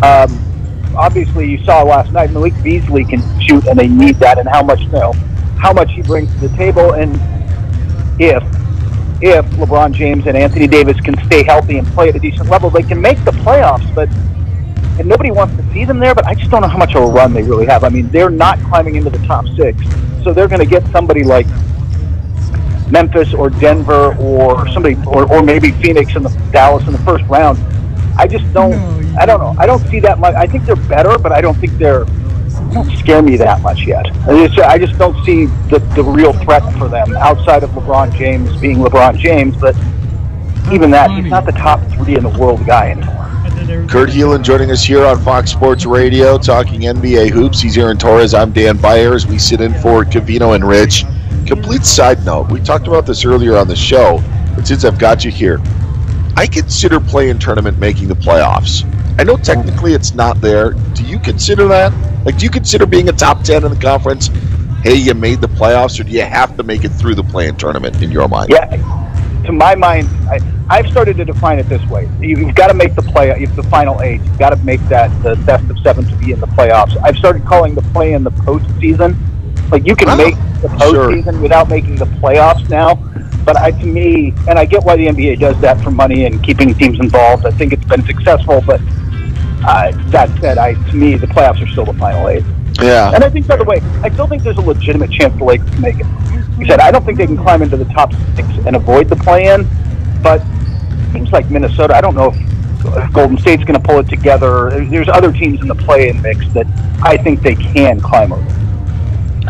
Obviously, you saw last night Malik Beasley can shoot, and they need that, and how much he brings to the table, and if LeBron James and Anthony Davis can stay healthy and play at a decent level, they can make the playoffs. And nobody wants to see them there, but I just don't know how much of a run they really have. I mean, they're not climbing into the top 6, so they're going to get somebody like Memphis or Denver or somebody, or maybe Phoenix and Dallas in the first round. I just don't. I don't know. I don't see that much. I think they're better, but I don't think they don't scare me that much yet. I just don't see the real threat for them outside of LeBron James being LeBron James. But even that, he's not the top 3 in the world guy anymore. Kurt Heelan joining us here on Fox Sports Radio, talking NBA hoops. He's Aaron Torres. I'm Dan Byers. We sit in for Covino and Rich. Complete side note, we talked about this earlier on the show, but since I've got you here, I consider play-in tournament making the playoffs. I know technically it's not there. Do you consider that? Like, do you consider being a top 10 in the conference, hey, you made the playoffs, or do you have to make it through the play-in tournament in your mind? Yeah, to my mind, I've started to define it this way. You've got to make the final 8. You've got to make that the best of 7 to be in the playoffs. I've started calling the play-in the postseason. Like, you can make the postseason without making the playoffs now. But to me, and I get why the NBA does that for money and keeping teams involved. I think it's been successful, but that said, to me, the playoffs are still the final 8. Yeah. And I think, by the way, I still think there's a legitimate chance the Lakers can make it. You said, I don't think they can climb into the top 6 and avoid the play-in, but teams like Minnesota, I don't know if Golden State's going to pull it together. There's other teams in the play-in mix that I think they can climb over.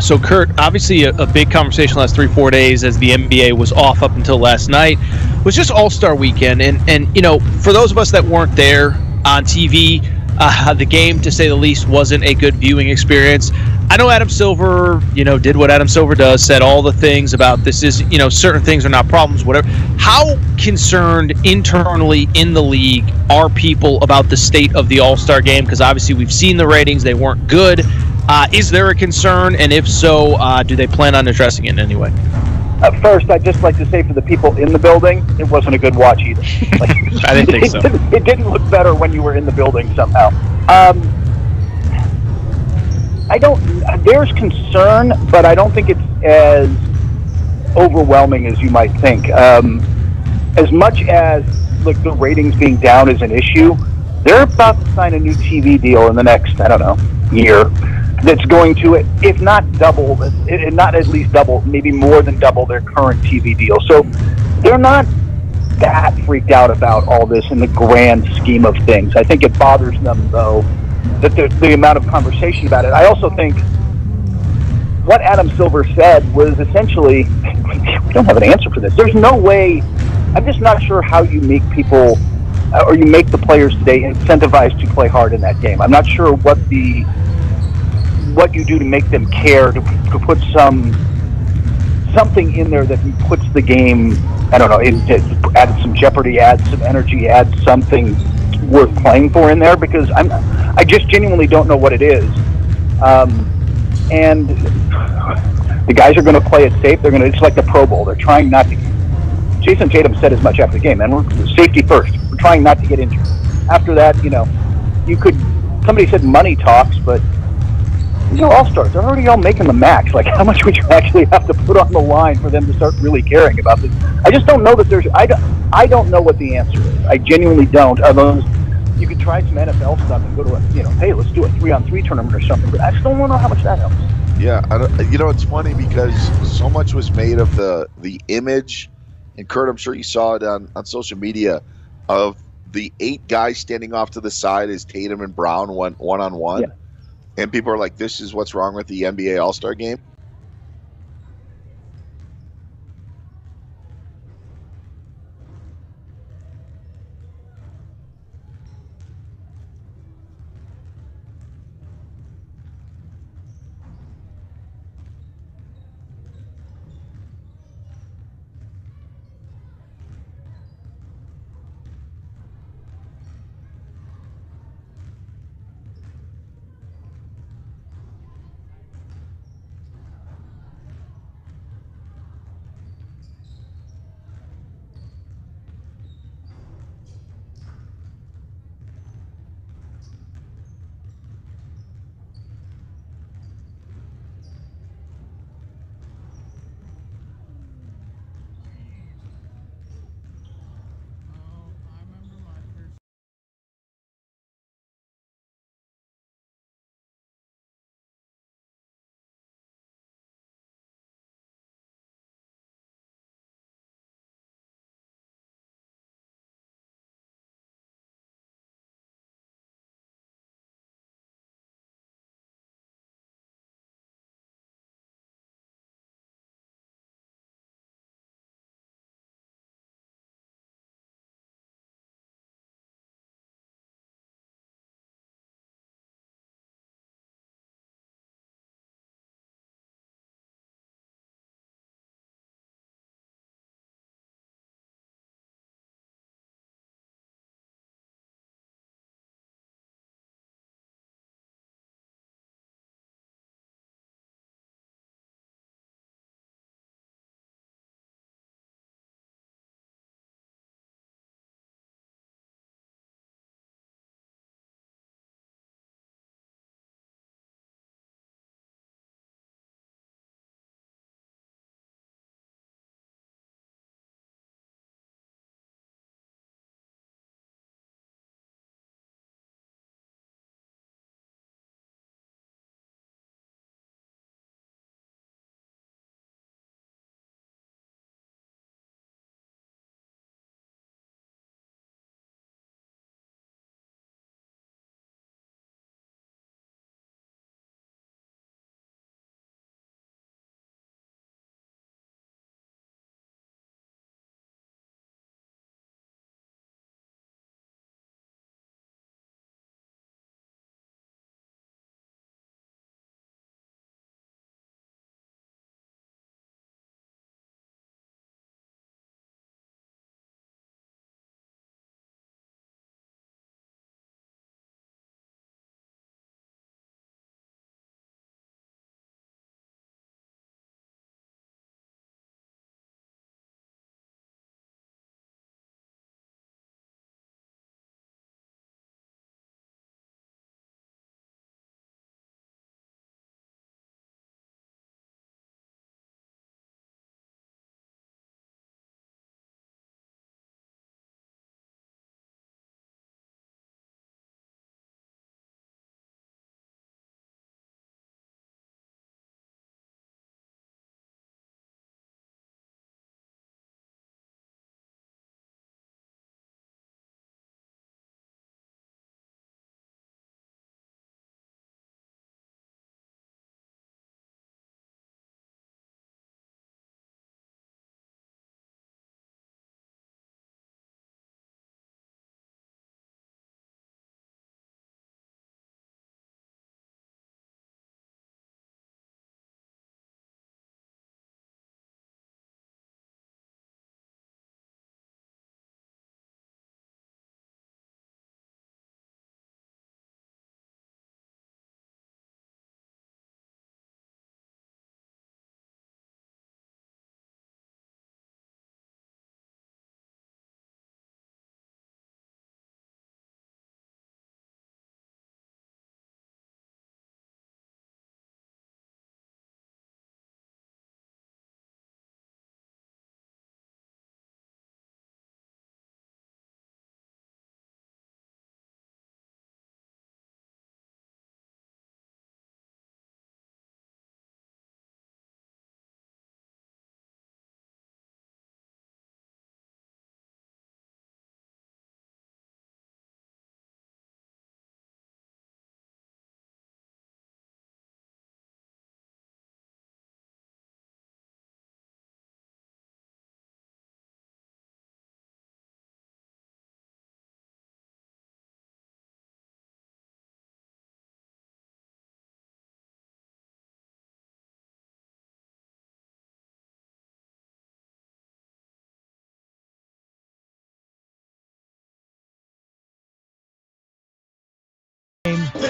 So, Kurt, obviously a big conversation last 3-4 days as the NBA was off up until last night was just All-Star Weekend. And you know, for those of us that weren't there on TV, the game, to say the least, wasn't a good viewing experience. I know Adam Silver, did what Adam Silver does, said all the things about this is, certain things are not problems, whatever. How concerned internally in the league are people about the state of the All-Star game? Because obviously we've seen the ratings, they weren't good. Is there a concern, and if so, do they plan on addressing it in any way? First, I'd just like to say for the people in the building, it wasn't a good watch either. I didn't think so. It didn't look better when you were in the building somehow. There's concern, but I don't think it's as overwhelming as you might think. As much as the ratings being down is an issue, they're about to sign a new TV deal in the next, year. That's going to, if not double, not at least double, maybe more than double their current TV deal. So they're not that freaked out about all this in the grand scheme of things. I think it bothers them, though, that the amount of conversation about it. I also think what Adam Silver said was essentially, we don't have an answer for this. There's no way, I'm just not sure how you make people, or you make the players today incentivized to play hard in that game. I'm not sure what you do to make them care, to put something in there that puts the game, adds some jeopardy, adds some energy, adds something worth playing for in there, because I just genuinely don't know what it is. And the guys are going to play it safe. It's like the Pro Bowl. They're trying not to. Jason Tatum said as much after the game, man, we're safety first. We're trying not to get injured. After that, somebody said money talks, but these are all-stars. They're already all making the max. Like, how much would you actually have to put on the line for them to start really caring about this? I just don't know that there's... I don't know what the answer is. I genuinely don't. Otherwise, you could try some NFL stuff and go to hey, let's do a 3-on-3 tournament or something. But I just don't know how much that helps. Yeah, it's funny because so much was made of the image, and Kurt, I'm sure you saw it on social media, of the 8 guys standing off to the side as Tatum and Brown went one-on-one. Yeah. And people are like, this is what's wrong with the NBA All-Star game?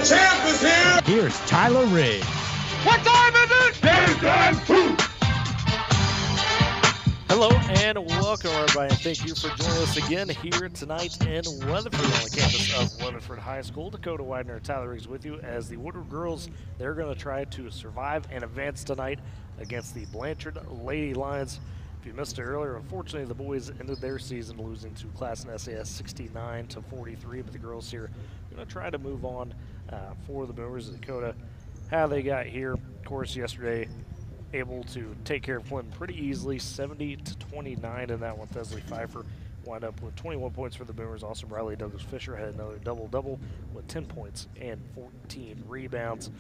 champ is here! Here's Tyler Riggs. What time is it? Game time! Hello and welcome, everybody, and thank you for joining us again here tonight in Weatherford on the campus of Weatherford High School. Dakota Widener and Tyler Riggs with you as the Woodward girls, they're going to try to survive and advance tonight against the Blanchard Lady Lions. If you missed it earlier, unfortunately, the boys ended their season losing to Class and SAS 69-43, but the girls here are going to try to move on for the Boomers of Dakota. How they got here, of course, yesterday, able to take care of Clinton pretty easily, 70-29 in that one. Thesley Pfeiffer wound up with 21 points for the Boomers. Also, Riley Douglas Fisher had another double-double with 10 points and 14 rebounds.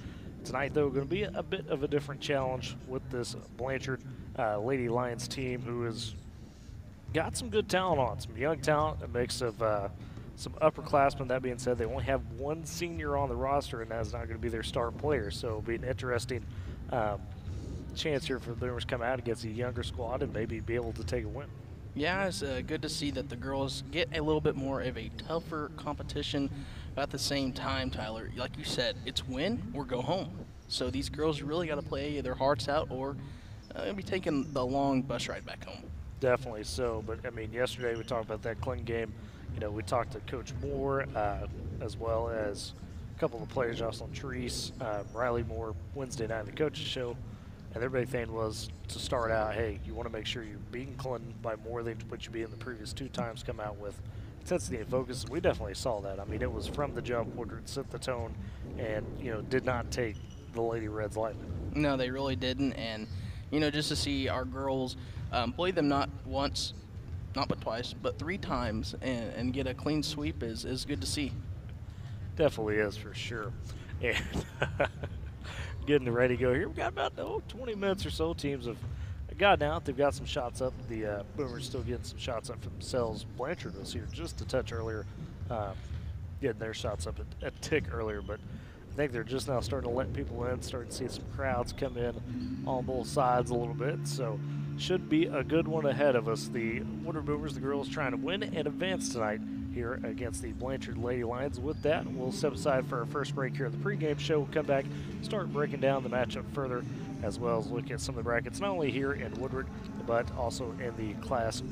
Tonight, though, going to be a bit of a different challenge with this Blanchard Lady Lions team, who has got some good talent on, some young talent, a mix of some upperclassmen. That being said, they only have one senior on the roster, and that's not going to be their star player. So it'll be an interesting chance here for the Boomers to come out against a younger squad and maybe be able to take a win. Yeah, it's good to see that the girls get a little bit more of a tougher competition. But at the same time, Tyler, like you said, it's win or go home. So these girls really got to play their hearts out or be taking the long bus ride back home. Definitely so. But, I mean, yesterday we talked about that Clinton game. You know, we talked to Coach Moore as well as a couple of players, Jocelyn Treese, Riley Moore, Wednesday night, the coaches show. And their big thing was to start out, hey, you want to make sure you're beating Clinton by more than what you beat in the previous two times, come out with intensity and focus. We definitely saw that. I mean, it was from the jump. Woodward set the tone and, you know, did not take the Lady Reds lightly. No, they really didn't. And, you know, just to see our girls play them not once, not but twice, but three times and get a clean sweep is good to see. Definitely is, for sure. And getting ready to go here. We've got about 20 minutes or so. Teams have gotten out. They've got some shots up. The Boomers still getting some shots up for themselves. Blanchard was here just a touch earlier, getting their shots up a tick earlier, but I think they're just now starting to let people in, starting to see some crowds come in on both sides a little bit. So should be a good one ahead of us. The Woodward Boomers, the girls, trying to win and advance tonight here against the Blanchard Lady Lions. With that, we'll step aside for our first break here at the pregame show. We'll come back, start breaking down the matchup further, as well as look at some of the brackets, not only here in Woodward, but also in the Class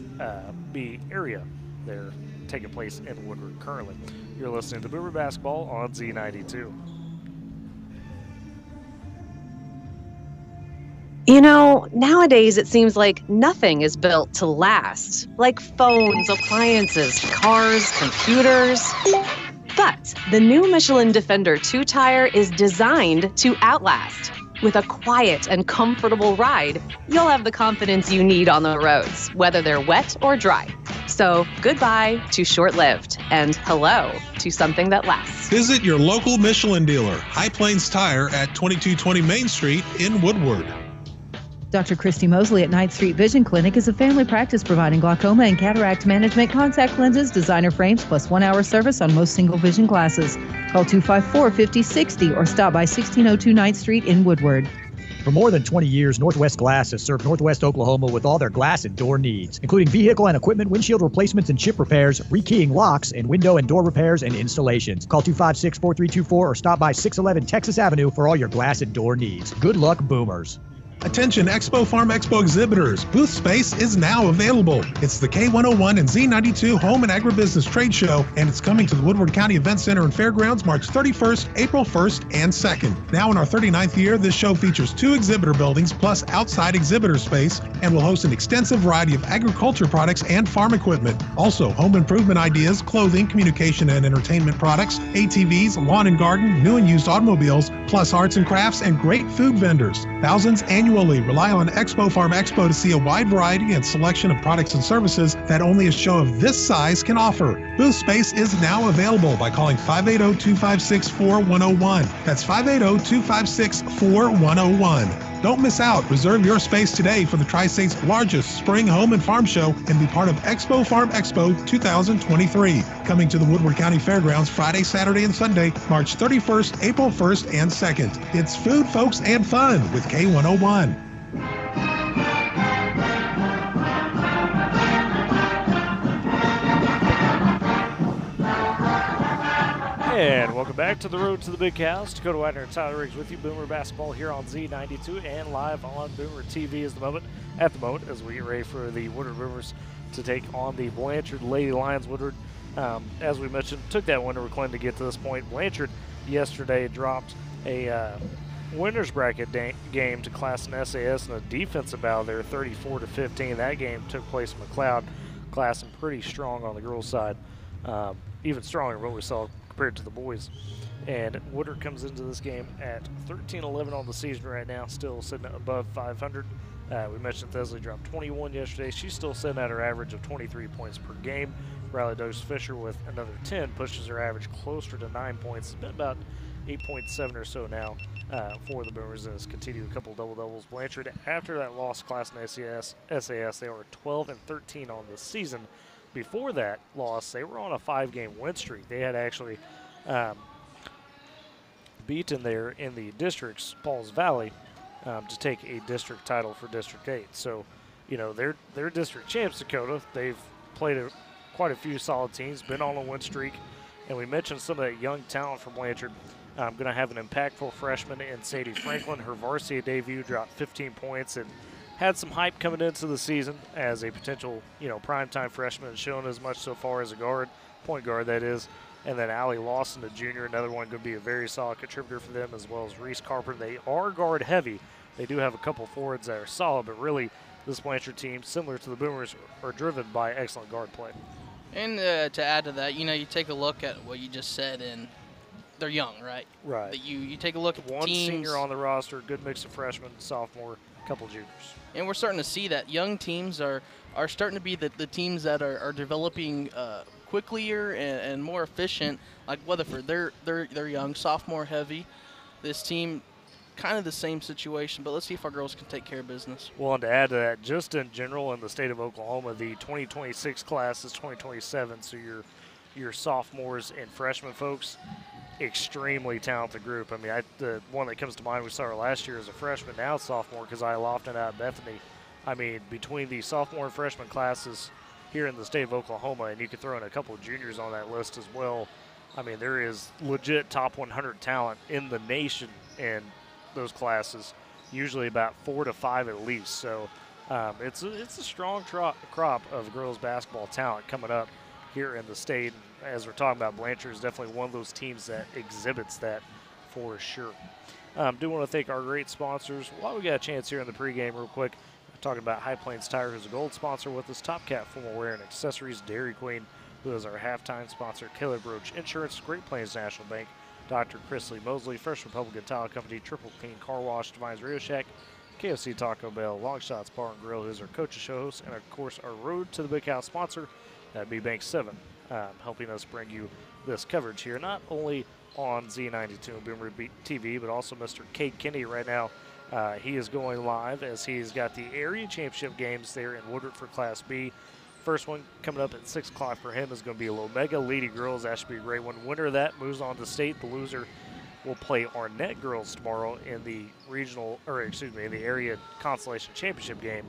B area. They're taking place in Woodward currently. You're listening to Boomer Basketball on Z92. You know, nowadays it seems like nothing is built to last. Like phones, appliances, cars, computers. But the new Michelin Defender 2-tire is designed to outlast. With a quiet and comfortable ride, you'll have the confidence you need on the roads, whether they're wet or dry. So goodbye to short-lived and hello to something that lasts. Visit your local Michelin dealer, High Plains Tire at 2220 Main Street in Woodward. Dr. Christy Mosley at 9th Street Vision Clinic is a family practice providing glaucoma and cataract management, contact lenses, designer frames, plus 1-hour service on most single vision glasses. Call 254-5060 or stop by 1602 9th Street in Woodward. For more than 20 years, Northwest Glass has served Northwest Oklahoma with all their glass and door needs, including vehicle and equipment, windshield replacements and chip repairs, rekeying locks, and window and door repairs and installations. Call 256-4324 or stop by 611 Texas Avenue for all your glass and door needs. Good luck, Boomers. Attention Expo Farm Expo exhibitors, booth space is now available. It's the K101 and Z92 Home and Agribusiness Trade Show, and it's coming to the Woodward County Event Center and Fairgrounds March 31st, April 1st, and 2nd. Now in our 39th year, this show features 2 exhibitor buildings plus outside exhibitor space and will host an extensive variety of agriculture products and farm equipment. Also, home improvement ideas, clothing, communication and entertainment products, ATVs, lawn and garden, new and used automobiles, plus arts and crafts and great food vendors. Thousands annually rely on Expo Farm Expo to see a wide variety and selection of products and services that only a show of this size can offer. Booth space is now available by calling 580-256-4101. That's 580-256-4101. Don't miss out. Reserve your space today for the Tri-State's largest spring home and farm show and be part of Expo Farm Expo 2023. Coming to the Woodward County Fairgrounds Friday, Saturday, and Sunday, March 31st, April 1st, and 2nd. It's food, folks, and fun with K101. And welcome back to the Road to the Big House. Dakota Widener and Tyler Riggs with you. Boomer basketball here on Z92 and live on Boomer TV at the moment as we get ready for the Woodward Boomers to take on the Blanchard Lady Lions. Woodward, as we mentioned, took that win to Reclaim to get to this point. Blanchard yesterday dropped a winners bracket game to Class and SAS in a defensive battle there, 34-15. That game took place in McLeod. Class and pretty strong on the girls' side, even stronger than what we saw compared to the boys. And Woodward comes into this game at 13-11 on the season right now, still sitting above 500. We mentioned Thesley dropped 21 yesterday. She's still sitting at her average of 23 points per game. Riley Dose-Fisher with another 10 pushes her average closer to 9 points. It's been about 8.7 or so now for the Boomers, and has continued a couple double-doubles. Blanchard, after that loss Class in SAS, they were 12-13 on the season. Before that loss, they were on a 5-game win streak. They had actually beaten there in the districts, Pauls Valley, to take a district title for District 8. So, you know, they're district champs, Dakota. They've played quite a few solid teams, been on a win streak. And we mentioned some of that young talent from Blanchard. Going to have an impactful freshman in Sadie Franklin. Her varsity debut dropped 15 points and had some hype coming into the season as a potential, primetime freshman, shown as much so far as a point guard that is. And then Allie Lawson, the junior, another one going to be a very solid contributor for them, as well as Reese Carpenter. They are guard heavy. They do have a couple forwards that are solid, but really this Blanchard team, similar to the Boomers, are driven by excellent guard play. And to add to that, you take a look at what you just said, and they're young, right? Right. You take a look at one teams, senior on the roster, good mix of freshmen, sophomore, couple juniors. And we're starting to see that young teams are starting to be the teams that are developing quicker and more efficient. Like Weatherford, they're young, sophomore heavy. This team, kind of the same situation, but let's see if our girls can take care of business. Well, and to add to that, just in general in the state of Oklahoma, the 2026 class is 2027, so your sophomores and freshmen folks, extremely talented group. I mean, the one that comes to mind, we saw her last year as a freshman, now sophomore, because I Lofton out of Bethany. I mean, between the sophomore and freshman classes here in the state of Oklahoma, and you could throw in a couple of juniors on that list as well, I mean, there is legit top 100 talent in the nation in those classes, usually about 4 to 5 at least. So it's a strong crop of girls basketball talent coming up here in the state. As we're talking about, Blanchard is definitely one of those teams that exhibits that for sure. Do want to thank our great sponsors. While we got a chance here in the pregame real quick, talking about High Plains Tire, who's a gold sponsor with us, Top Cat Formal Wear and Accessories, Dairy Queen, who is our halftime sponsor, Caleb Roach Insurance, Great Plains National Bank, Dr. Chrisley Mosley, First Republican Tile Company, Triple Clean Car Wash, Divines Radio Shack, KFC Taco Bell, Long Shots Bar and Grill, who's our coach show host, and of course our Road to the Big House sponsor, that'd be Bank 7, helping us bring you this coverage here, not only on Z92 and Boomer TV, but also Mr. Cade Kinney right now. He is going live as he's got the area championship games there in Woodward for Class B. First one coming up at 6 o'clock for him is going to be Lomega Lady Girls. That should be a great one. Winner of that moves on to state. The loser will play Arnett Girls tomorrow in the in the area consolation championship game.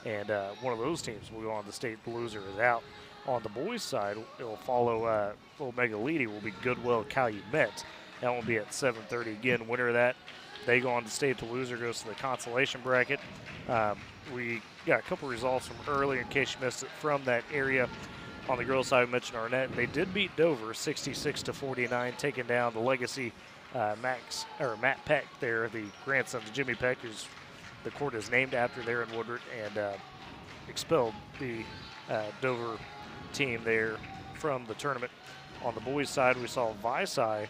And one of those teams will go on to state. The loser is out. On the boys' side, it will follow Lomega Lady will be Goodwill Calumet. That will be at 7:30. Again, winner of that, they go on to state. The loser goes to the consolation bracket. We got a couple results from earlier in case you missed it from that area. On the girls' side, we mentioned Arnett. They did beat Dover 66-49, taking down the legacy Matt Peck there, the grandson of Jimmy Peck, who's the court is named after there in Woodward, and expelled the Dover team there from the tournament. On the boys' side, we saw Visay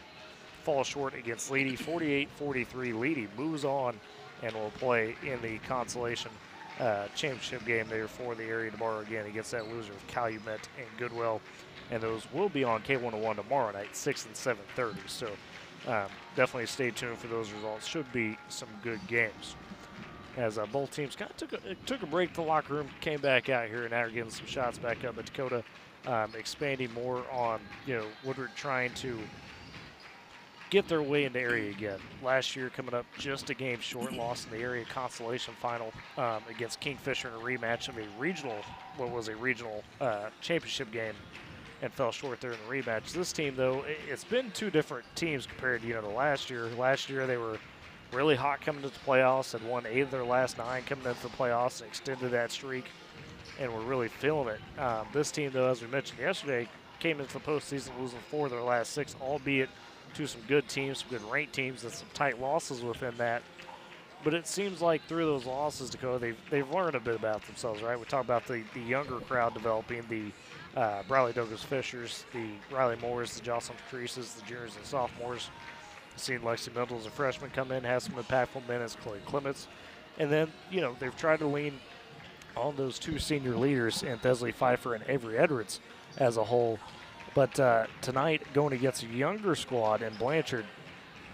fall short against Leedy, 48-43. Leedy moves on and will play in the consolation championship game there for the area tomorrow again against that loser of Calumet and Goodwill. And those will be on K101 tomorrow night, 6 and 7:30. So definitely stay tuned for those results. Should be some good games. As both teams kind of took a break to the locker room, came back out here, and now are getting some shots back up at Dakota, expanding more on Woodward trying to get their way into area again. Last year coming up just a game short, lost in the area consolation final against Kingfisher in a rematch of a regional championship game and fell short there in the rematch. This team, though, it's been two different teams compared to, to last year. Last year they were really hot coming into the playoffs, had won 8 of their last 9 coming into the playoffs and extended that streak, and were really feeling it. This team, though, as we mentioned yesterday, came into the postseason losing 4 of their last 6, albeit to some good teams, some good ranked teams, and some tight losses within that. But it seems like through those losses, Dakota, they've learned a bit about themselves, right? We talk about the younger crowd developing, the Briley Douglas Fishers, the Riley Moores, the Jocelyn Patrices, the juniors and sophomores. Seen Lexi Mendel as a freshman come in, has some impactful minutes, Chloe Clements. And then, they've tried to lean on those 2 senior leaders in Thesley Pfeiffer and Avery Edwards as a whole. But tonight, going against a younger squad in Blanchard,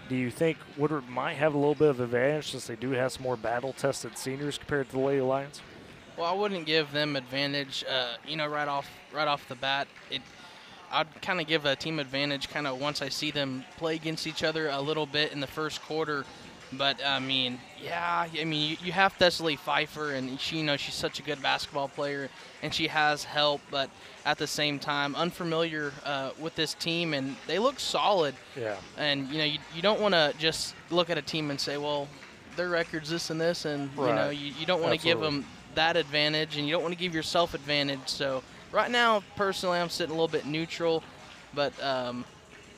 do you think Woodward might have a little bit of advantage since they do have some more battle-tested seniors compared to the Lady Lions? Well, I wouldn't give them advantage, right off the bat. I'd kind of give a team advantage kind of once I see them play against each other a little bit in the first quarter. But, you have Thesley Pfeiffer, and she's such a good basketball player, and she has help, but at the same time, unfamiliar with this team, and they look solid. Yeah. And, you don't want to just look at a team and say, well, their record's this and this, and, right. You don't want to give them that advantage, and you don't want to give yourself advantage. So right now, personally, I'm sitting a little bit neutral, but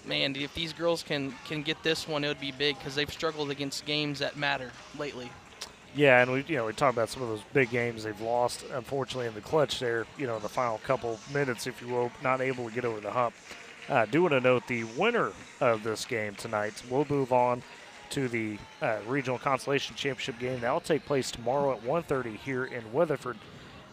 man, if these girls can get this one, it would be big because they've struggled against games that matter lately. Yeah, and we talk about some of those big games they've lost, unfortunately, in the clutch there, in the final couple minutes, if you will, not able to get over the hump. Do want to note the winner of this game tonight will move on to the Regional Consolation Championship game. That will take place tomorrow at 1:30 here in Weatherford,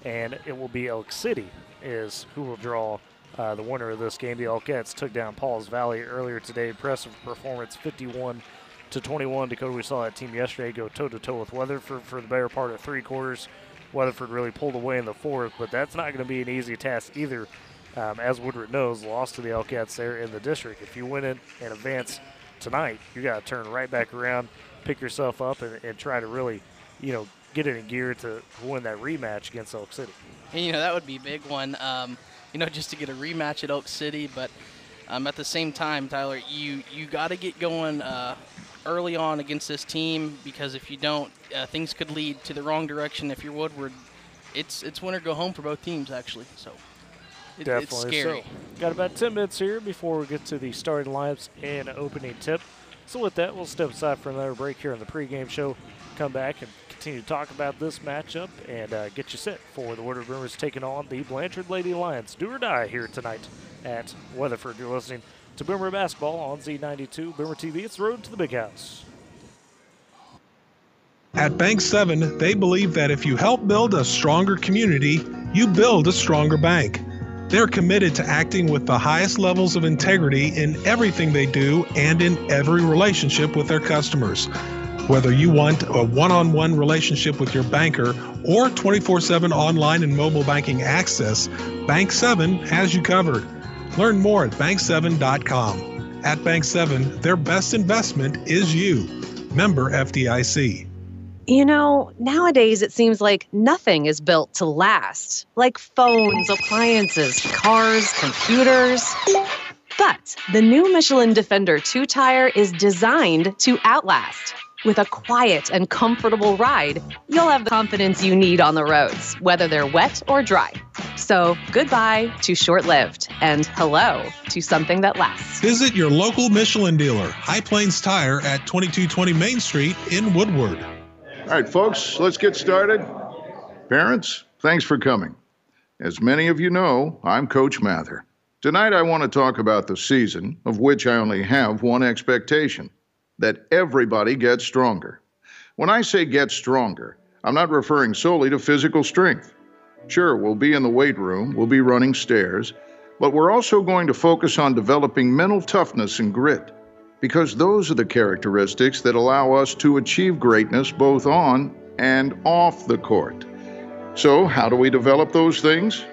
and it will be Elk City is who will draw the winner of this game. The Elkettes took down Paul's Valley earlier today. Impressive performance, 51-21. Dakota, we saw that team yesterday go toe-to-toe with Weatherford for the better part of 3 quarters. Weatherford really pulled away in the 4th, but that's not going to be an easy task either. As Woodward knows, lost to the Elkettes there in the district. If you win it and advance tonight, you got to turn right back around, pick yourself up, and try to really, get it in gear to win that rematch against Elk City. And, that would be a big one, just to get a rematch at Elk City. But at the same time, Tyler, you got to get going early on against this team, because if you don't, things could lead to the wrong direction. If you're Woodward, it's win or go home for both teams, actually. So it's scary. So, got about 10 minutes here before we get to the starting lineups and opening tip. So with that, we'll step aside for another break here on the pregame show. Come back and continue to talk about this matchup and get you set for the Woodward Boomers taking on the Blanchard Lady Lions. Do or die here tonight at Weatherford. You're listening to Boomer Basketball on Z92 Boomer TV. It's the road to the big house. At Bank 7, they believe that if you help build a stronger community, you build a stronger bank. They're committed to acting with the highest levels of integrity in everything they do and in every relationship with their customers. Whether you want a one-on-one relationship with your banker or 24/7 online and mobile banking access, Bank 7 has you covered. Learn more at bank7.com. At Bank 7, their best investment is you. Member FDIC. Nowadays it seems like nothing is built to last. Like phones, appliances, cars, computers. But the new Michelin Defender 2-tire is designed to outlast. With a quiet and comfortable ride, you'll have the confidence you need on the roads, whether they're wet or dry. So goodbye to short-lived and hello to something that lasts. Visit your local Michelin dealer, High Plains Tire at 2220 Main Street in Woodward. All right, folks, let's get started. Parents, thanks for coming. As many of you know, I'm Coach Mather. Tonight I want to talk about the season, of which I only have one expectation: that everybody gets stronger. When I say get stronger, I'm not referring solely to physical strength. Sure, we'll be in the weight room, we'll be running stairs, but we're also going to focus on developing mental toughness and grit, because those are the characteristics that allow us to achieve greatness both on and off the court. So, how do we develop those things?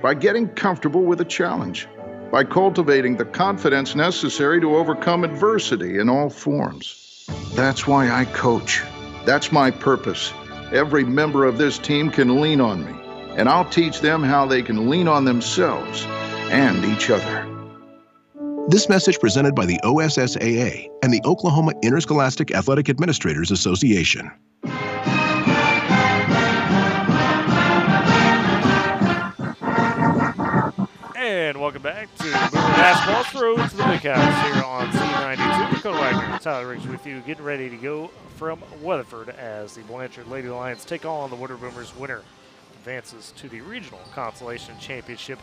By getting comfortable with a challenge, by cultivating the confidence necessary to overcome adversity in all forms. That's why I coach. That's my purpose. Every member of this team can lean on me, and I'll teach them how they can lean on themselves and each other. This message presented by the OSSAA and the Oklahoma Interscholastic Athletic Administrators Association. And welcome back to Boomer Basketball's Road to the Big House here on C92. Dakota Wagner, Tyler Riggs with you, getting ready to go from Weatherford as the Blanchard Lady Lions take on the Woodward Boomers. Winner advances to the Regional Consolation Championship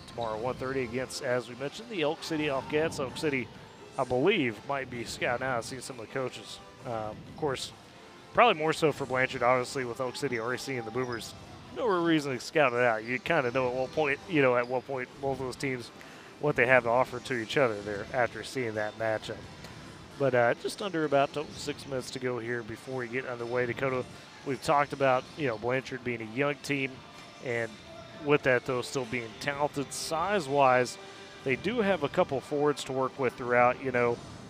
tomorrow 1:30 against, as we mentioned, the Elk City Elkettes. Elk City, I believe, might be scouting out. I've seen some of the coaches. Of course, probably more so for Blanchard, obviously, with Elk City already seeing the Boomers. No real reason to scout it out. You kind of know at what point, both of those teams, what they have to offer to each other there after seeing that matchup. But just under about 6 minutes to go here before we get underway. Dakota, we've talked about, Blanchard being a young team, and with that, though, still being talented size-wise, they do have a couple forwards to work with throughout,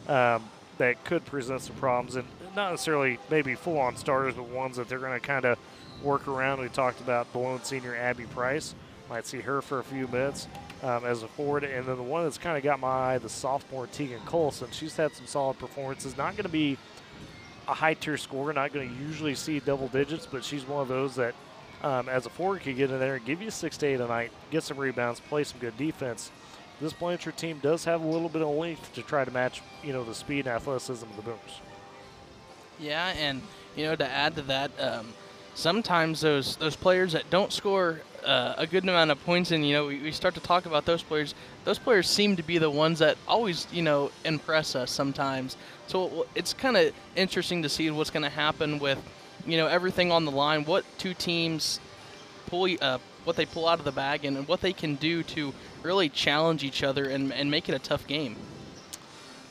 that could present some problems, and not necessarily maybe full-on starters, but ones that they're going to kind of work around. We talked about the lone senior Abby Price. Might see her for a few minutes as a forward. And then the one that's kind of got my eye, the sophomore Tegan Colson. She's had some solid performances. Not going to be a high-tier scorer, not going to usually see double digits, but she's one of those that as a forward can get in there and give you 6 to 8 a night, get some rebounds, play some good defense. This Blanchard team does have a little bit of length to try to match, the speed and athleticism of the Boomers. Yeah, and, to add to that, sometimes those players that don't score a good amount of points, and we start to talk about those players. Those players seem to be the ones that always impress us sometimes. So it's kind of interesting to see what's going to happen with everything on the line. What two teams what they pull out of the bag and what they can do to really challenge each other and make it a tough game.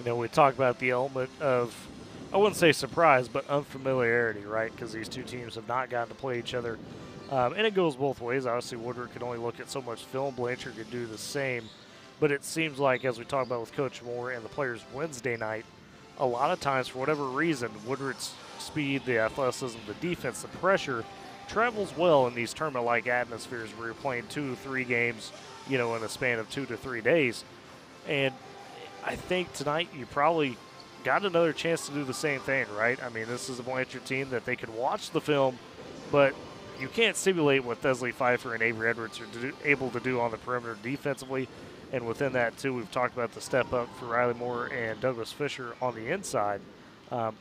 We talk about the element of, I wouldn't say surprise, but unfamiliarity, right? Because these two teams have not gotten to play each other. And it goes both ways. Obviously, Woodward could only look at so much film. Blanchard could do the same. But it seems like, as we talk about with Coach Moore and the players Wednesday night, a lot of times, for whatever reason, Woodward's speed, the athleticism, the defense, the pressure travels well in these tournament-like atmospheres where you're playing 2 to 3 games, in a span of 2 to 3 days. And I think tonight you probably got another chance to do the same thing, right? I mean, this is a Blanchard team that they can watch the film, but you can't simulate what Thesley Pfeiffer and Avery Edwards are able to do on the perimeter defensively. And within that, too, we've talked about the step up for Riley Moore and Douglas Fisher on the inside.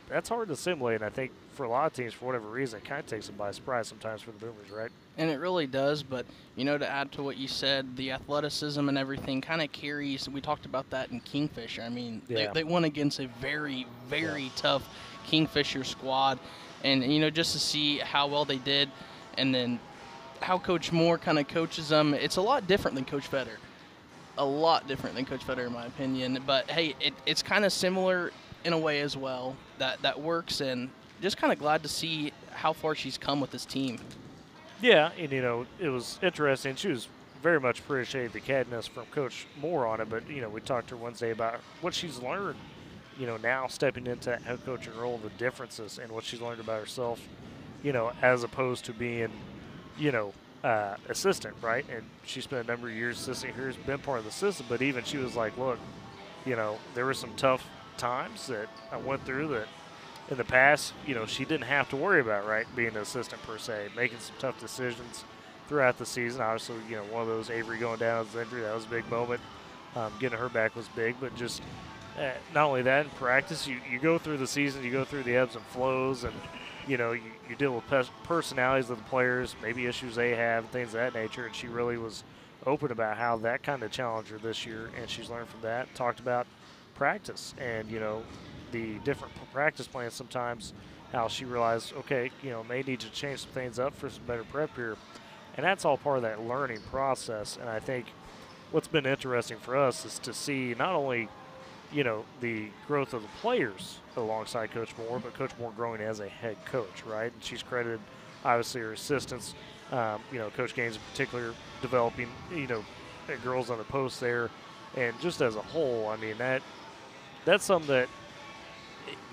That's hard to simulate, and I think for a lot of teams, for whatever reason, it kind of takes them by surprise sometimes for the Boomers, right? And it really does, but, to add to what you said, the athleticism and everything kind of carries. We talked about that in Kingfisher. I mean, they won against a very, very tough Kingfisher squad. And, just to see how well they did and then how Coach Moore kind of coaches them, it's a lot different than Coach Fetter. A lot different than Coach Fetter, in my opinion. But, hey, it's kind of similar in a way as well. That works, and just kind of glad to see how far she's come with this team. Yeah, and, it was interesting. She was very much appreciated the cadness from Coach Moore on it, but, we talked to her Wednesday about what she's learned, now stepping into that head coaching role, the differences and what she's learned about herself, as opposed to being, assistant, right? And she spent a number of years assisting here, has been part of the system, but even she was like, look, there were some tough times that I went through that in the past, she didn't have to worry about, right, being an assistant per se, making some tough decisions throughout the season. Obviously, one of those, Avery going down with injury, that was a big moment. Getting her back was big, but just not only that, in practice, you go through the season, you go through the ebbs and flows, and, you deal with personalities of the players, maybe issues they have, things of that nature, and she really was open about how that kind of challenged her this year, and she's learned from that. Talked about practice and, the different practice plans sometimes, how she realized, okay, may need to change some things up for some better prep here. And that's all part of that learning process. And I think what's been interesting for us is to see not only, the growth of the players alongside Coach Moore, but Coach Moore growing as a head coach, right? And she's credited, obviously, her assistants, Coach Gaines in particular, developing, girls on the post there. And just as a whole, I mean, that's something that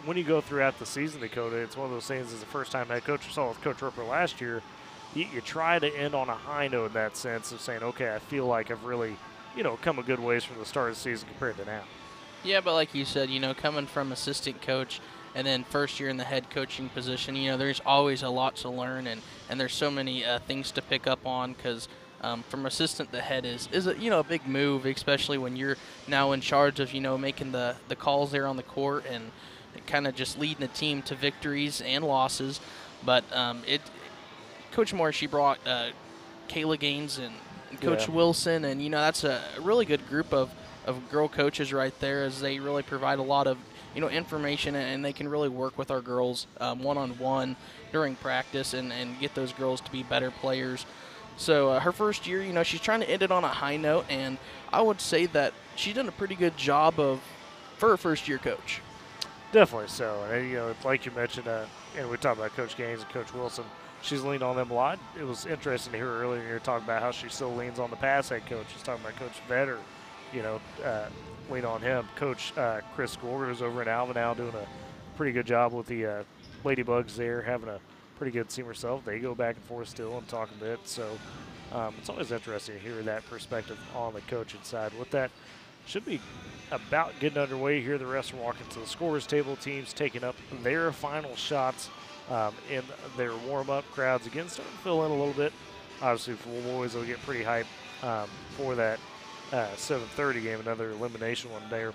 when you go throughout the season, Dakota, it's one of those things as the first time head coach, I saw with Coach Roper last year, you try to end on a high note in that sense of saying, okay, I feel like I've really come a good ways from the start of the season compared to now. Yeah, but like you said, coming from assistant coach and then first year in the head coaching position, there's always a lot to learn, and there's so many things to pick up on because from assistant to head is a big move, especially when you're now in charge of, making the calls there on the court and kind of just leading the team to victories and losses. But Coach Moore, she brought Kayla Gaines and Coach Wilson, and, that's a really good group of girl coaches right there, as they really provide a lot of information, and they can really work with our girls one-on-one during practice and get those girls to be better players. So her first year, she's trying to end it on a high note, and I would say that she's done a pretty good job for a first-year coach. Definitely so. And, like you mentioned, and we talked about Coach Gaines and Coach Wilson, she's leaned on them a lot. It was interesting to hear her earlier talk about how she still leans on the pass head coach. She's talking about Coach Vetter, lean on him. Coach Chris Gore, who's over in Alvin now, doing a pretty good job with the Ladybugs there, having a pretty good team herself. They go back and forth still and talk a bit. So it's always interesting to hear that perspective on the coaching side. With that, should be about getting underway here. The rest are walking to the scorers table. Teams taking up their final shots in their warm-up. Crowds again starting to fill in a little bit. Obviously, for the boys, they'll get pretty hyped for that 7:30 game, another elimination one there,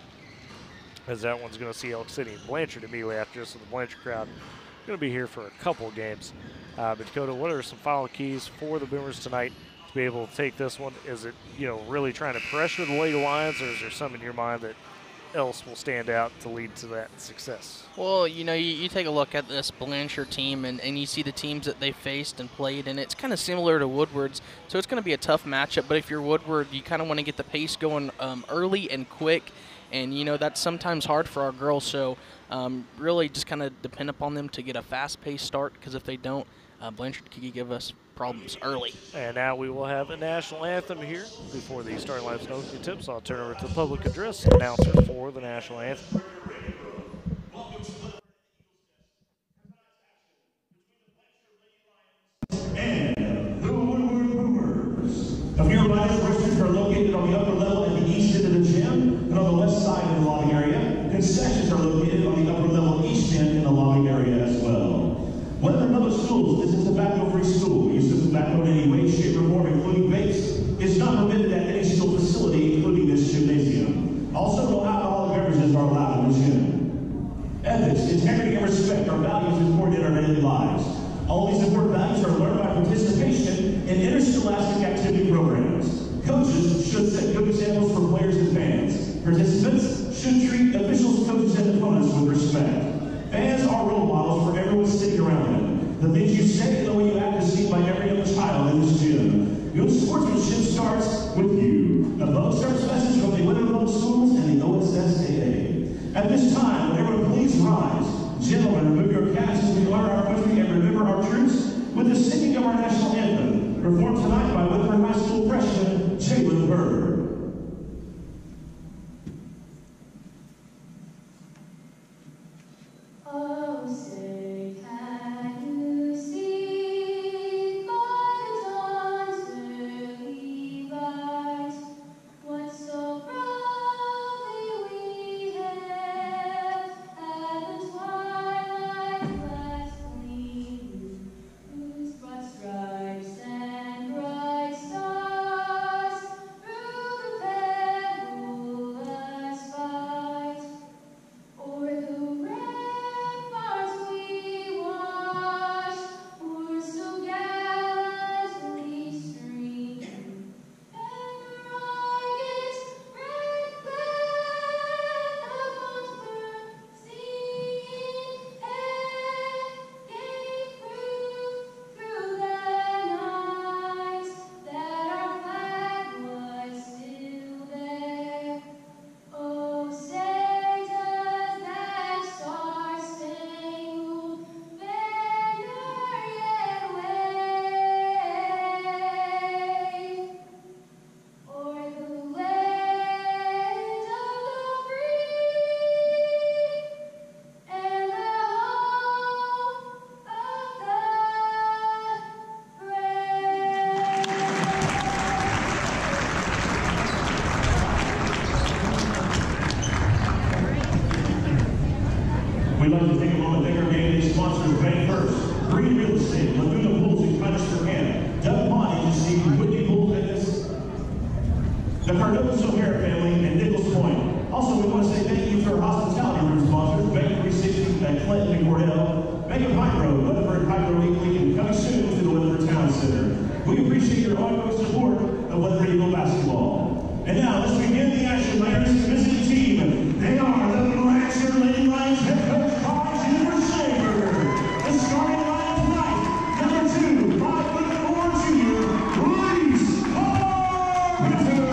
as that one's going to see Elk City and Blanchard immediately after. So the Blanchard crowd going to be here for a couple games. But Dakota, what are some final keys for the Boomers tonight to be able to take this one? Is it, really trying to pressure the Lady Lions, or is there something in your mind that else will stand out to lead to that success? Well, you take a look at this Blanchard team, and you see the teams that they faced and played, and it's kind of similar to Woodward's, so it's going to be a tough matchup. But if you're Woodward, you kind of want to get the pace going early and quick, and, that's sometimes hard for our girls. So really just kind of depend upon them to get a fast-paced start, because if they don't, Blanchard could give us problems early. And now we will have a national anthem here before the starting lineups and opening tips. I'll turn over to the public address announcer for the national anthem. And the Woodward Boomers. A few reminders: restrooms are located on the upper level at the east end of the gym and on the west side of the lobby area. Concessions are located on the upper level east end in the lobby area as well. Whether in other schools, this is a tobacco-free school. Use of tobacco in any way, shape, or form, including vapes, is not permitted at any school facility, including this gymnasium. Also, no alcoholic beverages are allowed in the gym. Ethics, integrity, and respect are values important in our daily lives. All these important values are learned by participation in interscholastic activity programs. Coaches should set good examples for players and fans. Participants should treat officials, coaches, and opponents with respect. Fans are role models for everyone sitting around them. The things you say and the way you act is seen by every other child in this gym. Good sportsmanship starts with you. A public service message from the Woodward Public Schools and the OSSAA. At this time, would everyone please rise. Gentlemen, remove your caps as we honor our country and remember our troops with the singing of our national anthem, performed tonight by Woodward High School freshman Jalen Bird. Oh, say, can you see by the dawn's early light what so proudly we hailed at the twilight last gleam, whose broad stripes and bright stars through the perilous fight, o'er the ramparts We'd like to take a moment to thank our game day sponsors, Bank First, Green Real Estate, Laguna Pools in Conister Camp, Doug Mott Agency, Whitney Pool Fitness, the Cardoso Hair Family, and Nichols Point. Also, we want to say thank you to our hospitality room sponsors, Bank 360 at Clinton and Cordell, Bank of Pine Road, Weatherford, Pine Road Weekly, and coming soon to the Weatherford Town Center. We appreciate your ongoing support of Weatherford Eagle basketball. And now, let's begin the action, ladies. Visiting team, they are the Blanchard Lady Lions head coach, Todd Jennifer Saber. The starting line tonight, number 2, 5'4" junior, Reese Carpenter.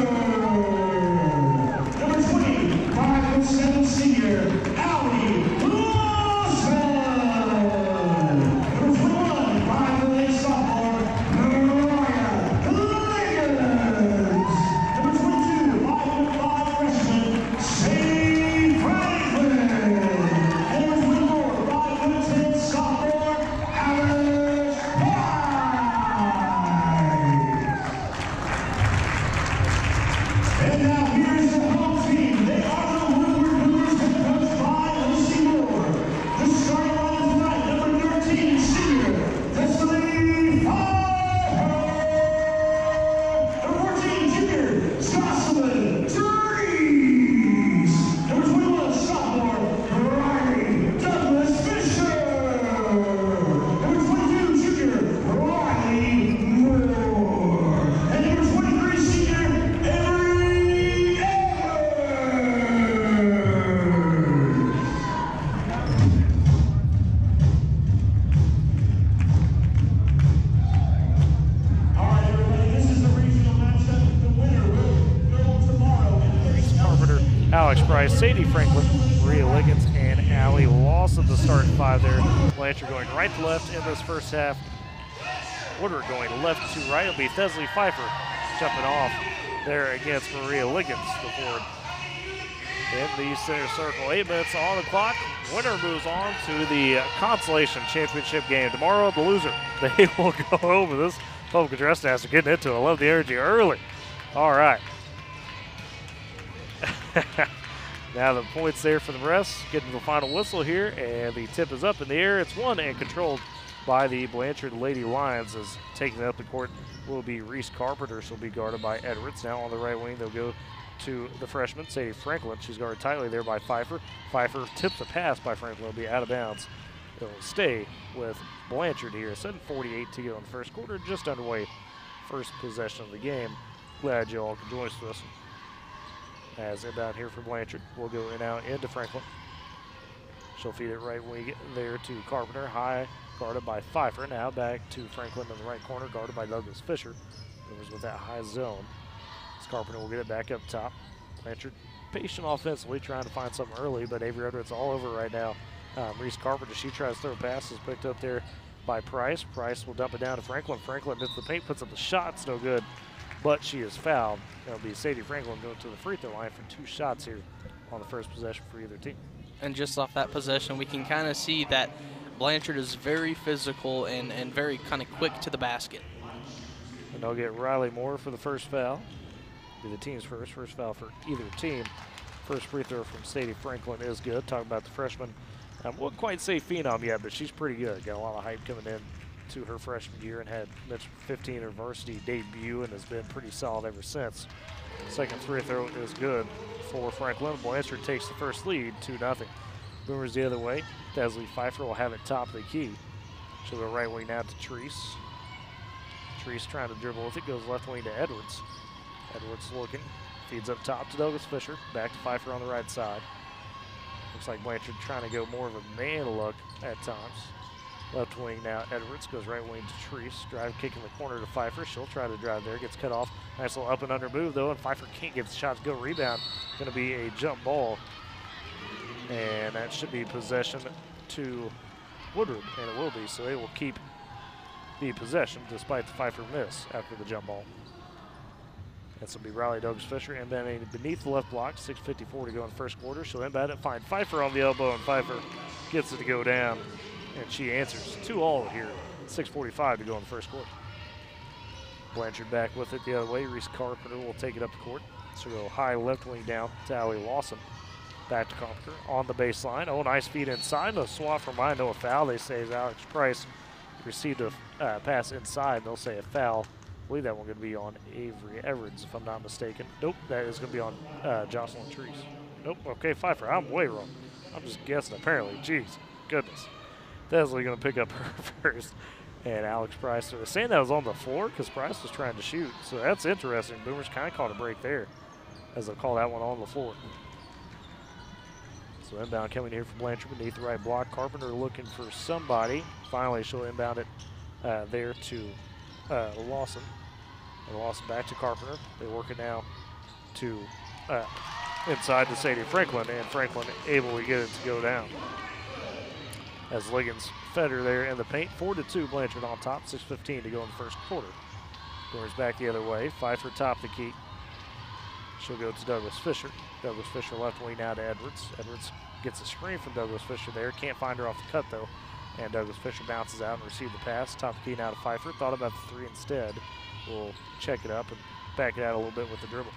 Number 20, 5'7" senior, Allie Lawson. Number 21, 5'8" sophomore, Mariah Liggins. Number 22, 5'5" freshman, Sadie Franklin. And number 24, 5'10" sophomore, Alex Pye. And now here's the home team. They are the Woodward Cougars, head coached by Lucy Moore. The starting line tonight, number 13, senior, Destiny Pfeiffer. Number 14, junior, Jocelyn Dries. Number 21, sophomore, Riley Douglas Fisher. Number 22, junior, Riley Moore. And number 23, senior, Avery Edwards. All right, everybody, this is the regional matchup. The winner will go tomorrow in Reese Carpenter, Alex Price, Sadie Franklin, Maria Liggins, and Allie Lawson to start 5 there. Blanchard going right to left in this first half. Woodward going left to right. It'll be Thesley Pfeiffer jumping off there against Maria Liggins, the forward. In the center circle, 8 minutes on the clock. Winner moves on to the consolation championship game. Tomorrow, the loser, they will go home with this public address master getting into it. I love the energy early. All right. Now the points there for the rest. Getting to the final whistle here, and the tip is up in the air. It's won and controlled by the Blanchard Lady Lions. As taking it up the court will be Reese Carpenter. She'll be guarded by Edwards. Now on the right wing, they'll go to the freshman, Sadie Franklin. She's guarded tightly there by Pfeiffer. Pfeiffer tips a pass by Franklin. It'll be out of bounds. It'll stay with Blanchard here. 7:48 to go in the first quarter. Just underway. First possession of the game. Glad you all could join us for this. As inbound here for Blanchard. We'll go in out into Franklin. She'll feed it right wing there to Carpenter. High guarded by Pfeiffer. Now back to Franklin in the right corner, guarded by Douglas Fisher. Moves with that high zone. As Carpenter will get it back up top. Blanchard patient offensively, trying to find something early, but Avery Edwards all over right now. Reese Carpenter, she tries to throw passes, picked up there by Price. Price will dump it down to Franklin. Franklin hits the paint, puts up the shot, it's no good, but she is fouled. It'll be Sadie Franklin going to the free throw line for 2 shots here on the first possession for either team. And just off that possession, we can kind of see that Blanchard is very physical and very kind of quick to the basket. And they'll get Riley Moore for the first foul. Be the team's first foul for either team. First free throw from Sadie Franklin is good. Talk about the freshman. Wouldn't quite say phenom yet, but she's pretty good. Got a lot of hype coming in to her freshman year and had mentioned 15 her varsity debut and has been pretty solid ever since. Second free throw is good for Franklin. Blanchard takes the first lead, 2-0. Boomers the other way. Thesley Pfeiffer will have it top of the key. She'll go right wing now to Treese. Treese trying to dribble with it, goes left wing to Edwards. Edwards looking, feeds up top to Douglas Fisher. Back to Pfeiffer on the right side. Looks like Blanchard trying to go more of a man look at times. Left wing now, Edwards goes right wing to Treese. Drive kick in the corner to Pfeiffer. She'll try to drive there, gets cut off. Nice little up and under move though, and Pfeiffer can't get the shot to go. Rebound, gonna be a jump ball. And that should be possession to Woodward, and it will be, so they will keep the possession despite the Pfeiffer miss after the jump ball. This will be Riley Douglas Fisher inbounding beneath the left block. 6:54 to go in the first quarter. She'll inbound it, find Pfeiffer on the elbow, and Pfeiffer gets it to go down, and she answers 2-all here. 6:45 to go in the first quarter. Blanchard back with it the other way. Reese Carpenter will take it up the court. So go high left wing down to Allie Lawson. Back to Carpenter on the baseline. Oh, nice feed inside. No swat from mine. No, a foul. They say Alex Price received a pass inside. They'll say a foul. I believe that one going to be on Avery Everins, if I'm not mistaken. Nope, that is going to be on Jocelyn Treese. Nope, okay, Pfeiffer. I'm way wrong. I'm just guessing, apparently. Jeez, goodness. Desley going to pick up her first. And Alex Price, they're saying that was on the floor because Price was trying to shoot. So that's interesting. Boomers kind of caught a break there as they call that one on the floor. So inbound coming here from Blanchard beneath the right block. Carpenter looking for somebody. Finally, she'll inbound it there to Lawson. And Lawson back to Carpenter. They work it now to inside to Sadie Franklin, and Franklin able to get it to go down. As Liggins fed her there in the paint. 4-2, Blanchard on top. 6:15 to go in the first quarter. Boomers back the other way. Pfeiffer top the key. She'll go to Douglas Fisher. Douglas Fisher left wing now to Edwards. Edwards gets a screen from Douglas Fisher there. Can't find her off the cut though. And Douglas Fisher bounces out and receives the pass. Top the key now to Pfeiffer. Thought about the three instead. We'll check it up and back it out a little bit with the dribble.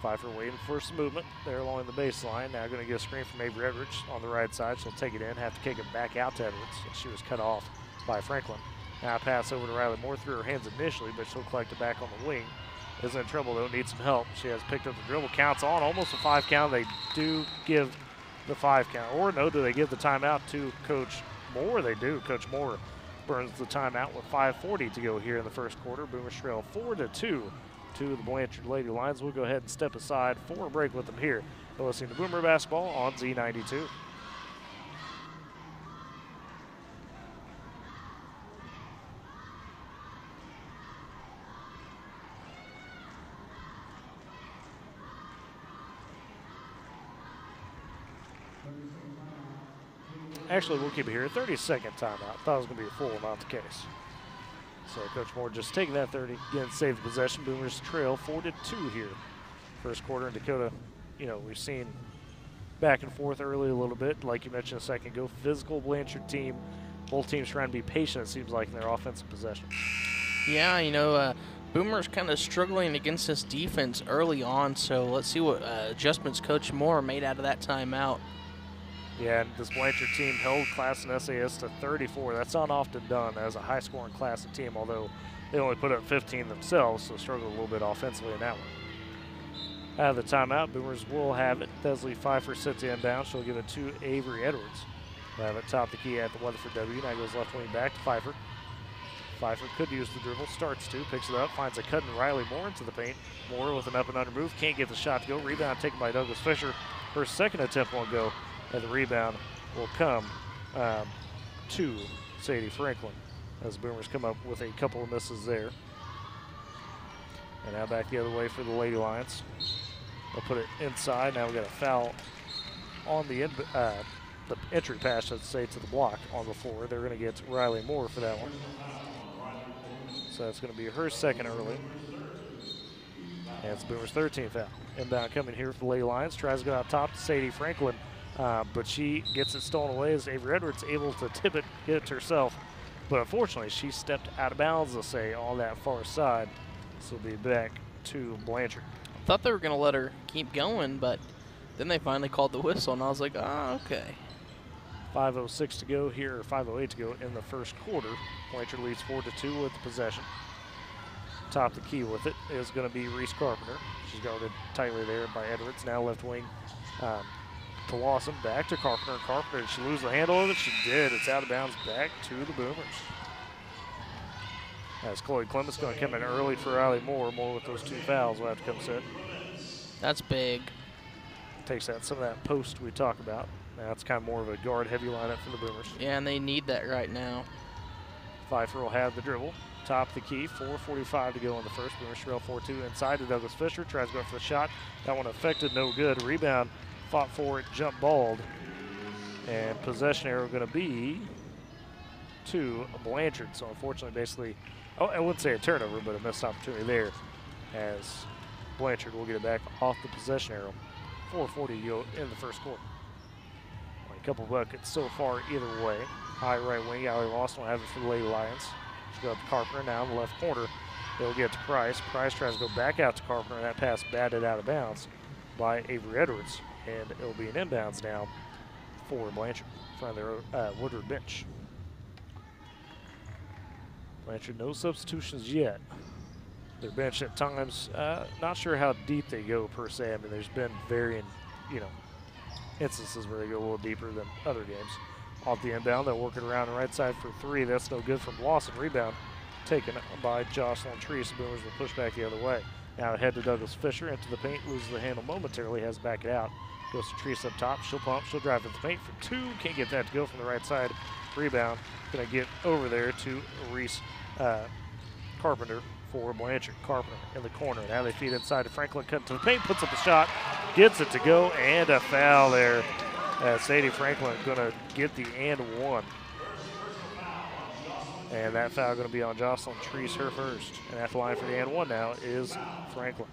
Pfeiffer waiting for some movement there along the baseline. Now going to get a screen from Avery Edwards on the right side. She'll take it in, have to kick it back out to Edwards. She was cut off by Franklin. Now pass over to Riley Moore through her hands initially, but she'll collect it back on the wing. Isn't in trouble though, needs some help. She has picked up the dribble, counts on, almost a 5 count. They do give the 5 count. Or no, do they give the timeout to Coach Moore? They do. Coach Moore burns the timeout with 5:40 to go here in the first quarter. Boomers trail 4-2 to the Blanchard Lady Lions. We'll go ahead and step aside for a break with them here. You're listening to Boomer Basketball on Z92. Actually, we'll keep it here. 30-second timeout. Thought it was going to be a full, not the case. So Coach Moore just taking that 30, again, save the possession. Boomers trail 4-2 here. First quarter in Dakota, you know, we've seen back and forth early a little bit. Like you mentioned a second ago, physical Blanchard team. Both teams trying to be patient, it seems like, in their offensive possession. Yeah, you know, Boomers kind of struggling against this defense early on, so let's see what adjustments Coach Moore made out of that timeout. Yeah, and this Blanchard team held class in SAS to 34. That's not often done as a high-scoring class of team, although they only put up 15 themselves, so struggled a little bit offensively in that one. Out of the timeout, Boomers will have it. Desley Pfeiffer sits inbound. She'll give it to Avery Edwards. They'll have it top the key at the Weatherford W. Now goes left wing back to Pfeiffer. Pfeiffer could use the dribble, starts to, picks it up, finds a cut and Riley Moore into the paint. Moore with an up and under move, can't get the shot to go. Rebound taken by Douglas Fisher. Her second attempt won't go. And the rebound will come to Sadie Franklin as Boomers come up with a couple of misses there. And now back the other way for the Lady Lions. They'll put it inside. Now we got a foul on the entry pass, let's say, to the block on the floor. They're going to get Riley Moore for that one. So that's going to be her second early. And it's Boomers' 13th foul. Inbound coming here for the Lady Lions. Tries to go out top to Sadie Franklin. But she gets it stolen away as Avery Edwards able to tip it, get it to herself. But unfortunately, she stepped out of bounds, they'll say, on that far side. This will be back to Blanchard. I thought they were going to let her keep going, but then they finally called the whistle, and I was like, oh, okay. 5:06 to go here, or 5:08 to go in the first quarter. Blanchard leads 4-2 with the possession. Top the key with it is going to be Reese Carpenter. She's guarded tightly there by Edwards. Now left wing. To Lawson, back to Carpenter. Carpenter, did she lose the handle of it? She did. It's out of bounds back to the Boomers. As Chloe Clements going to come in early for Riley Moore. Moore with those 2 fouls will have to come sit. That's big. Takes out some of that post we talk about. Now it's kind of more of a guard-heavy lineup for the Boomers. Yeah, and they need that right now. Pfeiffer will have the dribble. Top the key, 4:45 to go in the first. Boomers trail 4-2 inside to Douglas Fisher. Tries to go for the shot. That one affected, no good. Rebound. Fought for it, jump balled, and possession arrow going to be to Blanchard. So unfortunately, basically, I wouldn't say a turnover, but a missed opportunity there as Blanchard will get it back off the possession arrow. 4:40 to go in the first quarter. A couple buckets so far either way. High right wing, Allie Lawson will have it for the Lady Lions. She'll go up to Carpenter now in the left corner. They'll get to Price. Price tries to go back out to Carpenter, and that pass batted out of bounds by Avery Edwards. and it'll be an inbounds now for Blanchard from their Woodward bench. Blanchard, no substitutions yet. Their bench at times, not sure how deep they go per se. I mean, there's been varying, instances where they go a little deeper than other games. Off the inbound, they're working around the right side for three. That's no good from Lawson. Rebound taken by Jocelyn Treese. The Boomers will push back the other way. Now ahead to Douglas Fisher, into the paint, loses the handle momentarily, has to back it out. Goes to Treese up top, she'll pump, she'll drive to the paint for two. Can't get that to go from the right side. Rebound, gonna get over there to Reese Carpenter for Blanchard. Carpenter in the corner. Now they feed inside to Franklin, cut to the paint, puts up a shot, gets it to go, and a foul there. Sadie Franklin gonna get the and one. And that foul going to be on Jocelyn Treese, her first. And at the line for the and one now is Franklin.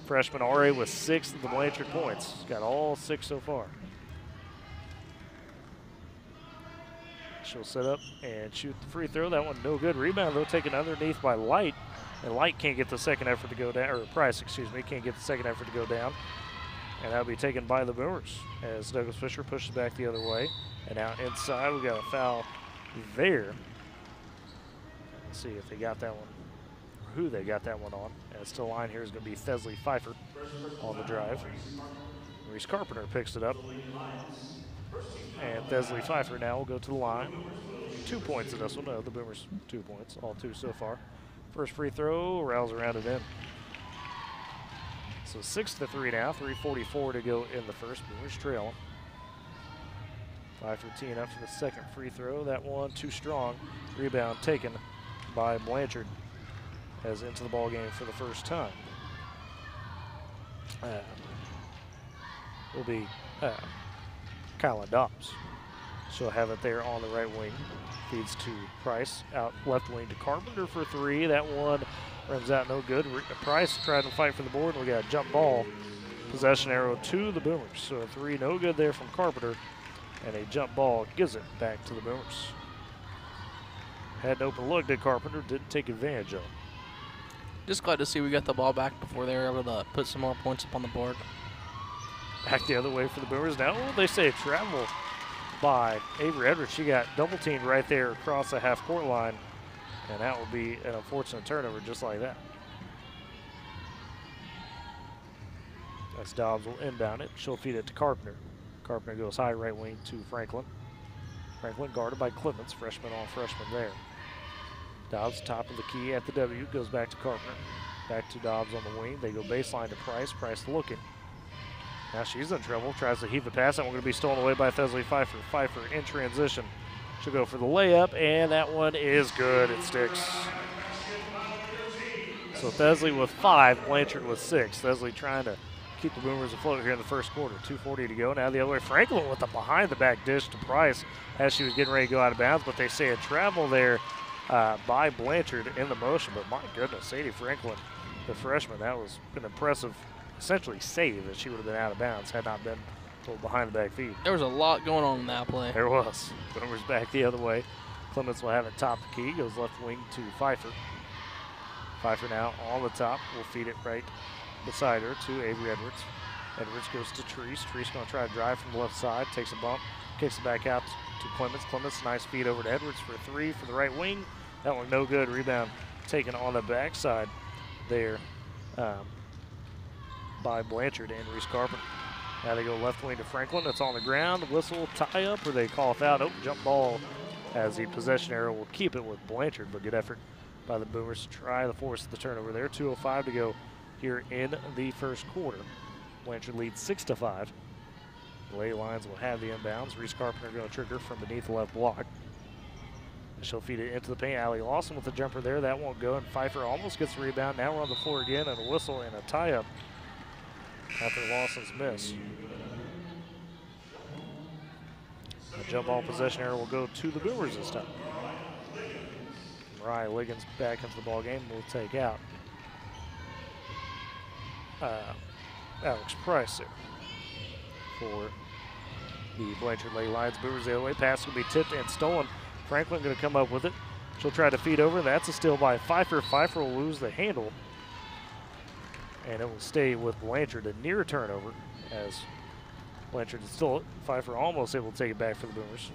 Freshman already with 6 of the Blanchard points. Got all 6 so far. She'll set up and shoot the free throw. That one no good. Rebound though taken underneath by Light. And Light can't get the second effort to go down, or Price, excuse me, can't get the second effort to go down. And that'll be taken by the Boomers as Douglas Fisher pushes back the other way. And now inside we got a foul there. Let's see if they got that one, or who they got that one on. And still line here is going to be Thesley Pfeiffer on the drive. Reese Carpenter picks it up. And Thesley Pfeiffer now will go to the line. 2 points in this one. No, the Boomers 2 points, all 2 so far. First free throw, rails around it in. So 6-3 now, 3:44 to go in the first. Boomers trailing. Pfeiffer teeing up for the second free throw. That one too strong. Rebound taken by Blanchard as into the ball game for the first time. Will be Kylan Dobbs. She'll have it there on the right wing. Feeds to Price. Out left wing to Carpenter for 3. That one runs out no good. Price trying to fight for the board. We got a jump ball. Possession arrow to the Boomers. So a 3 no good there from Carpenter. And a jump ball gives it back to the Boomers. Had an open look at Carpenter, didn't take advantage of it. Just glad to see we got the ball back before they were able to put some more points up on the board. Back the other way for the Boomers. Now they say a travel by Avery Edwards. She got double teamed right there across the half court line. And that will be an unfortunate turnover just like that. As Dobbs will inbound it. She'll feed it to Carpenter. Carpenter goes high right wing to Franklin. Franklin guarded by Clements, freshman on freshman there. Dobbs top of the key at the W, goes back to Carpenter. Back to Dobbs on the wing. They go baseline to Price. Price looking. Now she's in trouble. Tries to heave the pass. That one going to be stolen away by Thesley Pfeiffer. Pfeiffer in transition. She'll go for the layup, and that one is good. It sticks. So Thesley with 5, Blanchard with 6. Thesley trying to keep the Boomers afloat here in the first quarter. 2:40 to go. Now the other way. Franklin with a behind-the-back dish to Price as she was getting ready to go out of bounds, but they say a travel there by Blanchard in the motion. But my goodness, Sadie Franklin, the freshman, that was an impressive, essentially save that she would have been out of bounds had not been pulled behind-the-back feed. There was a lot going on in that play. There was. Boomers back the other way. Clements will have it top the key. Goes left wing to Pfeiffer. Pfeiffer now on the top. Will feed it right beside her to Avery Edwards. Edwards goes to Treese. Treese going to try to drive from the left side. Takes a bump. Kicks it back out to Clements. Clements, nice feed over to Edwards for 3 for the right wing. That one no good. Rebound taken on the backside there by Blanchard and Reese Carpenter. Now they go left wing to Franklin. It's on the ground. Whistle, tie up, or they call a foul. Oh, jump ball as the possession arrow will keep it with Blanchard, but good effort by the Boomers to try to force the turnover there. 2:05 to go here in the first quarter. Blanchard leads 6-5. The lay lines will have the inbounds. Reese Carpenter going to trigger from beneath the left block. And she'll feed it into the paint. Allie Lawson with the jumper there. That won't go, and Pfeiffer almost gets the rebound. Now we're on the floor again, and a whistle and a tie-up after Lawson's miss. The jump ball possession error will go to the Boomers this time. Mariah Liggins back into the ball game. Will take out Alex Price there for the Blanchard Lay Lions. Boomers the other way. Pass will be tipped and stolen. Franklin going to come up with it. She'll try to feed over. That's a steal by Pfeiffer. Pfeiffer will lose the handle. And it will stay with Blanchard, a near turnover. as Blanchard is still, Pfeiffer almost able to take it back for the Boomers.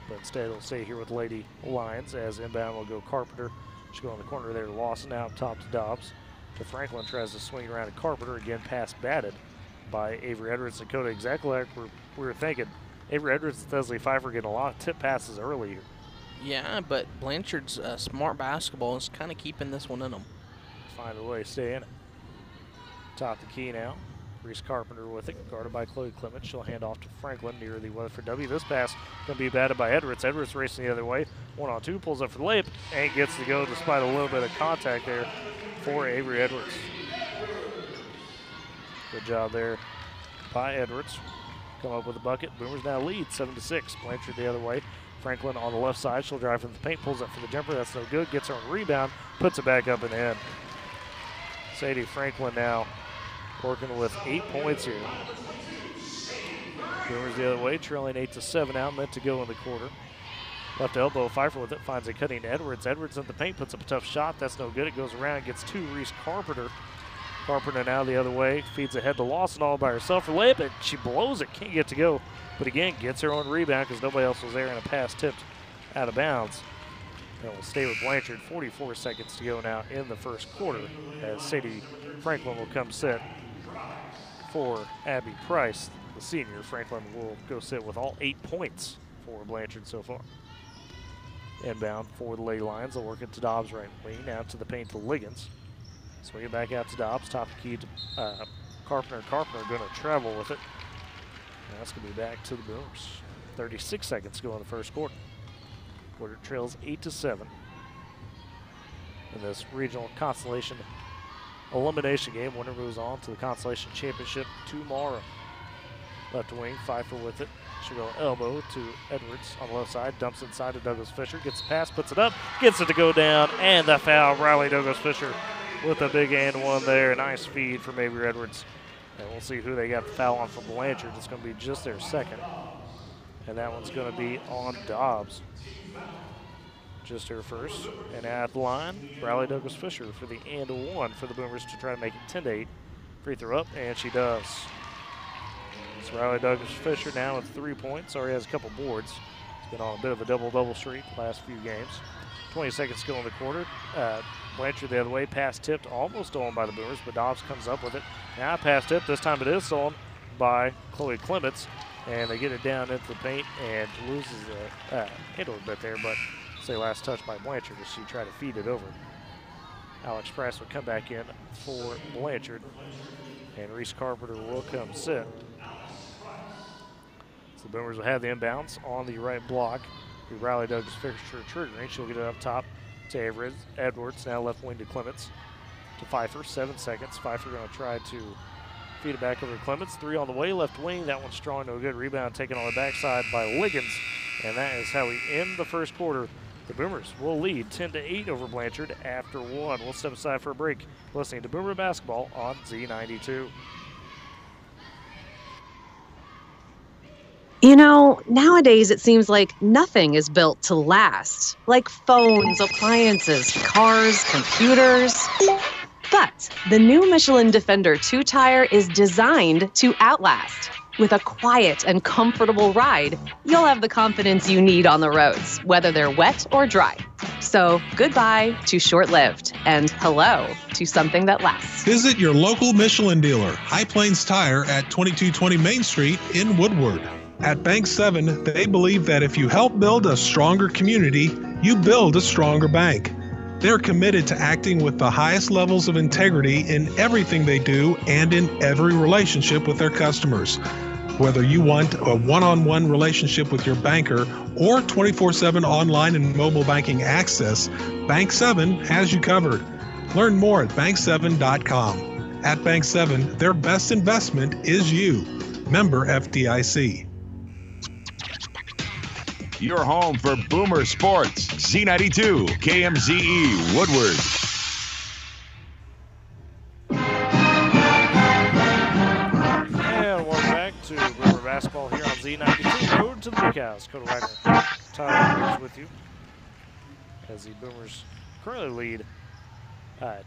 But instead it'll stay here with Lady Lions as inbound will go Carpenter. She'll go in the corner there to Lawson, now up top to Dobbs. To Franklin, tries to swing around to Carpenter. Again, pass batted by Avery Edwards. Dakota, exactly like we were thinking. Avery Edwards and Thesleigh Pfeiffer getting a lot of tip passes early here. Yeah, but Blanchard's smart basketball is kind of keeping this one in them. Find a way to stay in it. Top the key now. Reese Carpenter with it, guarded by Chloe Clement. She'll hand off to Franklin near the Weatherford W. This pass going to be batted by Edwards. Edwards racing the other way. 1-on-2, pulls up for the layup, and gets to go despite a little bit of contact there for Avery Edwards. Good job there by Edwards. Come up with a bucket. Boomers now lead 7-6. Blanchard the other way. Franklin on the left side. She'll drive from the paint, pulls up for the jumper. That's no good. Gets her on rebound, puts it back up and in. Sadie Franklin now working with 8 points here. Boomers the other way, trailing 8-7 now, meant to go in the quarter. Left elbow, Pfeiffer with it, finds a cutting Edwards. Edwards in the paint, puts up a tough shot. That's no good. It goes around, gets to Reese Carpenter. Carpenter now the other way, feeds ahead to Lawson all by herself for layup, and she blows it, can't get to go. But again, gets her own rebound because nobody else was there, and a pass tipped out of bounds. And we'll stay with Blanchard. 44 seconds to go now in the first quarter as Sadie Franklin will come sit for Abby Price, the senior. Franklin will go sit with all 8 points for Blanchard so far. Inbound for the Lady Lions. They'll work it to Dobbs right wing. Now to the paint to Liggins. Swing it back out to Dobbs. Top the key to Carpenter. Carpenter going to travel with it. And that's going to be back to the Boomers. 36 seconds to go in the first quarter. Quarter trails 8-7 in this regional consolation elimination game. Winner moves on to the consolation championship tomorrow. Left wing, Pfeiffer with it. She'll go elbow to Edwards on the left side. Dumps inside to Douglas Fisher. Gets the pass, puts it up, gets it to go down, and the foul. Riley Douglas Fisher with a big and one there. Nice feed from Avery Edwards. And we'll see who they got the foul on for Blanchard. It's going to be just their second. And that one's going to be on Dobbs. Just her first. And at the line, Riley Douglas Fisher for the and one for the Boomers to try to make it 10-8. Free throw up, and she does. So Riley Douglas Fisher now with 3 points. Already has a couple boards. He's been on a bit of a double-double streak the last few games. 20 seconds to go in the quarter. Blanchard the other way. Pass tipped, almost stolen by the Boomers, but Dobbs comes up with it. Now pass tipped. This time it is stolen by Chloe Clements. And they get it down into the paint and loses the handle a bit there, but say last touch by Blanchard as she tried to feed it over. Alex Price will come back in for Blanchard, and Reese Carpenter will come sit. So the Boomers will have the inbounds on the right block. Riley Douglas Fisher triggering. She'll get it up top to Edwards. Now left wing to Clements. To Pfeiffer, 7 seconds. Pfeiffer going to try to feed it back over to Clements. 3 on the way, left wing. That one's strong, no good. Rebound taken on the backside by Liggins. And that is how we end the first quarter. The Boomers will lead 10-8 over Blanchard after one. We'll step aside for a break. Listening to Boomer Basketball on Z92. You know, nowadays it seems like nothing is built to last. Like phones, appliances, cars, computers. But the new Michelin Defender 2-tire is designed to outlast. With a quiet and comfortable ride, you'll have the confidence you need on the roads, whether they're wet or dry. So goodbye to short-lived and hello to something that lasts. Visit your local Michelin dealer, High Plains Tire at 2220 Main Street in Woodward. At Bank 7, they believe that if you help build a stronger community, you build a stronger bank. They're committed to acting with the highest levels of integrity in everything they do and in every relationship with their customers. Whether you want a one-on-one relationship with your banker or 24/7 online and mobile banking access, Bank 7 has you covered. Learn more at bank7.com. At Bank 7, their best investment is you. Member FDIC. Your home for Boomer Sports, Z92, KMZE, Woodward. And welcome back to Boomer Basketball here on Z92. Road to the Big House. Dakota Wagner, Tyler with you. As the Boomers currently lead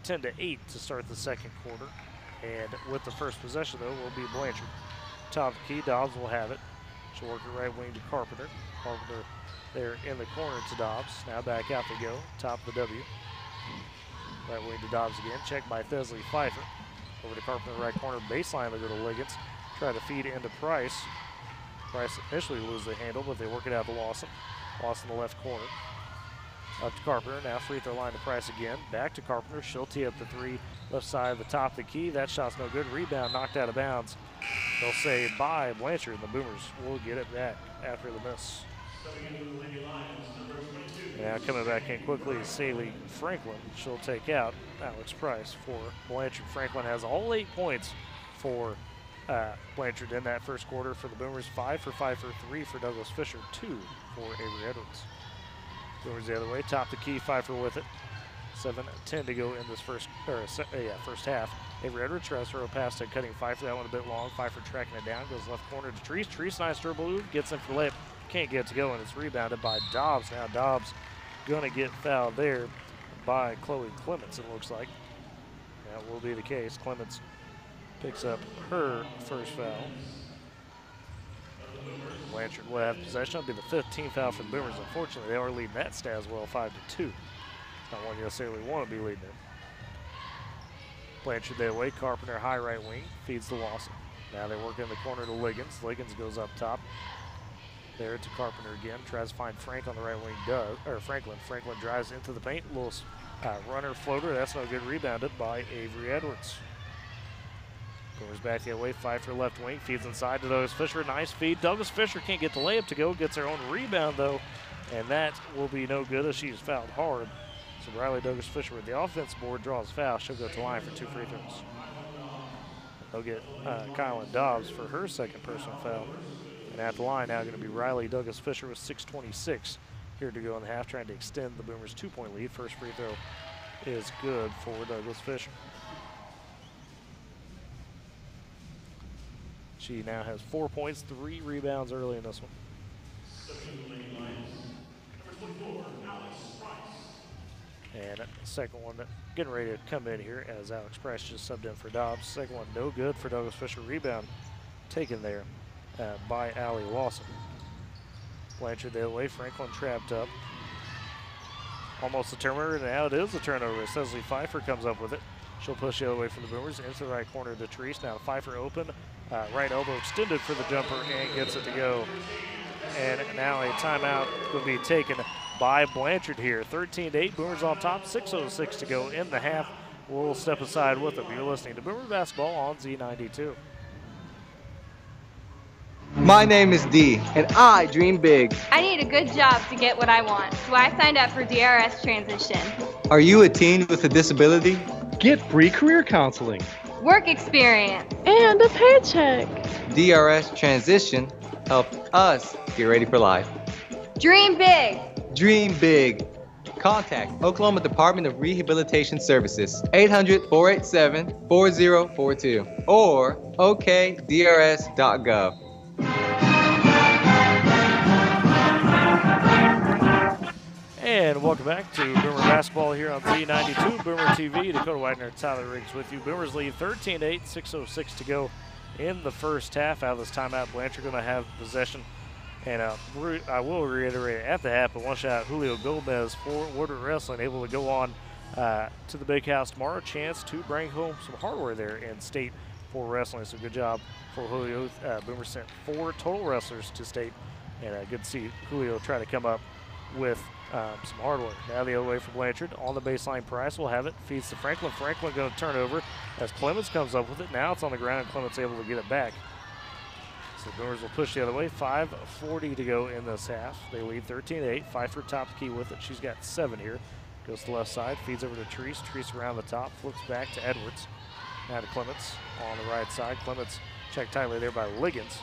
10-8 to start the second quarter. And with the first possession, though, will be Blanchard. top of the key. Dobbs will have it. She'll work it right wing to Carpenter. Carpenter there in the corner to Dobbs. Now back out they go. Top of the W. Right wing to Dobbs again. Checked by Thesley Pfeiffer. Over to Carpenter, right corner. Baseline, they go to Liggins. Try to feed into Price. Price initially loses the handle, but they work it out to Lawson. Lawson in the left corner. Up to Carpenter. Now free throw line to Price again. Back to Carpenter. She'll tee up the three. Left side of the top of the key. That shot's no good. Rebound knocked out of bounds. They'll say bye Blanchard, and the Boomers will get it back after the miss. Now coming back in quickly is Saley Franklin. She'll take out Alex Price for Blanchard. Franklin has all 8 points for Blanchard in that first quarter for the Boomers. 5 for Pfeiffer, 3 for Douglas Fisher, 2 for Avery Edwards. Boomers the other way, top the key, Pfeiffer with it. 7:10 to go in this first half. Avery Edwards tries to throw a pass to cutting Pfeiffer. That one a bit long. Pfeiffer tracking it down, goes left corner to Treese. Treese, nice dribble move, gets in for the layup. Can't get it to go, and it's rebounded by Dobbs. Now Dobbs gonna get fouled there by Chloe Clements, it looks like. That will be the case. Clements picks up her first foul. Blanchard will have possession. It'll be the 15th foul for the Boomers. Unfortunately, they are leading that stat as well, 5-2. Not one you necessarily want to be leading it. Blanchard that way. Carpenter high right wing feeds to Lawson. Now they work in the corner to Liggins. Liggins goes up top. There to Carpenter again. Tries to find Frank on the right wing. Franklin. Franklin drives into the paint. Little runner floater. That's no good. Rebounded by Avery Edwards. Goes back the other way. Pfeiffer left wing. Feeds inside to Douglas Fisher. Nice feed. Douglas Fisher can't get the layup to go. Gets her own rebound though. And that will be no good as she's fouled hard. So Riley Douglas Fisher with the offense board draws foul. She'll go to the line for 2 free throws. They'll get Kylan Dobbs for her second personal foul. And at the line now going to be Riley Douglas Fisher with 6:26 here to go in the half, trying to extend the Boomers' 2-point lead. First free throw is good for Douglas Fisher. She now has 4 points, 3 rebounds early in this one. And second one getting ready to come in here as Alex Price just subbed in for Dobbs. Second one no good for Douglas Fisher. Rebound taken there by Allie Lawson. Blanchard the other way. Franklin trapped up. Almost a turnover, and now it is a turnover. Thesley Pfeiffer comes up with it. She'll push the other way from the Boomers into the right corner to Treese. Now Pfeiffer open. Right elbow extended for the jumper and gets it to go. And now a timeout will be taken by Blanchard here. 13-8, Boomers on top, 6:06 to go in the half. We'll step aside with them. You're listening to Boomer Basketball on Z92. My name is D, and I dream big. I need a good job to get what I want, so I signed up for DRS Transition. Are you a teen with a disability? Get free career counseling, work experience, and a paycheck. DRS Transition helps us get ready for life. Dream big. Dream big. Contact Oklahoma Department of Rehabilitation Services, 800-487-4042 or okdrs.gov. And welcome back to Boomer Basketball here on Z92, Boomer TV. Dakota Widener, Tyler Riggs with you. Boomers lead 13-8, 6:06 to go in the first half. Out of this timeout, Blanchard going to have possession. And I will reiterate at the half, but one shot, Julio Gomez for Woodward Wrestling, able to go on to the big house tomorrow. Chance to bring home some hardware there in state for wrestling. So good job for Julio. Boomer sent 4 total wrestlers to state, and good to see Julio try to come up with some hardware. Now the other way for Blanchard. On the baseline, Price will have it. Feeds to Franklin. Franklin going to turn over as Clements comes up with it. Now it's on the ground, and Clements able to get it back. So the Boomers will push the other way. 5:40 to go in this half. They lead 13-8. Pfeiffer top the key with it. She's got 7 here. Goes to the left side. Feeds over to Treese. Treese around the top. Flips back to Edwards. Now to Clements on the right side. Clements checked tightly there by Liggins.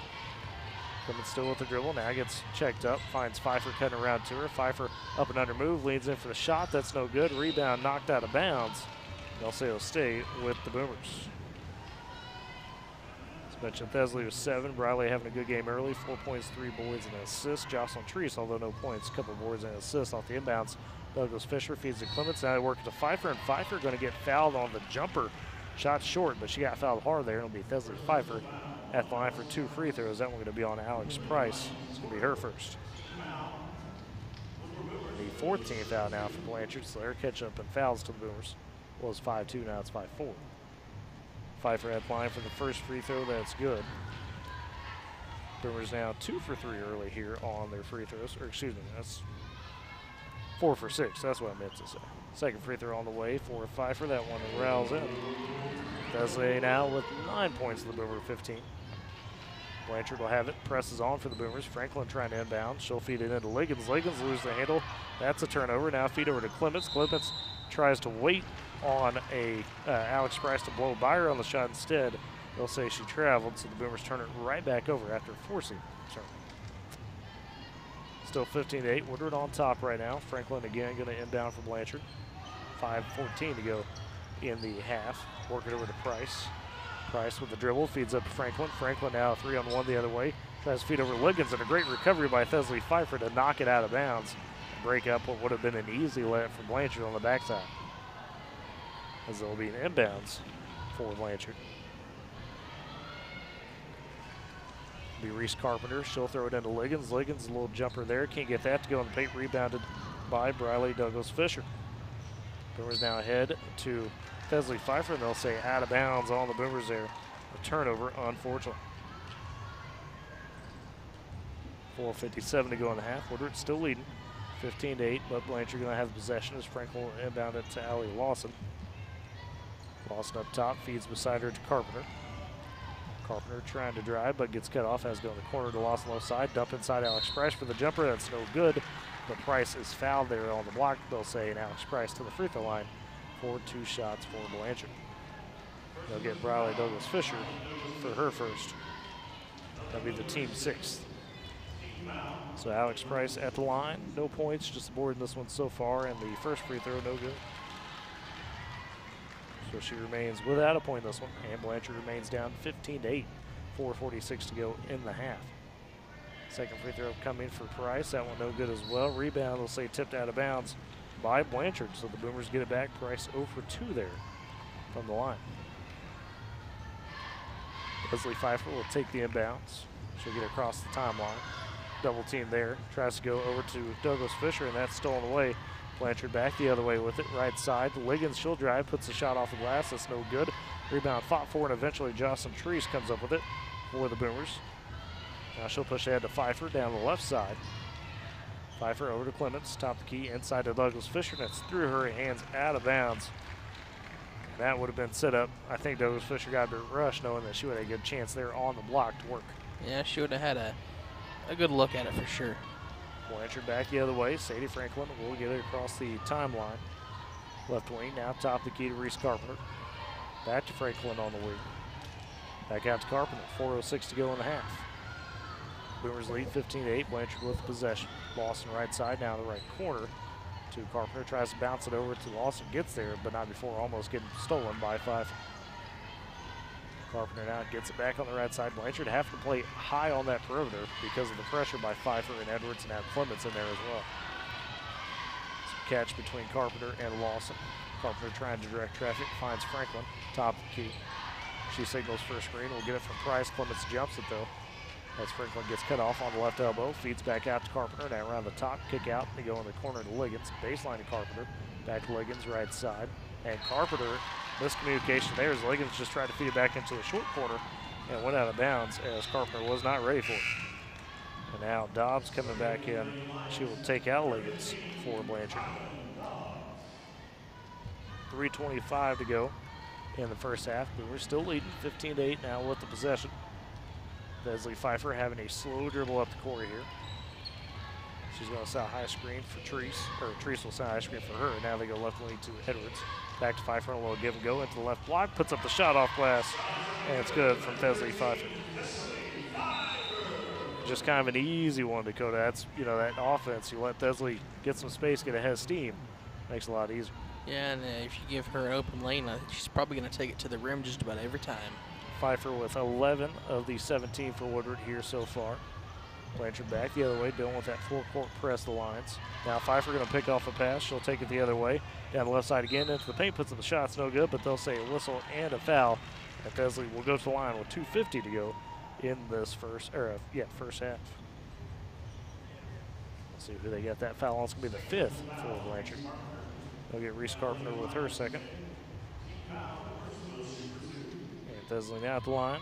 Clements still with the dribble. Now gets checked up. Finds Pfeiffer cutting around to her. Pfeiffer up and under move. Leans in for the shot. That's no good. Rebound knocked out of bounds. They'll say it'll stay with the Boomers. As mentioned, Thesley was 7. Briley having a good game early. 4 points, 3 boards, and an assist. Jocelyn Treese, although no points, a couple boards and an assist off the inbounds. Douglas Fisher feeds to Clements. Now they work to Pfeiffer, and Pfeiffer going to get fouled on the jumper. Shot short, but she got fouled hard there. It'll be Thesley Pfeiffer. at the line for 2 free throws. That one going to be on Alex Price. It's going to be her first. The 14th out now for Blanchard, so they're catch up and fouls to the Boomers. Well, it's 5-2, now it's 5-4. Pfeiffer at the line for the first free throw, that's good. Boomers now 2 for 3 early here on their free throws, or excuse me, that's 4 for 6, that's what I meant to say. Second free throw on the way for Pfeiffer, that one rails in. Desley now with 9 points to the Boomer 15. Blanchard will have it, presses on for the Boomers. Franklin trying to inbound, she'll feed it into Liggins. Liggins loses the handle, that's a turnover. Now feed over to Clements. Clements tries to wait on Alex Price to blow by her on the shot instead. They'll say she traveled, so the Boomers turn it right back over after forcing the turn. Still 15-8, Woodward on top right now. Franklin again going to inbound for Blanchard. 5:14 to go in the half. Work it over to Price. Price with the dribble, feeds up to Franklin. Franklin now 3-on-1 the other way. Tries to feed over Liggins, and a great recovery by Thesley Pfeiffer to knock it out of bounds and break up what would have been an easy layup for Blanchard on the backside. As there will be an inbounds for Blanchard. Be Reese Carpenter. She'll throw it into Liggins. Liggins, a little jumper there. Can't get that to go in the paint. Rebounded by Briley Douglas Fisher. Boomers now ahead to Thesley Pfeiffer, and they'll say out of bounds on the Boomers there. A turnover, unfortunately. 4:57 to go in the half. Woodward still leading, 15-8, but Blanchard going to have possession as Franklin will inbound it to Allie Lawson. Lawson up top, feeds beside her to Carpenter. Carpenter trying to drive, but gets cut off. Has to go in the corner to Lawson low side. Dump inside Alex Price for the jumper. That's no good. But Price is fouled there on the block. They'll say an Alex Price to the free throw line for 2 shots for Blanchard. They'll get Briley Douglas Fisher for her first. That'll be the team 6th. So Alex Price at the line. No points, just aboard in this one so far. And the first free throw, no good. So she remains without a point in this one, and Blanchard remains down 15-8, 4:46 to go in the half. Second free throw coming for Price, that one no good as well. Rebound, they'll say tipped out of bounds by Blanchard, so the Boomers get it back. Price 0 for 2 there from the line. Leslie Pfeiffer will take the inbounds. She'll get across the timeline. Double team there, tries to go over to Douglas Fisher, and that's stolen away. Blanchard back the other way with it, right side. Liggins, she'll drive, puts the shot off the glass. That's no good. Rebound fought for, and eventually Jocelyn Treese comes up with it for the Boomers. Now she'll push ahead to Pfeiffer down the left side. Pfeiffer over to Clements, top the key, inside to Douglas Fisher. That's through her hands, out of bounds. That would have been set up. I think Douglas Fisher got a bit rushed, knowing that she would have a good chance there on the block to work. Yeah, she would have had a good look at it for sure. Blanchard back the other way. Sadie Franklin will get it across the timeline. Left wing, now top the key to Reese Carpenter. Back to Franklin on the wing. Back out to Carpenter, 4:06 to go in the half. Boomers lead 15-8, Blanchard with possession. Lawson right side, now the right corner to Carpenter. Tries to bounce it over to Lawson, gets there, but not before almost getting stolen by Pfeiffer. Carpenter now gets it back on the right side. Blanchard have to play high on that perimeter because of the pressure by Pfeiffer and Edwards, and have Clements in there as well. Some catch between Carpenter and Lawson. Carpenter trying to direct traffic, finds Franklin, top of the key. She signals for a screen, will get it from Price. Clements jumps it though. As Franklin gets cut off on the left elbow, feeds back out to Carpenter. Now around the top, kick out, they go in the corner to Liggins. Baseline to Carpenter, back to Liggins, right side. And Carpenter, miscommunication there as Liggins just tried to feed it back into the short corner and went out of bounds as Carpenter was not ready for it. And now Dobbs coming back in. She will take out Liggins for Blanchard. 3:25 to go in the first half, but we're still leading 15-8 now with the possession. Leslie Pfeiffer having a slow dribble up the court here. She's going to set a high screen for Treese, or Treese will set a high screen for her. Now they go left wing to Edwards. Back to Pfeiffer, a little give and go into the left block, puts up the shot off glass, and it's good from Leslie Pfeiffer. Just kind of an easy one, Dakota. That's, you know, that offense, you let Leslie get some space, get ahead of steam, makes it a lot easier. Yeah, and if you give her an open lane, I think she's probably going to take it to the rim just about every time. Pfeiffer with 11 of the 17 for Woodward here so far. Blanchard back the other way, dealing with that full court press the lines. Now Pfeiffer going to pick off a pass. She'll take it the other way. Down the left side again into the paint, puts up the shots, no good, but they'll say a whistle and a foul. And Thesley will go to the line with 2:50 to go in this first half. Let's see who they get that foul on. It's going to be the 5th for Blanchard. They'll get Reese Carpenter with her second. And Thesleigh now at the line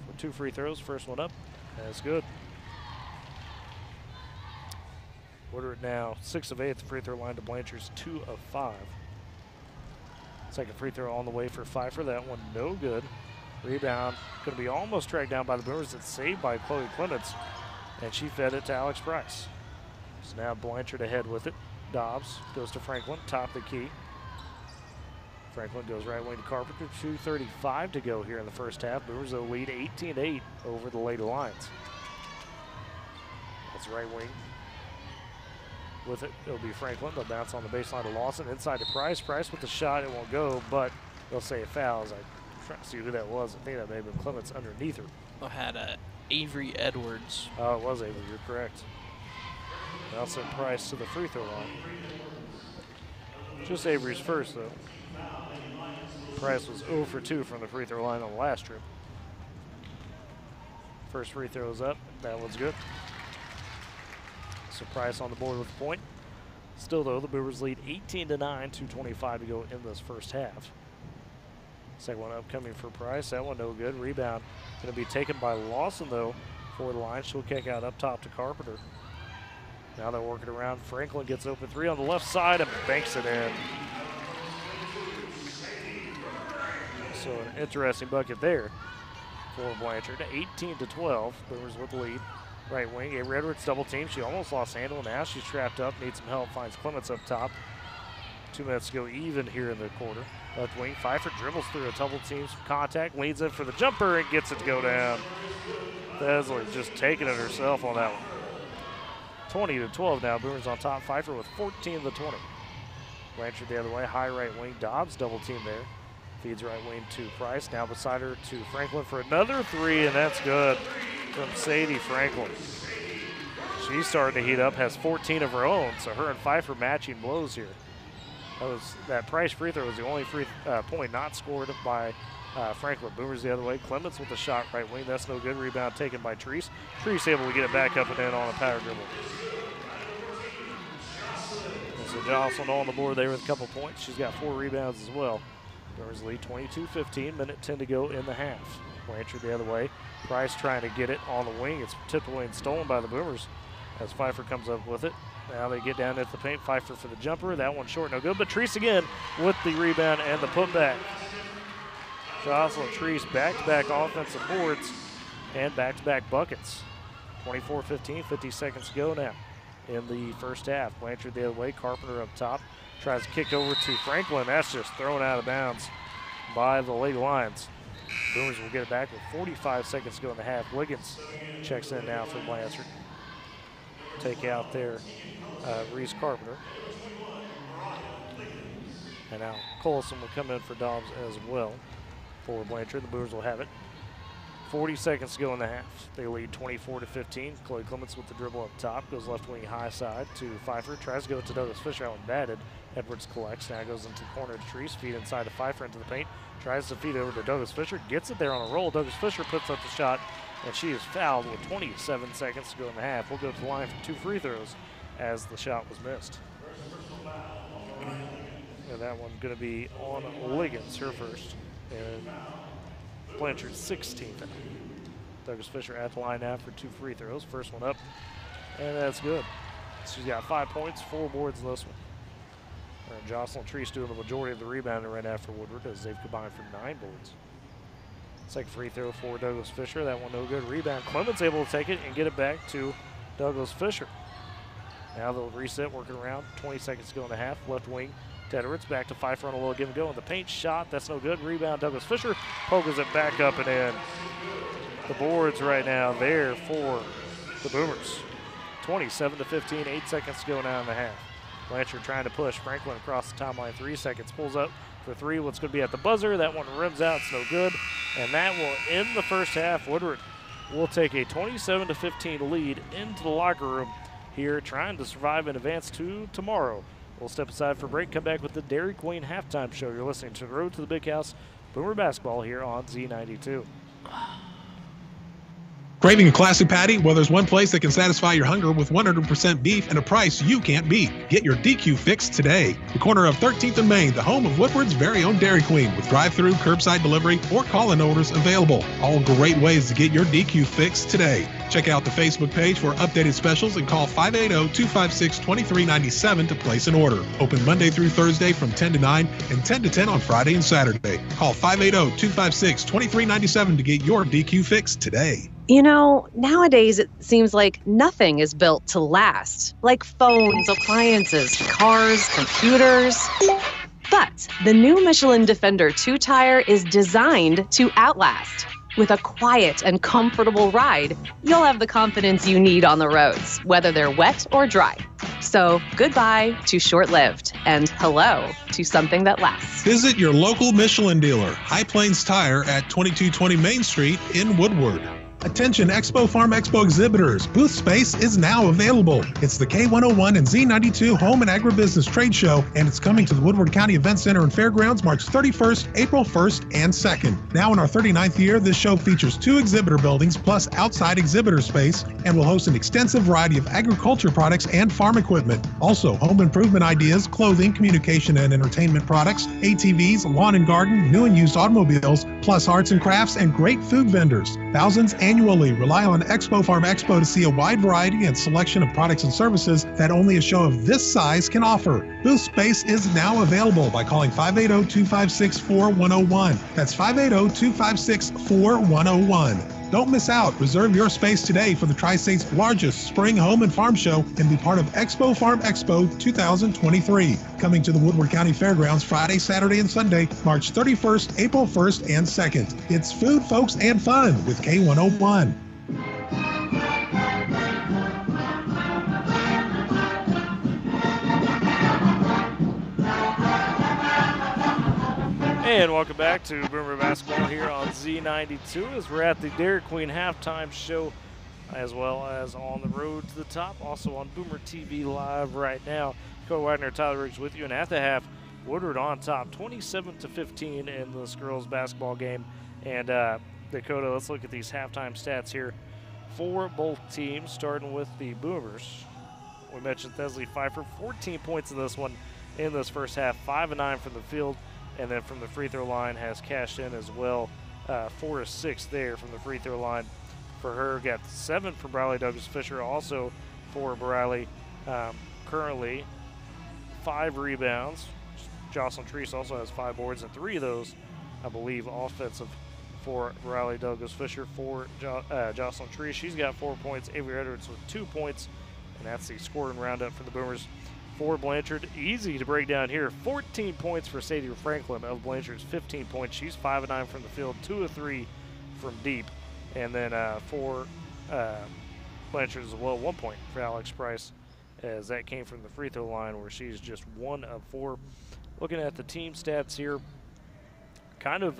for 2 free throws. First one up. That's good. Woodward now 6 of 8 at the free throw line to Blanchard's 2 of 5. Second free throw on the way for Pfeiffer. That one no good. Rebound going to be almost tracked down by the Boomers. It's saved by Chloe Clements, and she fed it to Alex Price. So now Blanchard ahead with it. Dobbs goes to Franklin, top of the key. Franklin goes right wing to Carpenter. 2:35 to go here in the first half. Boomers will lead 18-8 over the Lady Lions. That's right wing. With it, it'll be Franklin. They'll bounce on the baseline to Lawson. Inside to Price. Price with the shot. It won't go, but they'll say it fouls. I'm trying to see who that was. I think that may have been Clements underneath her. I had Avery Edwards. Oh, it was Avery. You're correct. Now send Price to the free throw line. Just Avery's first, though. Price was 0 for 2 from the free throw line on the last trip. First free throw is up. That one's good. So Price on the board with the point. Still, though, the Boomers lead 18-9, 2:25 to go in this first half. Second one up coming for Price. That one no good. Rebound going to be taken by Lawson, though, for the line. She'll kick out up top to Carpenter. Now they're working around. Franklin gets open 3 on the left side and banks it in. So an interesting bucket there for Blanchard. 18-12. Boomers with the lead. Right wing, Avery Edwards double team. She almost lost handle. Now she's trapped up, needs some help, finds Clements up top. 2 minutes to go even here in the quarter. Left wing, Pfeiffer dribbles through a double team, some contact, leads in for the jumper and gets it to go down. Thesleigh just taking it herself on that one. 20-12 now. Boomers on top. Pfeiffer with 14-20. Blanchard the other way, high right wing. Dobbs double team there. Feeds right wing to Price. Now beside her to Franklin for another 3, and that's good from Sadie Franklin. She's starting to heat up, has 14 of her own, so her and Pfeiffer matching blows here. That Price free throw was the only point not scored by Franklin. Boomers the other way. Clements with the shot right wing. That's no good. Rebound taken by Treese. Treese able to get it back up and in on a power dribble. And so Jocelyn on the board there with a couple points. She's got 4 rebounds as well. Boomers lead 22-15. Minute 10 to go in the half. Blanchard the other way. Price trying to get it on the wing. It's tipped away and stolen by the Boomers as Pfeiffer comes up with it. Now they get down at the paint. Pfeiffer for the jumper. That one short, no good. But Treese again with the rebound and the putback. Jocelyn Treese back-to-back offensive boards and back-to-back buckets. 24-15, 50 seconds to go now in the first half. Blanchard the other way. Carpenter up top. Tries to kick over to Franklin. That's just thrown out of bounds by the Lady Lions. Boomers will get it back with 45 seconds to go in the half. Wiggins checks in now for Blanchard. Take out there Reese Carpenter. And now Colson will come in for Dobbs as well for Blanchard. The Boomers will have it. 40 seconds to go in the half. They lead 24-15. Chloe Clements with the dribble up top. Goes left wing high side to Pfeiffer. Tries to go to Douglas Fisher. That one batted. Edwards collects. Now goes into the corner to Treese. Feed inside to Pfeiffer into the paint. Tries to feed over to Douglas Fisher. Gets it there on a roll. Douglas Fisher puts up the shot. And she is fouled with 27 seconds to go in the half. We'll go to the line for 2 free throws as the shot was missed. And that one going to be on Liggins, her first. And Blanchard 16th. Douglas Fisher at the line now for 2 free throws. First one up, and that's good. She's got 5 points, 4 boards in this one. And Jocelyn Treese doing the majority of the rebounding right after Woodward as they've combined for 9 boards. Second free throw for Douglas Fisher. That one no good. Rebound. Clements able to take it and get it back to Douglas Fisher. Now they'll reset, working around. 20 seconds to go in the half. Left wing. Edwards back to Pfeiffer on a little give and go in the paint. Shot. That's no good. Rebound. Douglas Fisher pokes it back up and in. The boards right now there for the Boomers. 27-15. 8 seconds to go now in the half. Blanchard trying to push Franklin across the timeline. 3 seconds. Pulls up for 3. What's going to be at the buzzer. That one rims out. It's no good. And that will end the first half. Woodward will take a 27-15 lead into the locker room here, trying to survive and advance to tomorrow. We'll step aside for break, come back with the Dairy Queen halftime show. You're listening to The Road to the Big House, Boomer Basketball here on Z92. Craving a classic patty? Well, there's one place that can satisfy your hunger with 100% beef and a price you can't beat. Get your DQ fix today. The corner of 13th and Main, the home of Woodward's very own Dairy Queen, with drive-through, curbside delivery, or call-in orders available. All great ways to get your DQ fix today. Check out the Facebook page for updated specials and call 580-256-2397 to place an order. Open Monday through Thursday from 10 to 9 and 10 to 10 on Friday and Saturday. Call 580-256-2397 to get your DQ fix today. You know, nowadays it seems like nothing is built to last, like phones, appliances, cars, computers. But the new Michelin Defender 2-tire is designed to outlast. With a quiet and comfortable ride, you'll have the confidence you need on the roads, whether they're wet or dry. So goodbye to short-lived and hello to something that lasts. Visit your local Michelin dealer, High Plains Tire at 2220 Main Street in Woodward. Attention Expo Farm Expo exhibitors, booth space is now available. It's the K101 and Z92 Home and Agribusiness Trade Show, and it's coming to the Woodward County Event Center and Fairgrounds March 31st, April 1st, and 2nd. Now in our 39th year, this show features 2 exhibitor buildings plus outside exhibitor space and will host an extensive variety of agriculture products and farm equipment. Also, home improvement ideas, clothing, communication and entertainment products, ATVs, lawn and garden, new and used automobiles, plus arts and crafts and great food vendors. Thousands annually rely on Expo Farm Expo to see a wide variety and selection of products and services that only a show of this size can offer. Booth space is now available by calling 580-256-4101. That's 580-256-4101. Don't miss out. Reserve your space today for the Tri-State's largest spring home and farm show and be part of Expo Farm Expo 2023. Coming to the Woodward County Fairgrounds Friday, Saturday, and Sunday, March 31st, April 1st, and 2nd. It's food, folks, and fun with K101. And welcome back to Boomer Basketball here on Z92 as we're at the Dairy Queen halftime show as well as on the road to the top, also on Boomer TV Live right now. Dakota Widener, Tyler Riggs with you, and at the half, Woodward on top, 27-15 in this girls basketball game. And Dakota, let's look at these halftime stats here for both teams, starting with the Boomers. We mentioned Thesley Pfeiffer, 14 points in this one in this first half, 5 of 9 from the field. And then from the free throw line has cashed in as well, 4 of 6 there from the free throw line for her. Got 7 for Briley Douglas Fisher, also for Briley. Currently 5 rebounds. Jocelyn Treese also has 5 boards, and 3 of those, I believe, offensive for Briley Douglas Fisher. For Jocelyn Treese, she's got 4 points. Avery Edwards with 2 points, and that's the scoring roundup for the Boomers. For Blanchard, easy to break down here. 14 points for Sadie Franklin of Blanchard's 15 points. She's 5 of 9 from the field, 2 of 3 from deep. And then for Blanchard as well, 1 point for Alex Price, as that came from the free throw line where she's just 1 of 4. Looking at the team stats here, kind of,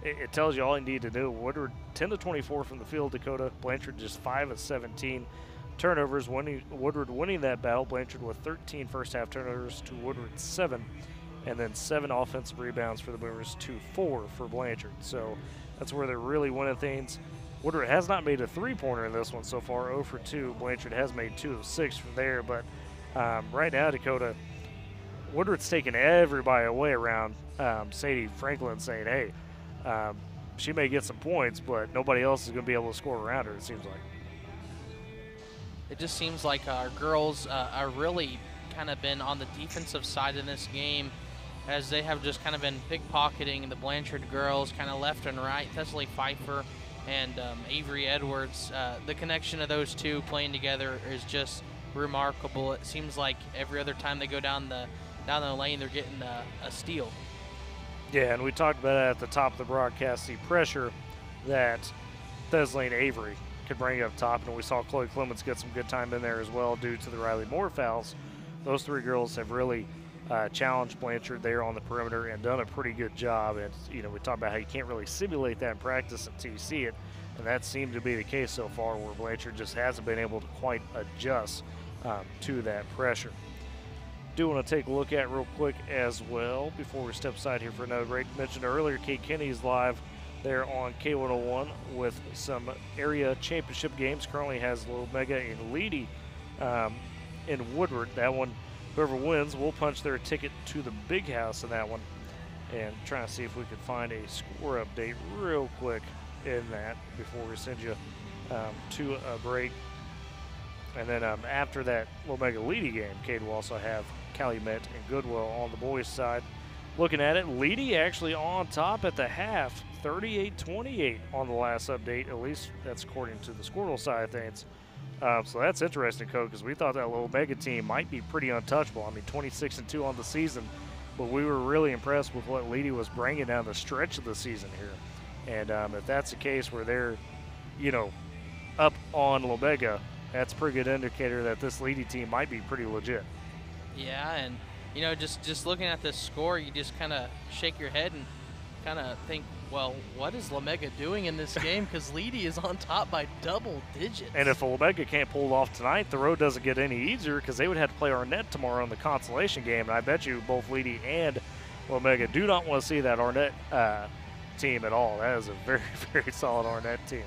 it tells you all you need to know. Woodward 10 of 24 from the field, Dakota. Blanchard just 5 of 17. Turnovers, Woodward winning that battle. Blanchard with 13 first half turnovers to Woodward's 7, and then 7 offensive rebounds for the Boomers to 4 for Blanchard. So that's where they're really winning things. Woodward has not made a 3-pointer in this one so far, 0 for 2. Blanchard has made 2 of 6 from there, but right now, Dakota, Woodward's taking everybody away around Sadie Franklin, saying, hey, she may get some points, but nobody else is going to be able to score around her, it seems like. It just seems like our girls are really kind of been on the defensive side in this game, as they have just kind of been pickpocketing the Blanchard girls kind of left and right. Thesley Pfeiffer and Avery Edwards, the connection of those two playing together is just remarkable. It seems like every other time they go down the lane, they're getting a steal. Yeah, and we talked about it at the top of the broadcast, the pressure that Thesley and Avery could bring up top, and we saw Chloe Clements get some good time in there as well due to the Riley Moore fouls. Those 3 girls have really challenged Blanchard there on the perimeter and done a pretty good job. And we talked about how you can't really simulate that in practice until you see it, and that seemed to be the case so far, where Blanchard just hasn't been able to quite adjust to that pressure. Do want to take a look at real quick as well before we step aside here for another break. Mentioned earlier, Kate Kinney is live there on K101 with some area championship games. Currently has Lomega and Leedy in Woodward. That one, whoever wins will punch their ticket to the big house in that one. And trying to see if we can find a score update real quick in that before we send you to a break. And then after that Lomega Leedy game, Cade will also have Calumet and Goodwill on the boys' side. Looking at it, Leedy actually on top at the half, 38-28 on the last update. At least that's according to the Squirtle side of things. So that's interesting, Code, because we thought that Lomega team might be pretty untouchable. I mean, 26-2 on the season, but we were really impressed with what Leedy was bringing down the stretch of the season here. And if that's the case where they're, up on Lomega, that's a pretty good indicator that this Leedy team might be pretty legit. Yeah, and just looking at this score, you just kind of shake your head and kind of think, well, what is Lomega doing in this game? Because Leedy is on top by double digits. And if Lomega can't pull it off tonight, the road doesn't get any easier because they would have to play Arnett tomorrow in the consolation game. And I bet you both Leedy and Lomega do not want to see that Arnett team at all. That is a very, very solid Arnett team.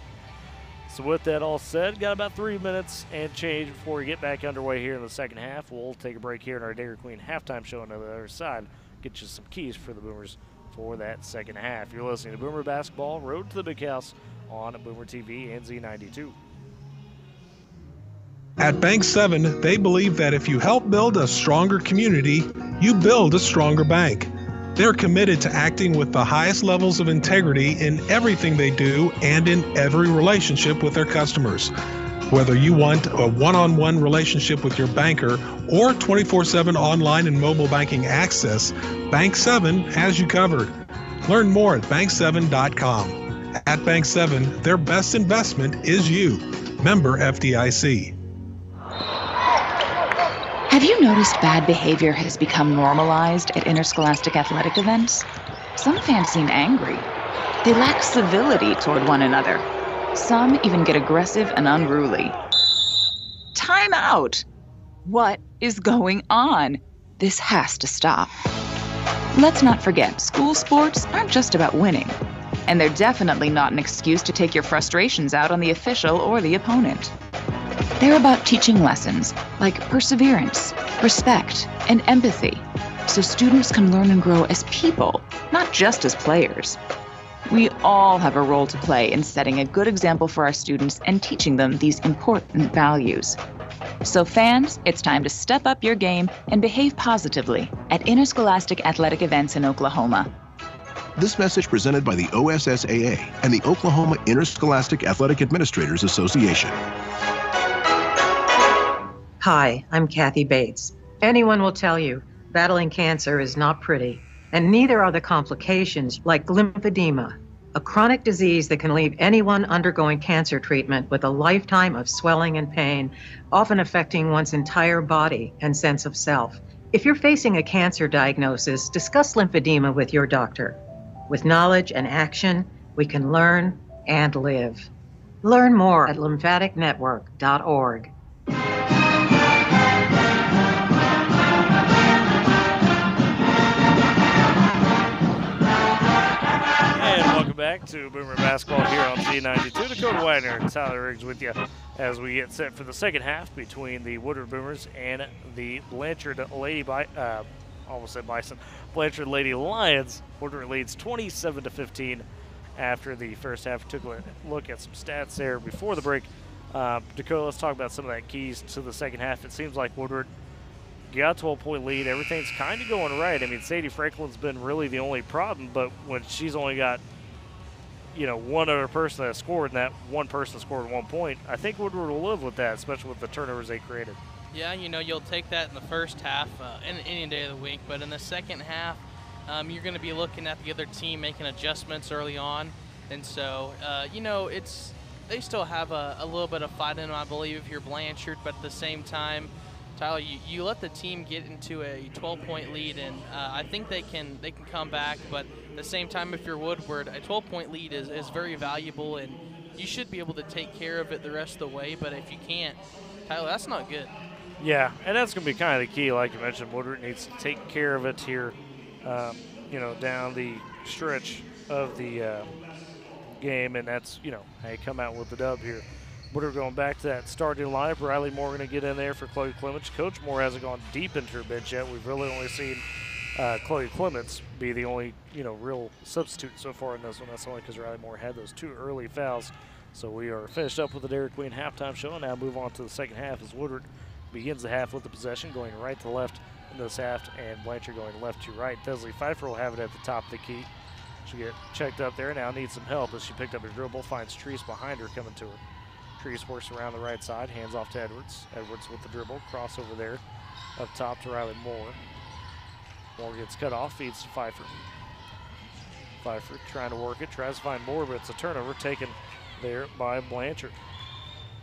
So with that all said, got about 3 minutes and change before we get back underway here in the second half. We'll take a break here in our Dairy Queen halftime show on the other side. Get you some keys for the Boomers for that second half. You're listening to Boomer Basketball, Road to the Big House on Boomer TV and Z92. At Bank 7, they believe that if you help build a stronger community, you build a stronger bank. They're committed to acting with the highest levels of integrity in everything they do and in every relationship with their customers. Whether you want a one-on-one relationship with your banker or 24/7 online and mobile banking access, Bank 7 has you covered. Learn more at bank7.com. At Bank 7, their best investment is you. Member FDIC. Have you noticed bad behavior has become normalized at interscholastic athletic events? Some fans seem angry. They lack civility toward one another. Some even get aggressive and unruly. Time out! What is going on? This has to stop. Let's not forget, school sports aren't just about winning. And they're definitely not an excuse to take your frustrations out on the official or the opponent. They're about teaching lessons like perseverance, respect, and empathy, so students can learn and grow as people, not just as players. We all have a role to play in setting a good example for our students and teaching them these important values. So fans, it's time to step up your game and behave positively at interscholastic athletic events in Oklahoma. This message presented by the OSSAA and the Oklahoma Interscholastic Athletic Administrators Association. Hi, I'm Kathy Bates. Anyone will tell you battling cancer is not pretty, and neither are the complications like lymphedema, a chronic disease that can leave anyone undergoing cancer treatment with a lifetime of swelling and pain, often affecting one's entire body and sense of self. If you're facing a cancer diagnosis, discuss lymphedema with your doctor. With knowledge and action, we can learn and live. Learn more at lymphaticnetwork.org. Back to Boomer Basketball here on Z92. Dakota Widener and Tyler Riggs with you as we get set for the second half between the Woodward Boomers and the Blanchard Lady Blanchard Lady Lions. Woodward leads 27-15 after the first half. Took a look at some stats there before the break. Dakota, let's talk about some of that keys to the second half. It seems like Woodward got a 12-point lead. Everything's kind of going right. I mean, Sadie Franklin's been really the only problem, but when she's only got one other person that scored, and that one person scored 1 point, I think Woodward will live with that, especially with the turnovers they created. Yeah, you'll take that in the first half, any day of the week, but in the second half, you're going to be looking at the other team making adjustments early on, and so, they still have a little bit of fight in them, I believe, if you're Blanchard, but at the same time, Tyler, you let the team get into a 12-point lead, and I think they can come back. But at the same time, if you're Woodward, a 12-point lead is very valuable, and you should be able to take care of it the rest of the way. But if you can't, Tyler, that's not good. Yeah, and that's going to be kind of the key. Like you mentioned, Woodward needs to take care of it here, down the stretch of the game, and that's, how you come out with the dub here. Woodward going back to that starting lineup. Riley Moore going to get in there for Chloe Clements. Coach Moore hasn't gone deep into her bench yet. We've really only seen Chloe Clements be the only, real substitute so far in this one. That's only because Riley Moore had those 2 early fouls. So we are finished up with the Dairy Queen halftime show, and now move on to the second half as Woodward begins the half with the possession, going right to left in this half, and Blanchard going left to right. Thesley Pfeiffer will have it at the top of the key. She'll get checked up there, now needs some help as she picked up a dribble, finds Treese behind her coming to her. Treese works around the right side, hands off to Edwards. Edwards with the dribble, crossover there, up top to Riley Moore. Moore gets cut off, feeds to Pfeiffer. Pfeiffer trying to work it, tries to find Moore, but it's a turnover taken there by Blanchard.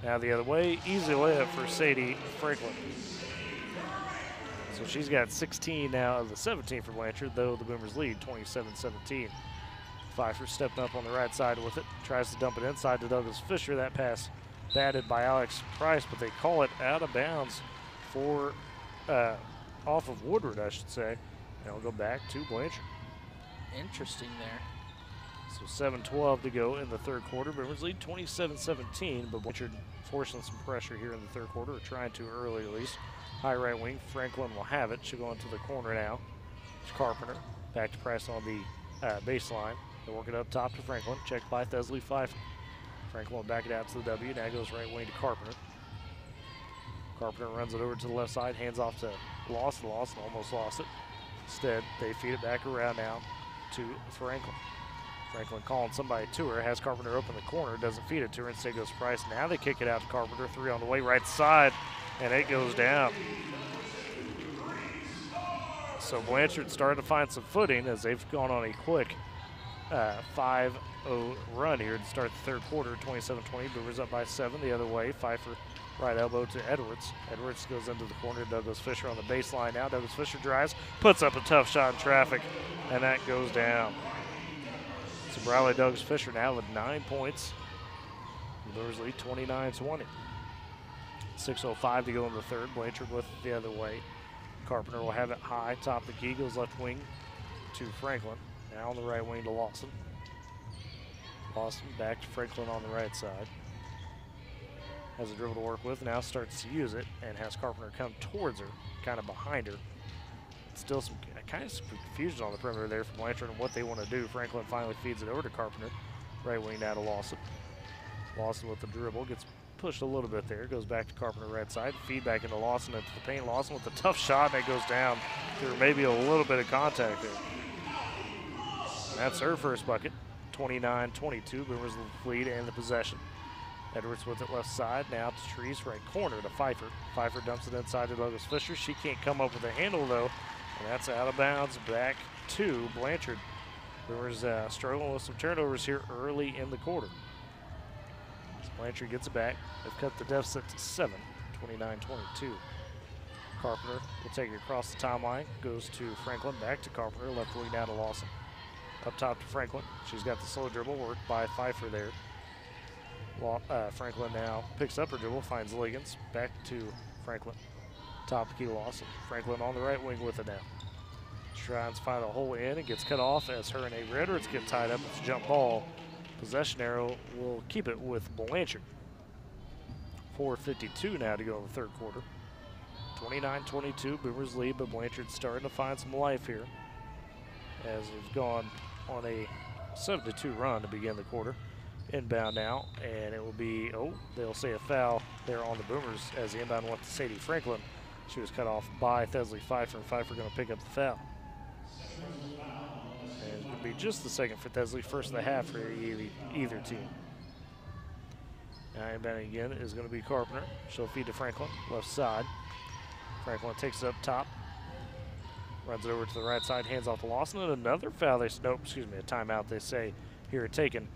Now the other way, easy layup for Sadie Franklin. So she's got 16 now of the 17 for Blanchard, though the Boomers lead 27-17. Pfeiffer stepping up on the right side with it, tries to dump it inside to Douglas Fisher. That pass batted by Alex Price, but they call it out of bounds for off of Woodward, I should say. And it'll go back to Blanchard. Interesting there. So 7:12 to go in the third quarter. Boomers lead 27-17, but Blanchard forcing some pressure here in the third quarter, or trying to early at least. High right wing, Franklin will have it. She'll go into the corner now. It's Carpenter. Back to Price on the baseline. They work it up top to Franklin. Checked by Thesley Pfeiffer. Franklin will back it out to the W. Now goes right wing to Carpenter. Carpenter runs it over to the left side. Hands off to Lawson. Lawson almost lost it. Instead, they feed it back around now to Franklin. Franklin calling somebody to her. Has Carpenter open the corner. Doesn't feed it to her. Instead goes Price. Now they kick it out to Carpenter. 3 on the way. Right side. And it goes down. So Blanchard starting to find some footing as they've gone on a quick 5-0 run here to start the third quarter. 27-20. Boomers up by 7 the other way. Pfeiffer right elbow to Edwards. Edwards goes into the corner. Douglas Fisher on the baseline now. Douglas Fisher drives, puts up a tough shot in traffic, and that goes down. So Briley Douglas Fisher now with 9 points. The Boomers lead 29-20. 6:05 to go in the third. Blanchard with it the other way. Carpenter will have it high, top of the key, goes left wing to Franklin. Now on the right wing to Lawson. Lawson back to Franklin on the right side. Has a dribble to work with, now starts to use it, and has Carpenter come towards her, kind of behind her. Still some kind of some confusion on the perimeter there from Blanchard and what they want to do. Franklin finally feeds it over to Carpenter. Right wing now to Lawson. Lawson with the dribble, gets pushed a little bit there, goes back to Carpenter right side. Feedback into Lawson into the paint. Lawson with a tough shot, and it goes down through maybe a little bit of contact there. And that's her first bucket. 29-22, Boomers lead and the possession. Edwards with it left side, now to Treese, right corner to Pfeiffer. Pfeiffer dumps it inside to Douglas Fisher. She can't come up with a handle though, and that's out of bounds back to Blanchard. Boomers struggling with some turnovers here early in the quarter. As Blanchard gets it back, they've cut the deficit to 7, 29-22. Carpenter will take it across the timeline, goes to Franklin, back to Carpenter, left wing now to Lawson. Up top to Franklin. She's got the slow dribble, worked by Pfeiffer there. Franklin now picks up her dribble, finds Liggins, back to Franklin. Top of the key to Lawson. Franklin on the right wing with it now. Tries to find a hole in and gets cut off as her and Avery Edwards get tied up. It's a jump ball. Possession arrow will keep it with Blanchard. 4:52 now to go in the third quarter. 29-22, Boomers lead, but Blanchard's starting to find some life here as they've gone on a 7-2 run to begin the quarter. Inbound now, and it will be, they'll say a foul there on the Boomers as the inbound went to Sadie Franklin. She was cut off by Thesley Pfeiffer, and Pfeiffer going to pick up the foul. And it's going to be just the second for Thesley, first of the half for either team. Now inbounding again is going to be Carpenter. She'll feed to Franklin, left side. Franklin takes it up top. Runs it over to the right side, hands off to Lawson, and another foul. A timeout they say here taken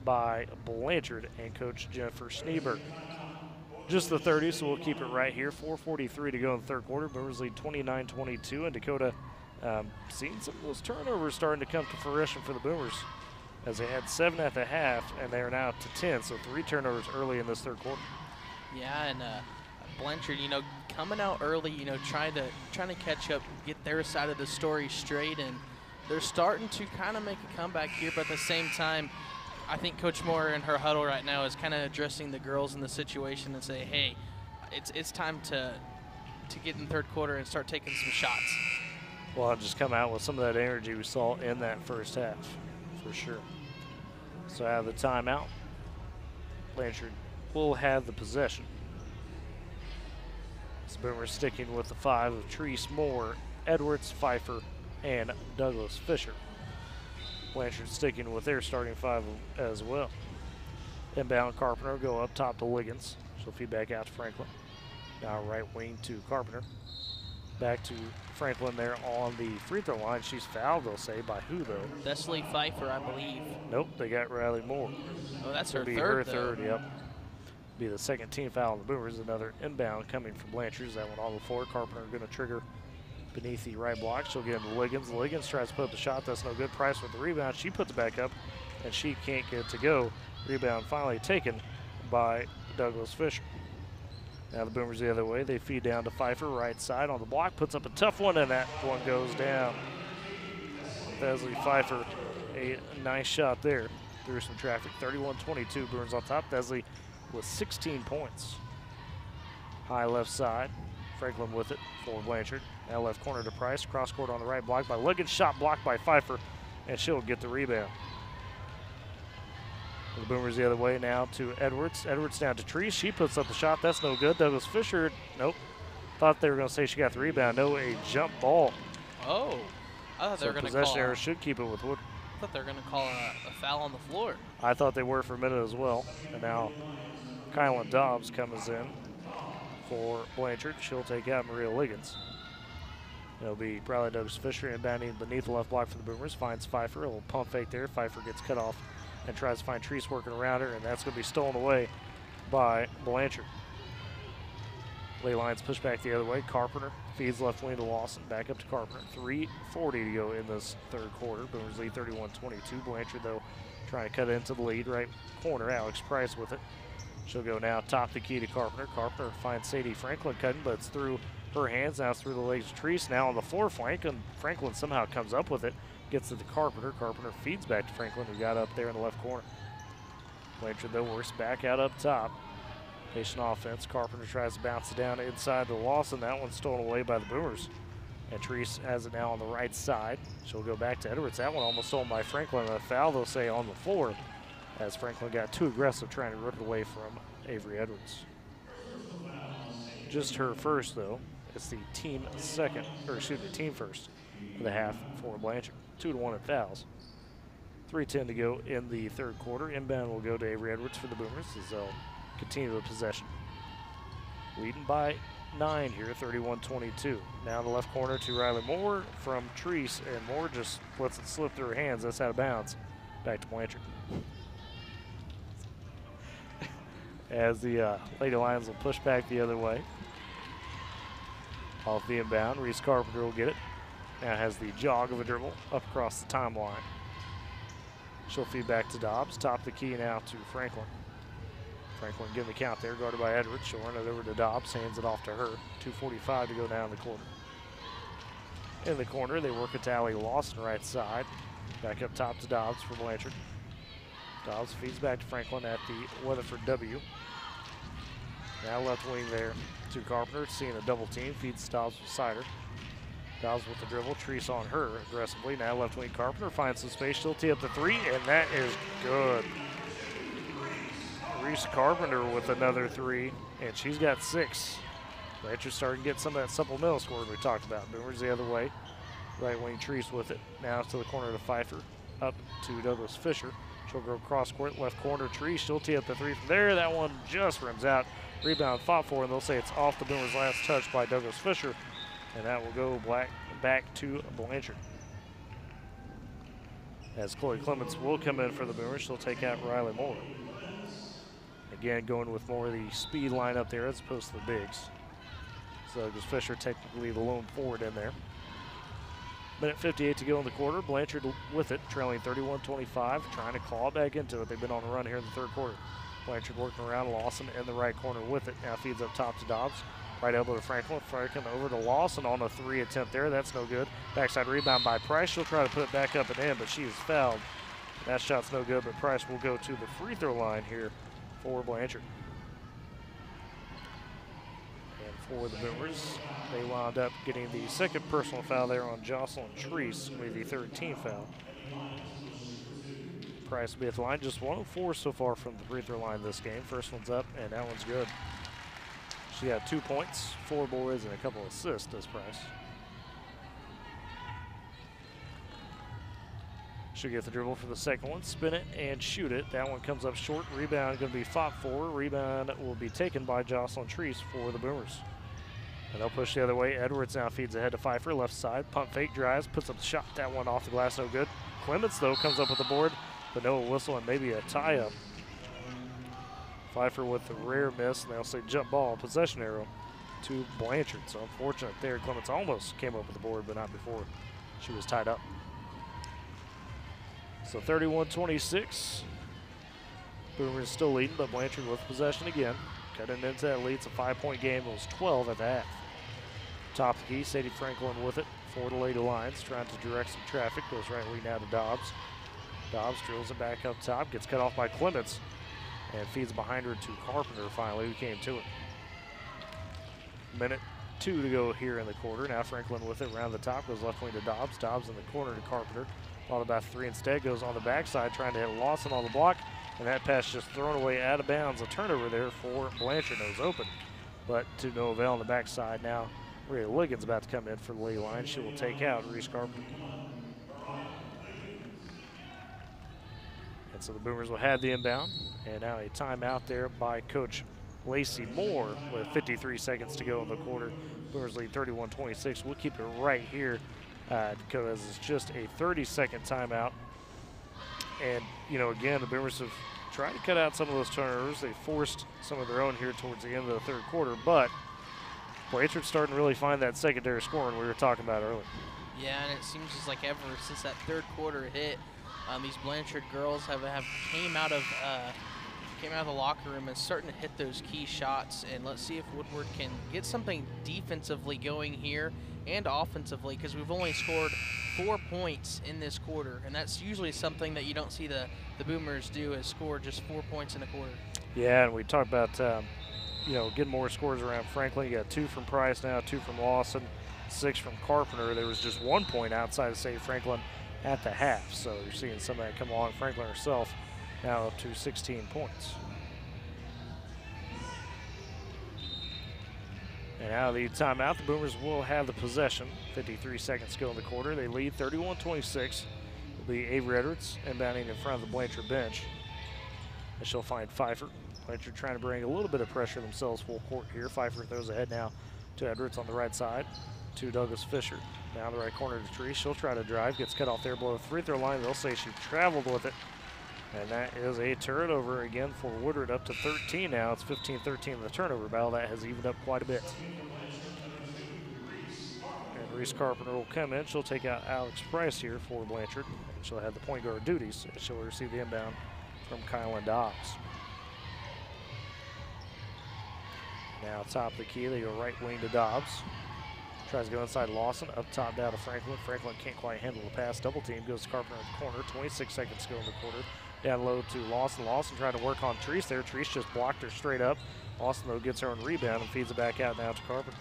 by Blanchard and Coach Jennifer Schneeberg. Just the 30, so we'll keep it right here. 4:43 to go in the third quarter. Boomers lead 29-22, and Dakota seeing some of those turnovers starting to come to fruition for the Boomers as they had 7 at the half, and they are now up to 10, so 3 turnovers early in this third quarter. Yeah, and Blanchard, coming out early, trying to catch up, get their side of the story straight, and they're starting to kind of make a comeback here, but at the same time, I think Coach Moore in her huddle right now is kind of addressing the girls in the situation and say, hey, it's time to get in the third quarter and start taking some shots. Well, I'll just come out with some of that energy we saw in that first half, for sure. So out of the timeout, Blanchard will have the possession. Boomers sticking with the 5 of Treese, Moore, Edwards, Pfeiffer, and Douglas Fisher. Blanchard sticking with their starting 5 as well. Inbound, Carpenter go up top to Liggins. She'll feed back out to Franklin. Now right wing to Carpenter. Back to Franklin there on the free throw line. She's fouled, they'll say. By who, though? Desley Pfeiffer, I believe. Nope, they got Riley Moore. Oh, that's her It'll be third, her third, yep. Be the second team foul on the Boomers. Another inbound coming from Blanchard. That one on the floor. Carpenter going to trigger beneath the right block. She'll get him to Liggins. Liggins tries to put up the shot. That's no good. Price with the rebound. She puts it back up, and she can't get it to go. Rebound finally taken by Douglas Fisher. Now the Boomers the other way. They feed down to Pfeiffer, right side on the block. Puts up a tough one, and that one goes down. Desley Pfeiffer, a nice shot there. Through some traffic. 31-22. Boomers on top. Desley with 16 points. High left side. Franklin with it for Blanchard. Now left corner to Price. Cross court on the right, blocked by Liggins. Shot blocked by Pfeiffer, and she'll get the rebound. The Boomers the other way now to Edwards. Edwards down to Treese. She puts up the shot. That's no good. Douglas Fisher, nope. Thought they were going to say she got the rebound. No, a jump ball. Oh, I thought they were going to call. Possession error should keep it with Woodward. I thought they were going to call a foul on the floor. I thought they were for a minute as well. And now Kylan Dobbs comes in for Blanchard. She'll take out Maria Liggins. It'll be probably Douglas Fisher inbounding beneath the left block for the Boomers. Finds Pfeiffer. A little pump fake there. Pfeiffer gets cut off and tries to find Treese working around her, and that's going to be stolen away by Blanchard. Lay lines push back the other way. Carpenter feeds left wing to Lawson. Back up to Carpenter. 3:40 to go in this third quarter. Boomers lead 31-22. Blanchard, though, trying to cut into the lead. Right corner, Alex Price with it. She'll go now top the key to Carpenter. Carpenter finds Sadie Franklin cutting, but it's through her hands. Now it's through the legs of Treese. Now on the floor flank, and Franklin somehow comes up with it. Gets it to Carpenter. Carpenter feeds back to Franklin, who got up there in the left corner. Blanchard, though, works back out up top. Patient offense. Carpenter tries to bounce it down inside to Lawson. That one's stolen away by the Boomers. And Treese has it now on the right side. She'll go back to Edwards. That one almost stolen by Franklin. A foul, they'll say, on the floor, as Franklin got too aggressive trying to rip it away from Avery Edwards. Just her first, though. It's the team second, or excuse me, team first of the half for Blanchard. 2-1 in fouls. 3:10 to go in the third quarter. Inbound will go to Avery Edwards for the Boomers as they'll continue the possession. Leading by 9 here, 31-22. Now in the left corner to Riley Moore from Treese, and Moore just lets it slip through her hands. That's out of bounds. Back to Blanchard. As the Lady Lions will push back the other way. Off the inbound, Reese Carpenter will get it. Now has the jog of a dribble up across the timeline. She'll feed back to Dobbs. Top the key now to Franklin. Franklin getting the count there, guarded by Edwards. She'll run it over to Dobbs, hands it off to her. 2:45 to go down the quarter. In the corner, they work it to Allie Lawson right side. Back up top to Dobbs for Blanchard. Dobbs feeds back to Franklin at the Weatherford W. Now left wing there to Carpenter, seeing a double team. Feeds Dobbs beside her. Dobbs with the dribble. Treese on her aggressively. Now left wing Carpenter finds some space. She'll tee up the three, and that is good. Reese Carpenter with another three, and she's got 6. Blanchard's starting to get some of that supplemental scoring we talked about. Boomers the other way. Right wing Treese with it. Now to the corner to Pfeiffer. Up to Douglas Fisher. She'll go cross court, left corner Treese. She'll tee up the three from there. That one just rims out. Rebound fought for, and they'll say it's off the Boomers' last touch by Douglas Fisher. And that will go back to Blanchard. As Chloe Clements will come in for the Boomers, she'll take out Riley Moore. Again, going with more of the speed line up there as opposed to the bigs. So Douglas Fisher technically the lone forward in there. Minute 58 to go in the quarter. Blanchard with it, trailing 31-25, trying to claw back into it. They've been on a run here in the third quarter. Blanchard working around Lawson in the right corner with it. Now feeds up top to Dobbs. Right elbow to Franklin. Franklin over to Lawson on a 3 attempt there. That's no good. Backside rebound by Price. She'll try to put it back up and in, but she is fouled That shot's no good, but Price will go to the free throw line here for Blanchard. And for the Boomers, they wound up getting the second personal foul there on Jocelyn Treese with the third team foul. Price will be at the line, just 1 of 4 so far from the free throw line this game. First one's up, and that one's good. She had 2 points, 4 boards, and a couple assists, does Price. She'll get the dribble for the second one, spin it, and shoot it. That one comes up short. Rebound going to be fought for. Rebound will be taken by Jocelyn Treese for the Boomers. And they'll push the other way. Edwards now feeds ahead to Pfeiffer, left side. Pump fake, drives, puts up the shot. That one off the glass, no good. Clements, though, comes up with the board, but no whistle and maybe a tie-up. Pfeiffer with the rare miss, and they'll say jump ball, possession arrow to Blanchard. So unfortunate there. Clements almost came up with the board, but not before she was tied up. So 31-26. Boomers still leading, but Blanchard with possession again. Cutting into that lead. It's a 5-point game. It was 12 at the half. Top of the key, Sadie Franklin with it for the Lady Lions, trying to direct some traffic. Goes right wing now to Dobbs. Dobbs drills it back up top, gets cut off by Clements, and feeds behind her to Carpenter finally, who came to it. Minute 2 to go here in the quarter. Now Franklin with it around the top, goes left wing to Dobbs. Dobbs in the corner to Carpenter. Thought about 3 instead, goes on the backside, trying to hit Lawson on the block, and that pass just thrown away out of bounds. A turnover there for Blanchard. It was open, but to no avail on the backside. Now Maria Ligon's about to come in for the Lady Lions. She will take out Reese Carpenter. And so the Boomers will have the inbound, and now a timeout there by Coach Lacey Moore with 53 seconds to go in the quarter. Boomers lead 31-26. We'll keep it right here because it's just a 30-second timeout. And, you know, again, the Boomers have tried to cut out some of those turnovers. They forced some of their own here towards the end of the third quarter, but Blanchard's starting to really find that secondary scoring we were talking about earlier. Yeah, and it seems just like ever since that third quarter hit, these Blanchard girls have came out of the locker room and starting to hit those key shots. And let's see if Woodward can get something defensively going here and offensively, because we've only scored 4 points in this quarter, and that's usually something that you don't see the Boomers do, is score just 4 points in a quarter. Yeah, and we talked about you know, getting more scores around Franklin. You got 2 from Price now, 2 from Lawson, 6 from Carpenter. There was just 1 point outside of Sadie Franklin at the half, so you're seeing some of that come along. Franklin herself now up to 16 points. And out of the timeout, the Boomers will have the possession. 53 seconds to go in the quarter. They lead 31-26. It'll be Avery Edwards inbounding in front of the Blanchard bench. And she'll find Pfeiffer. Blanchard trying to bring a little bit of pressure themselves full court here. Pfeiffer throws ahead now to Edwards on the right side, to Douglas Fisher. Down the right corner to Tree. She'll try to drive, gets cut off there below the free throw line. They'll say she traveled with it. And that is a turnover again for Woodward, up to 13 now. It's 15-13 in the turnover battle. That has evened up quite a bit. And Reese Carpenter will come in. She'll take out Alex Price here for Blanchard. And she'll have the point guard duties. She'll receive the inbound from Kylan Dobbs. Now top of the key, they go right wing to Dobbs. Tries to go inside Lawson, up top down to Franklin. Franklin can't quite handle the pass. Double team, goes to Carpenter in the corner. 26 seconds to go in the quarter. Down low to Lawson. Lawson trying to work on Treese there. Treese just blocked her straight up. Lawson, though, gets her own rebound and feeds it back out now to Carpenter.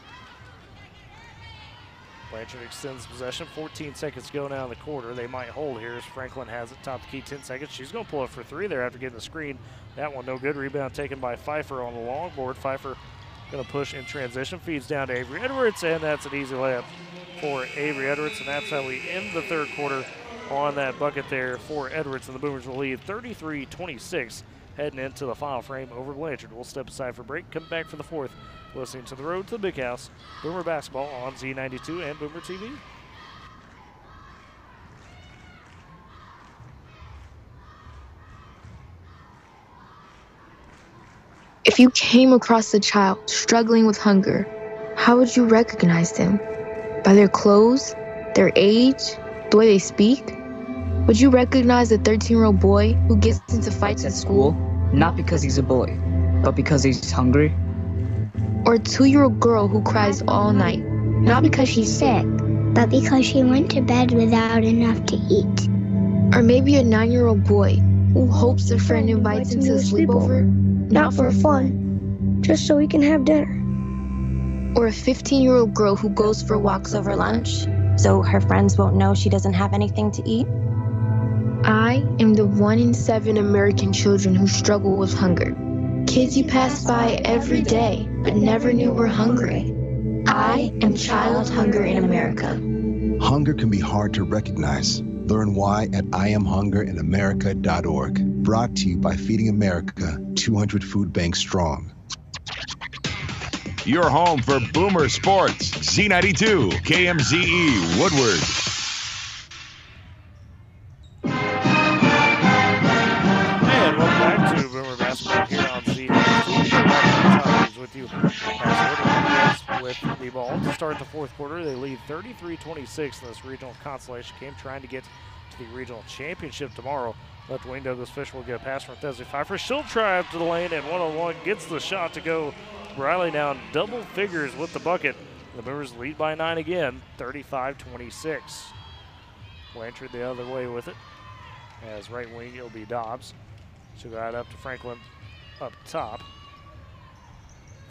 Blanchard extends possession. 14 seconds to go now in the quarter. They might hold here as Franklin has it. Top of the key, 10 seconds. She's going to pull up for 3 there after getting the screen. That one no good. Rebound taken by Pfeiffer on the long board. Pfeiffer going to push in transition. Feeds down to Avery Edwards, and that's an easy layup for Avery Edwards. And that's how we end the third quarter on that bucket there for Edwards. And the Boomers will lead 33-26 heading into the final frame over Blanchard. We'll step aside for break. Come back for the fourth. Listening to The Road to the Big House. Boomer Basketball on Z92 and Boomer TV. If you came across a child struggling with hunger, how would you recognize them? By their clothes, their age, the way they speak? Would you recognize the 13-year-old boy who gets into fights at school? Not because he's a boy, but because he's hungry? Or a 2-year-old girl who cries all night? Not because she's sick, but because she went to bed without enough to eat. Or maybe a 9-year-old boy who hopes a friend invites him to a sleepover, not for fun, just so he can have dinner. Or a 15-year-old girl who goes for walks over lunch, so her friends won't know she doesn't have anything to eat. I am the 1 in 7 American children who struggle with hunger. Kids you pass by every day, but never knew were hungry. I am child hunger in America. Hunger can be hard to recognize. Learn why at IamHungerInAmerica.org. Brought to you by Feeding America, 200 food banks strong. Your home for Boomer Sports, Z92, KMZE, Woodward. And welcome back to Boomer Basketball here on Z92. With you as Woodward with the ball to start the fourth quarter. They lead 33-26 in this regional consolation game, trying to get to the regional championship tomorrow. Left wing Douglas Fisher will get a pass from Thesby Pfeiffer. She'll drive to the lane and one-on-one gets the shot to go. Riley now in double figures with the bucket. The Boomers lead by 9 again, 35-26. Blanchard the other way with it. As right wing, it'll be Dobbs. She'll go out up to Franklin up top.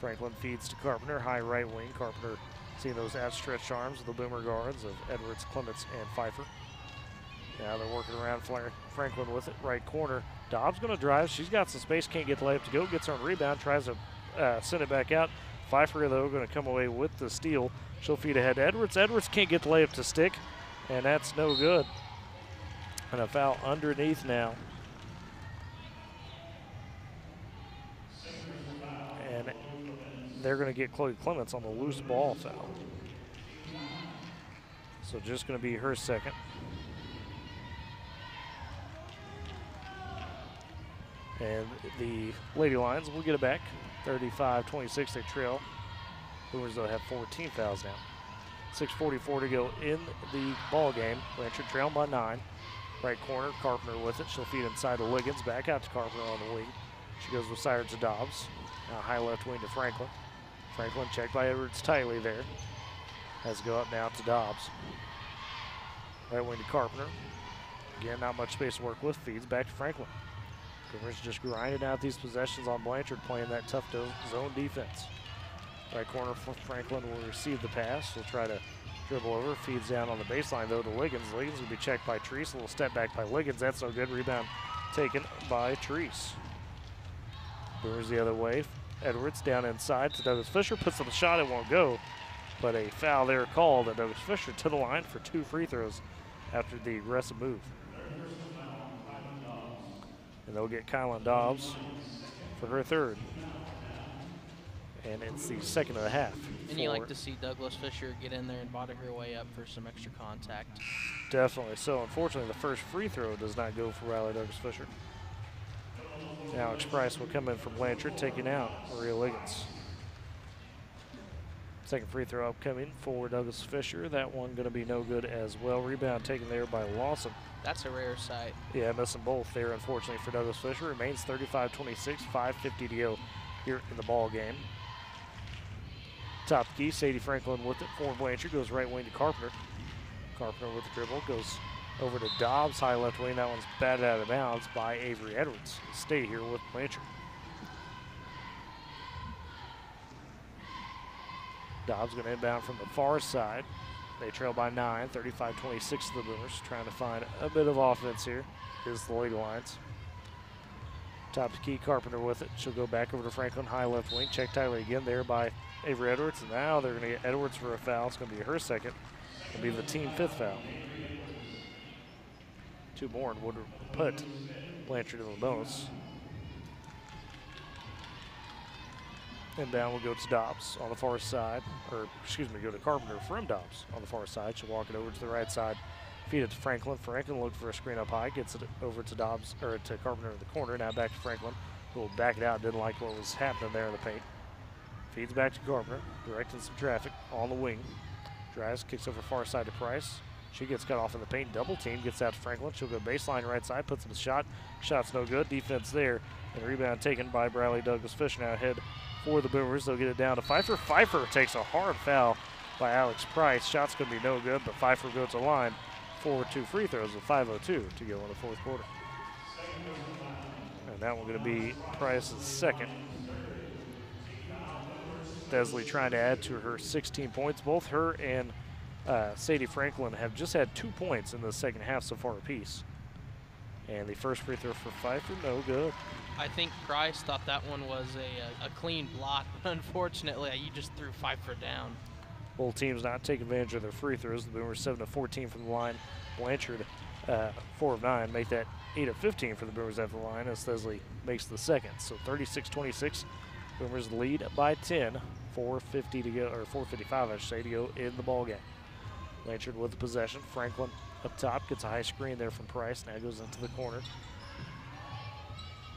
Franklin feeds to Carpenter, high right wing. Carpenter seeing those outstretched arms of the Boomer guards of Edwards, Clements, and Pfeiffer. Now they're working around Franklin with it, right corner. Dobbs going to drive. She's got some space, can't get the layup to go. Gets her on rebound, tries to send it back out. Pfeiffer, though, going to come away with the steal. She'll feed ahead to Edwards. Edwards can't get the layup to stick, and that's no good. And a foul underneath now. And they're going to get Chloe Clements on the loose ball foul. So just going to be her second. And the Lady Lions will get it back. 35-26, they trail. Boomers, though, have 14 fouls now. 6:44 to go in the ball game. Blanchard trailing by 9. Right corner, Carpenter with it. She'll feed inside to Liggins. Back out to Carpenter on the wing. She goes with Sire to Dobbs. Now high left wing to Franklin. Franklin checked by Edwards tightly there. Has to go up now to Dobbs. Right wing to Carpenter. Again, not much space to work with. Feeds back to Franklin. Boomers just grinding out these possessions on Blanchard, playing that tough zone defense. Right corner for Franklin will receive the pass. He'll try to dribble over. Feeds down on the baseline, though, to Liggins. Liggins will be checked by Treese. A little step back by Liggins. That's no good. Rebound taken by Treese. Boomers the other way. Edwards down inside to Douglas Fisher. Puts up a shot. It won't go. But a foul there called. And Douglas Fisher to the line for 2 free throws after the aggressive move. And they'll get Kylan Dobbs for her third. And it's the second of the half. And you like to see Douglas Fisher get in there and body her way up for some extra contact. Definitely so. Unfortunately, the first free throw does not go for Riley Douglas Fisher. Alex Price will come in for Blanchard, taking out Maria Liggins. Second free throw upcoming for Douglas Fisher. That one going to be no good as well. Rebound taken there by Lawson. That's a rare sight. Yeah, missing both there, unfortunately, for Douglas Fisher. Remains 35-26, 5:50 to go here in the ball game. Top key, Sadie Franklin with it for Blanchard. Goes right wing to Carpenter. Carpenter with the dribble. Goes over to Dobbs, high left wing. That one's batted out of bounds by Avery Edwards. Stay here with Blanchard. Dobbs going to inbound from the far side. They trail by 9, 35-26 to the Boomers. Trying to find a bit of offense here is the Lady Lions. Top to key, Carpenter with it. She'll go back over to Franklin, high left wing. Check tightly again there by Avery Edwards. And now they're going to get Edwards for a foul. It's going to be her second. It'll be the team 5th foul. 2 more and would put Blanchard in the bonus. Inbound will go to Dobbs on the far side, or excuse me, go to Carpenter from Dobbs on the far side. She'll walk it over to the right side, feed it to Franklin. Franklin looked for a screen up high, gets it over to Dobbs, or to Carpenter in the corner. Now back to Franklin, who will back it out. Didn't like what was happening there in the paint. Feeds back to Carpenter, directing some traffic on the wing. Drives, kicks over far side to Price. She gets cut off in the paint. Double team, gets out to Franklin. She'll go baseline right side, puts up a shot. Shot's no good. Defense there, and rebound taken by Bradley Douglas Fisher. Now ahead for the Boomers. They'll get it down to Pfeiffer. Pfeiffer takes a hard foul by Alex Price. Shot's going to be no good, but Pfeiffer goes to line forward 2 free throws with 5:02 to go in the fourth quarter. And that one going to be Price's second. Desley trying to add to her 16 points. Both her and Sadie Franklin have just had 2 points in the second half so far apiece. And the first free throw for Pfeiffer, no good. I think Price thought that one was a clean block, but unfortunately, you just threw Pfeiffer down. Both teams not take advantage of their free throws. The Boomers 7 of 14 from the line. Blanchard 4 of 9, make that 8 of 15 for the Boomers at the line as Desley makes the second. So 36-26, Boomers lead by 10. 4:50 to go, or 4:55 I should say, to go in the ball game. Blanchard with the possession. Franklin up top gets a high screen there from Price. Now goes into the corner.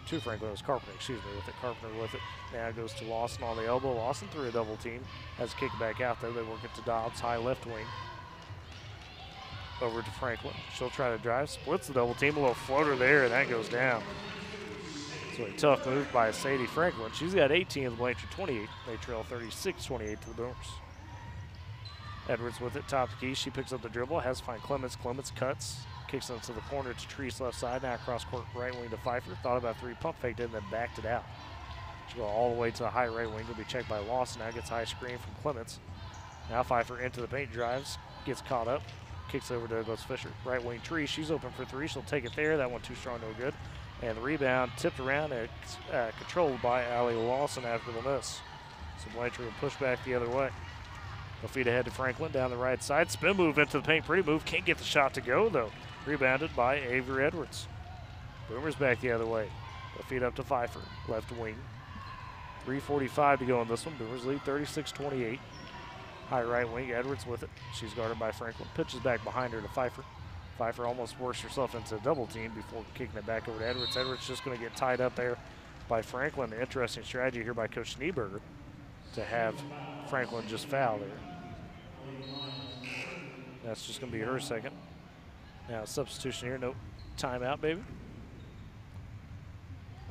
To Franklin, it was Carpenter, excuse me, with it. Carpenter with it. Now goes to Lawson on the elbow. Lawson through a double team. Has a kick back out there. They work it to Dobbs, high left wing. Over to Franklin. She'll try to drive. Splits the double team. A little floater there, and that goes down. So a tough move by Sadie Franklin. She's got 18 of the Blanchard 28. They trail 36-28 to the Boomers. Edwards with it, top of the key. She picks up the dribble, has to find Clements. Clements cuts, kicks into the corner to Treese left side. Now cross court right wing to Pfeiffer. Thought about 3, pump faked it, and then backed it out. She'll go all the way to the high right wing. Will be checked by Lawson. Now gets high screen from Clements. Now Pfeiffer into the paint, drives, gets caught up, kicks over to Douglas Fisher. Right wing Treese, she's open for 3. She'll take it there. That one too strong, no good. And the rebound tipped around and controlled by Allie Lawson after the miss. So Blanchard will push back the other way. They'll feed ahead to Franklin down the right side. Spin move into the paint. Pretty move. Can't get the shot to go, though. Rebounded by Avery Edwards. Boomers back the other way. They'll feed up to Pfeiffer. Left wing. 3:45 to go in this one. Boomers lead 36-28. High right wing. Edwards with it. She's guarded by Franklin. Pitches back behind her to Pfeiffer. Pfeiffer almost works herself into a double team before kicking it back over to Edwards. Edwards just going to get tied up there by Franklin. Interesting strategy here by Coach Schneeberger to have Franklin just foul there. That's just going to be her second. Now substitution here, no timeout, baby.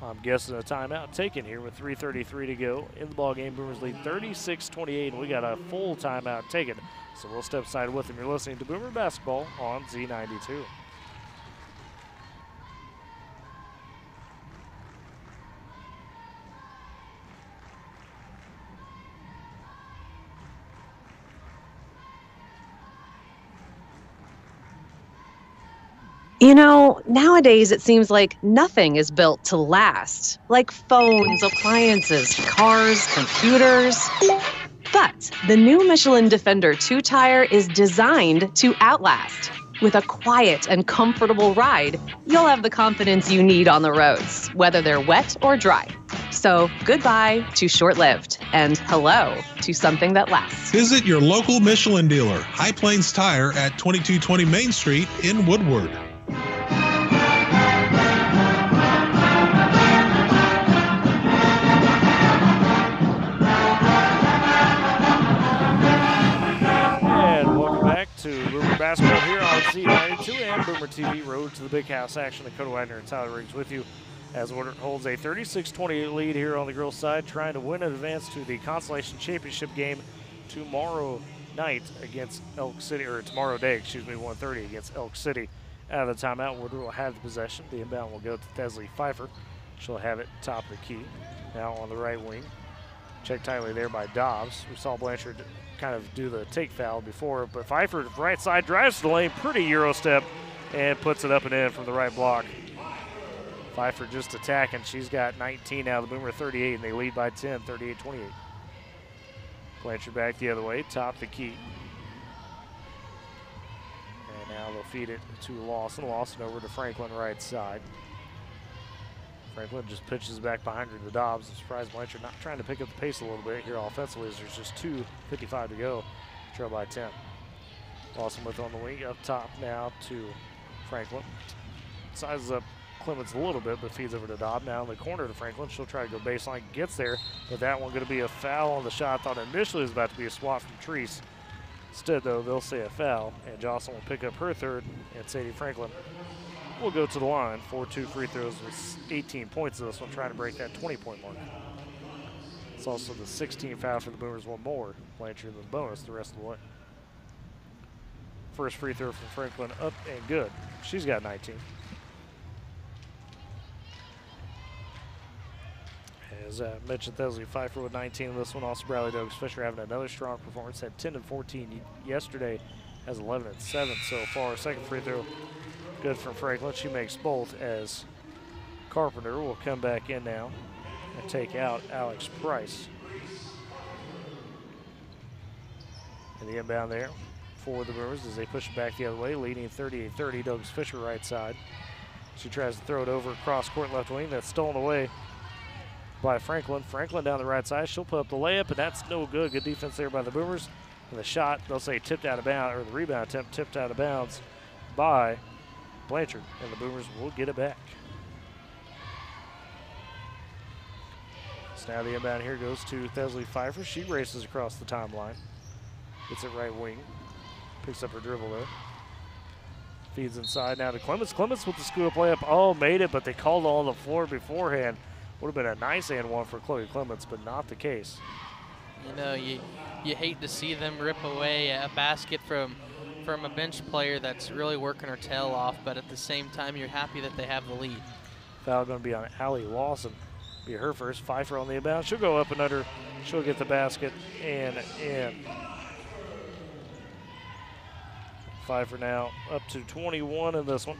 I'm guessing a timeout taken here with 3:33 to go in the ball game. Boomers lead 36-28, and we got a full timeout taken. So we'll step aside with them. You're listening to Boomer Basketball on Z92. You know, nowadays it seems like nothing is built to last. Like phones, appliances, cars, computers. But the new Michelin Defender 2-tire is designed to outlast. With a quiet and comfortable ride, you'll have the confidence you need on the roads, whether they're wet or dry. So goodbye to short-lived, and hello to something that lasts. Visit your local Michelin dealer, High Plains Tire at 2220 Main Street in Woodward. To Boomer Basketball here on Z92 and Boomer TV. Road to the Big House action. Dakota Widener and Tyler Riggs with you as Woodward holds a 36-28 lead here on the girls' side, trying to win and advance to the Consolation Championship game tomorrow night against Elk City, or tomorrow day, excuse me, 1:30 against Elk City. Out of the timeout, Woodward will have the possession. The inbound will go to Desley Pfeiffer. She'll have it top of the key. Now on the right wing. Check tightly there by Dobbs. We saw Blanchard kind of do the take foul before, but Pfeiffer right side drives to the lane, pretty Euro step, and puts it up and in from the right block. Pfeiffer just attacking. She's got 19 now, the Boomer 38, and they lead by 10, 38-28. Blanchard back the other way, top the key. And now they'll feed it to Lawson. Lawson over to Franklin right side. Franklin just pitches back behind her to Dobbs. I'm surprised Blanchard not trying to pick up the pace a little bit here offensively as there's just 2:55 to go. Trail by 10. Lawson with on the wing, up top now to Franklin. Sizes up Clements a little bit, but feeds over to Dobbs. Now in the corner to Franklin. She'll try to go baseline, gets there, but that one going to be a foul on the shot. I thought initially it was about to be a swat from Treese. Instead, though, they'll say a foul, and Jocelyn will pick up her third, and Sadie Franklin will go to the line. 4-2 free throws with 18 points of this one, trying to break that 20-point mark. It's also the 16th foul for the Boomers, one more. Blanchard in the bonus the rest of the way. First free throw from Franklin up and good. She's got 19. As I mentioned, Thesley Pfeiffer with 19 in this one. Also, Bradley Doakes Fisher having another strong performance. Had 10 and 14 yesterday. Has 11 and 7 so far. Second free throw good from Franklin. She makes both as Carpenter will come back in now and take out Alex Price. And the inbound there for the Brewers as they push it back the other way, leading 38-30. Doakes Fisher right side. She tries to throw it over across court left wing. That's stolen away by Franklin. Franklin down the right side. She'll put up the layup, and that's no good. Good defense there by the Boomers. And the shot, they'll say tipped out of bounds, or the rebound attempt tipped out of bounds by Blanchard. And the Boomers will get it back. So now the inbound here goes to Thesley Pfeiffer. She races across the timeline. Gets it right wing. Picks up her dribble there. Feeds inside now to Clements. Clements with the scoop layup. Oh, made it, but they called on the floor beforehand. Would have been a nice and one for Chloe Clements, but not the case. You know, you hate to see them rip away a basket from a bench player that's really working her tail off, but at the same time, you're happy that they have the lead. Foul going to be on Allie Lawson. Be her first. Pfeiffer on the inbound. She'll go up and under. She'll get the basket and in. Pfeiffer now up to 21 in this one.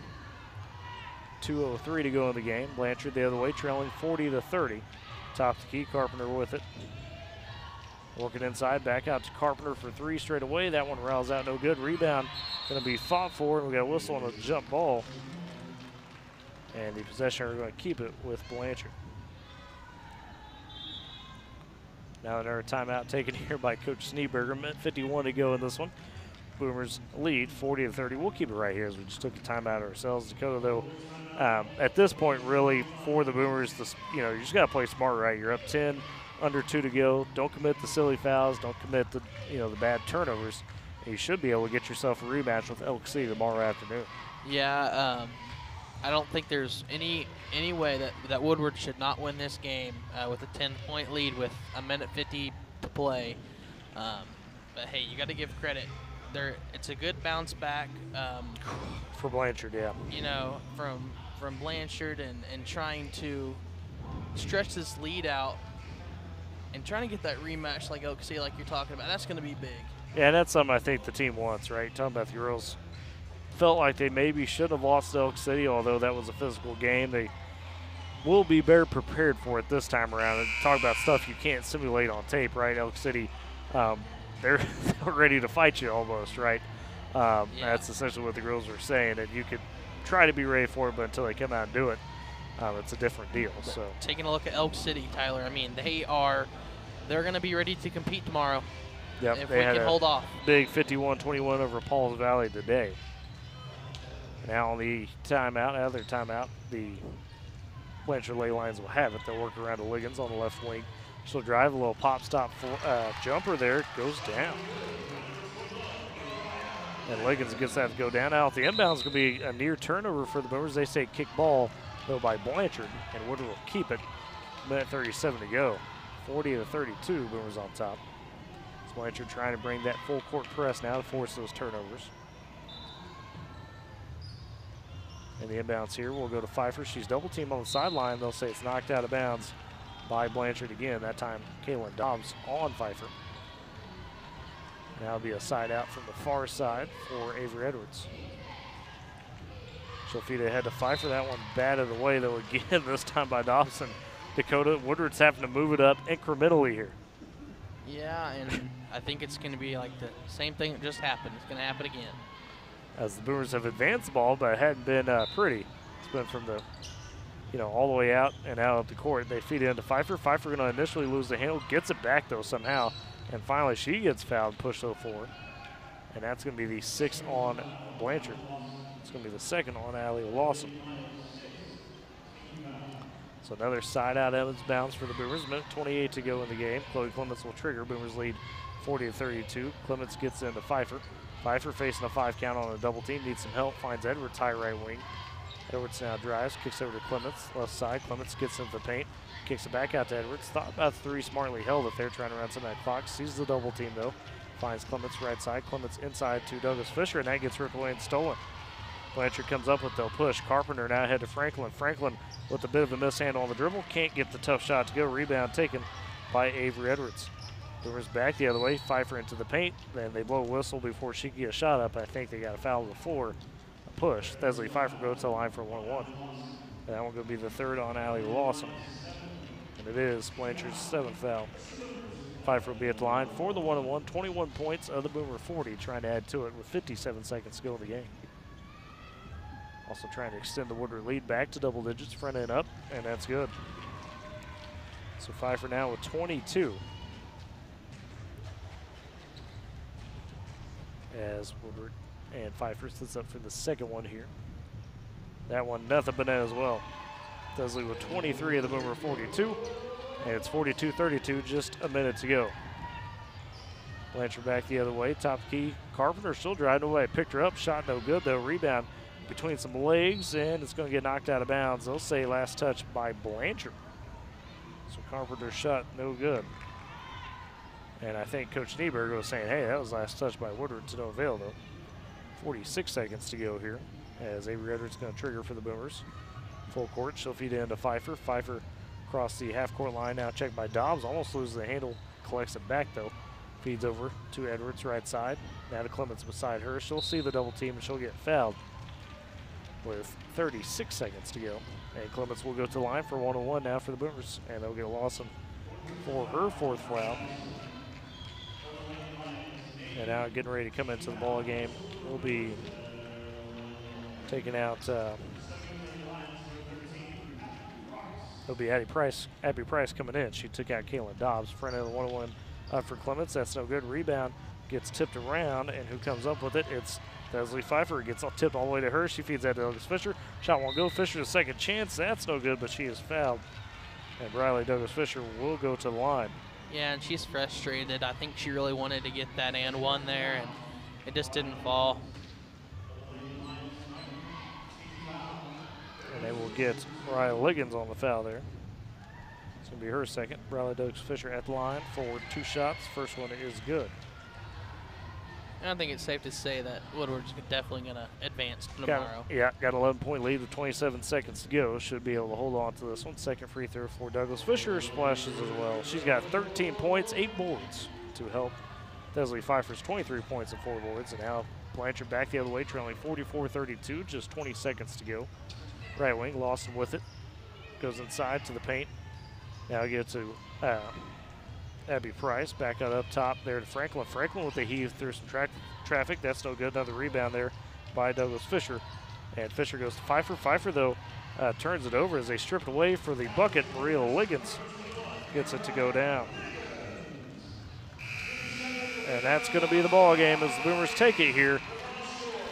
2:03 to go in the game. Blanchard the other way, trailing 40-30. Top the key, Carpenter with it. Working inside, back out to Carpenter for three straight away. That one rails out, no good. Rebound going to be fought for, and we got a whistle on a jump ball. And the possession are going to keep it with Blanchard. Now another timeout taken here by Coach Schneeberger. 51 to go in this one. Boomers lead 40-30. We'll keep it right here as we just took a timeout ourselves. Dakota, though, at this point, really, for the Boomers, you just got to play smart, right? You're up 10, under 2 to go. Don't commit the silly fouls. Don't commit the bad turnovers. And you should be able to get yourself a rematch with Elk City tomorrow afternoon. Yeah, I don't think there's any way that Woodward should not win this game with a 10-point lead with a minute 50 to play. But hey, you got to give credit. It's a good bounce back for Blanchard, yeah. From Blanchard and trying to stretch this lead out and trying to get that rematch like Elk City, like you're talking about. That's going to be big. Yeah, and that's something I think the team wants, right? Talking about the girls felt like they maybe should have lost to Elk City, although that was a physical game. They will be better prepared for it this time around. And talk about stuff you can't simulate on tape, right? Elk City. They're ready to fight you almost, right? That's essentially what the girls are saying, and you could try to be ready for it, but until they come out and do it, it's a different deal. So taking a look at Elk City, Tyler, I mean, they're going to be ready to compete tomorrow. Yep, if we can hold off. Big 51-21 over Pauls Valley today. Now on the other timeout, the Blanchard Ley Lions will have it. They'll work around to Liggins on the left wing. She'll drive a little pop stop jumper there, goes down. And Liggins gets that to go down. Now, if the inbound is going to be a near turnover for the Boomers, they say kick ball, though, by Blanchard, and Woodward will keep it. Minute 37 to go. 40-32, Boomers on top. It's Blanchard trying to bring that full court press now to force those turnovers. And the inbounds here will go to Pfeiffer. She's double teamed on the sideline. They'll say it's knocked out of bounds by Blanchard again. That time, Kaylin Dobbs on Pfeiffer. Now it'll be a side out from the far side for Avery Edwards. She'll feed it ahead to Pfeiffer. That one batted away, though, again, this time by Dobson. Dakota, Woodward's having to move it up incrementally here. Yeah, and I think it's going to be like the same thing that just happened. It's going to happen again. As the Boomers have advanced the ball, but it hadn't been pretty. It's been from the all the way out and out of the court. They feed it into Pfeiffer. Pfeiffer going to initially lose the handle, gets it back, though, somehow. And finally, she gets fouled and pushed forward. And that's going to be the 6th on Blanchard. It's going to be the 2nd on Allie Lawson. So another side-out Evans bounce for the Boomers. Minute 28 to go in the game. Chloe Clements will trigger. Boomers lead 40-32. Clements gets into Pfeiffer. Pfeiffer facing a 5 count on a double team. Needs some help. Finds Edwards high right wing. Edwards now drives, kicks over to Clements, left side. Clements gets into the paint, kicks it back out to Edwards. Thought about 3, smartly held it there, trying to run some of that clock. Sees the double team, though. Finds Clements right side. Clements inside to Douglas Fisher, and that gets ripped away and stolen. Blanchard comes up with the push. Carpenter now ahead to Franklin. Franklin with a bit of a mishandle on the dribble. Can't get the tough shot to go. Rebound taken by Avery Edwards. Boomers back the other way. Pfeiffer into the paint. Then they blow a whistle before she can get a shot up. I think they got a foul before a push. Thesley Pfeiffer goes to the line for 1-1. And that one going to be the third on Allie Lawson. And it is Blanchard's 7th foul. Pfeiffer will be at the line for the 1-1. 21 points of the Boomer 40, trying to add to it with 57 seconds to go in the game. Also trying to extend the Woodward lead back to double digits, front end up, and that's good. So Pfeiffer now with 22. As Woodward and Pfeiffer sits up for the second one here. That one nothing but net as well. Desley with 23 of the Boomer 42. And it's 42-32, just a minute to go. Blanchard back the other way, top key. Carpenter still driving away, picked her up, shot no good though. Rebound between some legs, and it's going to get knocked out of bounds. They'll say last touch by Blanchard. So Carpenter's shot no good. And I think Coach Nieberger was saying, hey, that was last touch by Woodward to no avail though. 46 seconds to go here as Avery Edwards going to trigger for the Boomers. Full court, she'll feed it into Pfeiffer. Pfeiffer across the half-court line, now checked by Dobbs. Almost loses the handle, collects it back though. Feeds over to Edwards, right side. Now to Clements beside her. She'll see the double team and she'll get fouled with 36 seconds to go. And Clements will go to the line for 1-1 now for the Boomers. And they'll get a Lawson for her 4th foul. And now getting ready to come into the ball game. We'll be taking out it'll be Abby Price coming in. She took out Kaylin Dobbs. Front of the 1-1 up for Clements. That's no good. Rebound gets tipped around, and who comes up with it? It's Desley Pfeiffer. Gets tipped all the way to her. She feeds that to Douglas Fisher. Shot won't go. Fisher a second chance. That's no good, but she is fouled. And Briley Douglas Fisher will go to the line. Yeah, and she's frustrated. I think she really wanted to get that and one there, and it just didn't fall. And they will get Mariah Liggins on the foul there. It's going to be her second. Briley Douglas Fisher at the line for 2 shots. First one is good. And I think it's safe to say that Woodward's definitely going to advance tomorrow. Got an 11-point lead with 27 seconds to go. Should be able to hold on to this one. Second free throw for Douglas Fisher. Splashes as well. She's got 13 points, 8 boards to help Desley Pfeiffer's 23 points and 4 boards. And now Blanchard back the other way, trailing 44-32, just 20 seconds to go. Right wing, Lawson with it. Goes inside to the paint. Now get to Abby Price. Back out up top there to Franklin. Franklin with the heave through some traffic. That's no good. Another rebound there by Douglas Fisher. And Fisher goes to Pfeiffer. Pfeiffer, though, turns it over as they strip it away for the bucket. Maria Liggins gets it to go down. And that's going to be the ball game as the Boomers take it here,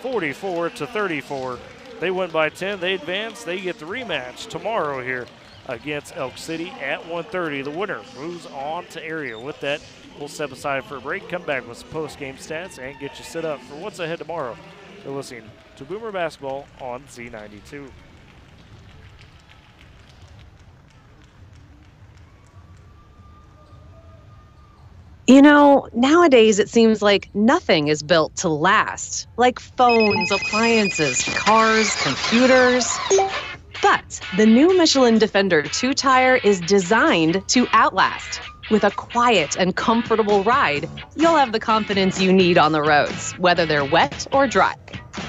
44-34. They win by 10. They advance. They get the rematch tomorrow here against Elk City at 1:30. The winner moves on to area. With that, we'll step aside for a break, come back with some post-game stats, and get you set up for what's ahead tomorrow. You're listening to Boomer Basketball on Z92. You know, nowadays it seems like nothing is built to last. Like phones, appliances, cars, computers. But the new Michelin Defender 2-tire is designed to outlast. With a quiet and comfortable ride, you'll have the confidence you need on the roads, whether they're wet or dry.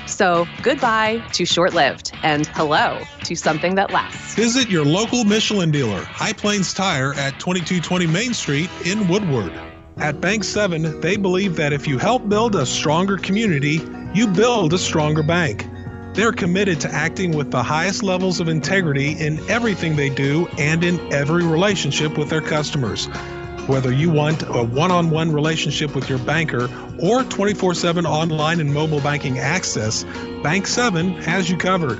So goodbye to short-lived and hello to something that lasts. Visit your local Michelin dealer, High Plains Tire at 2220 Main Street in Woodward. At Bank 7, they believe that if you help build a stronger community, you build a stronger bank. They're committed to acting with the highest levels of integrity in everything they do and in every relationship with their customers. Whether you want a one-on-one relationship with your banker or 24/7 online and mobile banking access, Bank 7 has you covered.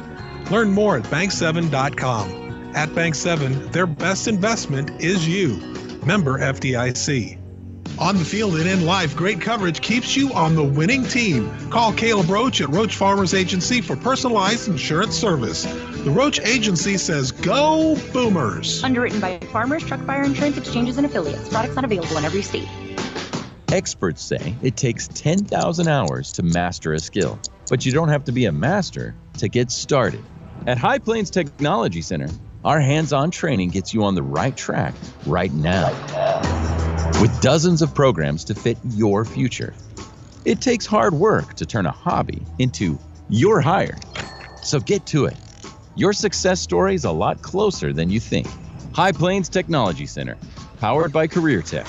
Learn more at bank7.com. At Bank 7, their best investment is you. Member FDIC. On the field and in life, great coverage keeps you on the winning team. Call Caleb Roach at Roach Farmers Agency for personalized insurance service. The Roach Agency says, go Boomers. Underwritten by Farmers Truck Fire Insurance Exchanges and Affiliates. Products not available in every state. Experts say it takes 10,000 hours to master a skill, but you don't have to be a master to get started. At High Plains Technology Center, our hands-on training gets you on the right track right now, with dozens of programs to fit your future. It takes hard work to turn a hobby into your hire. So get to it. Your success story is a lot closer than you think. High Plains Technology Center, powered by Career Tech.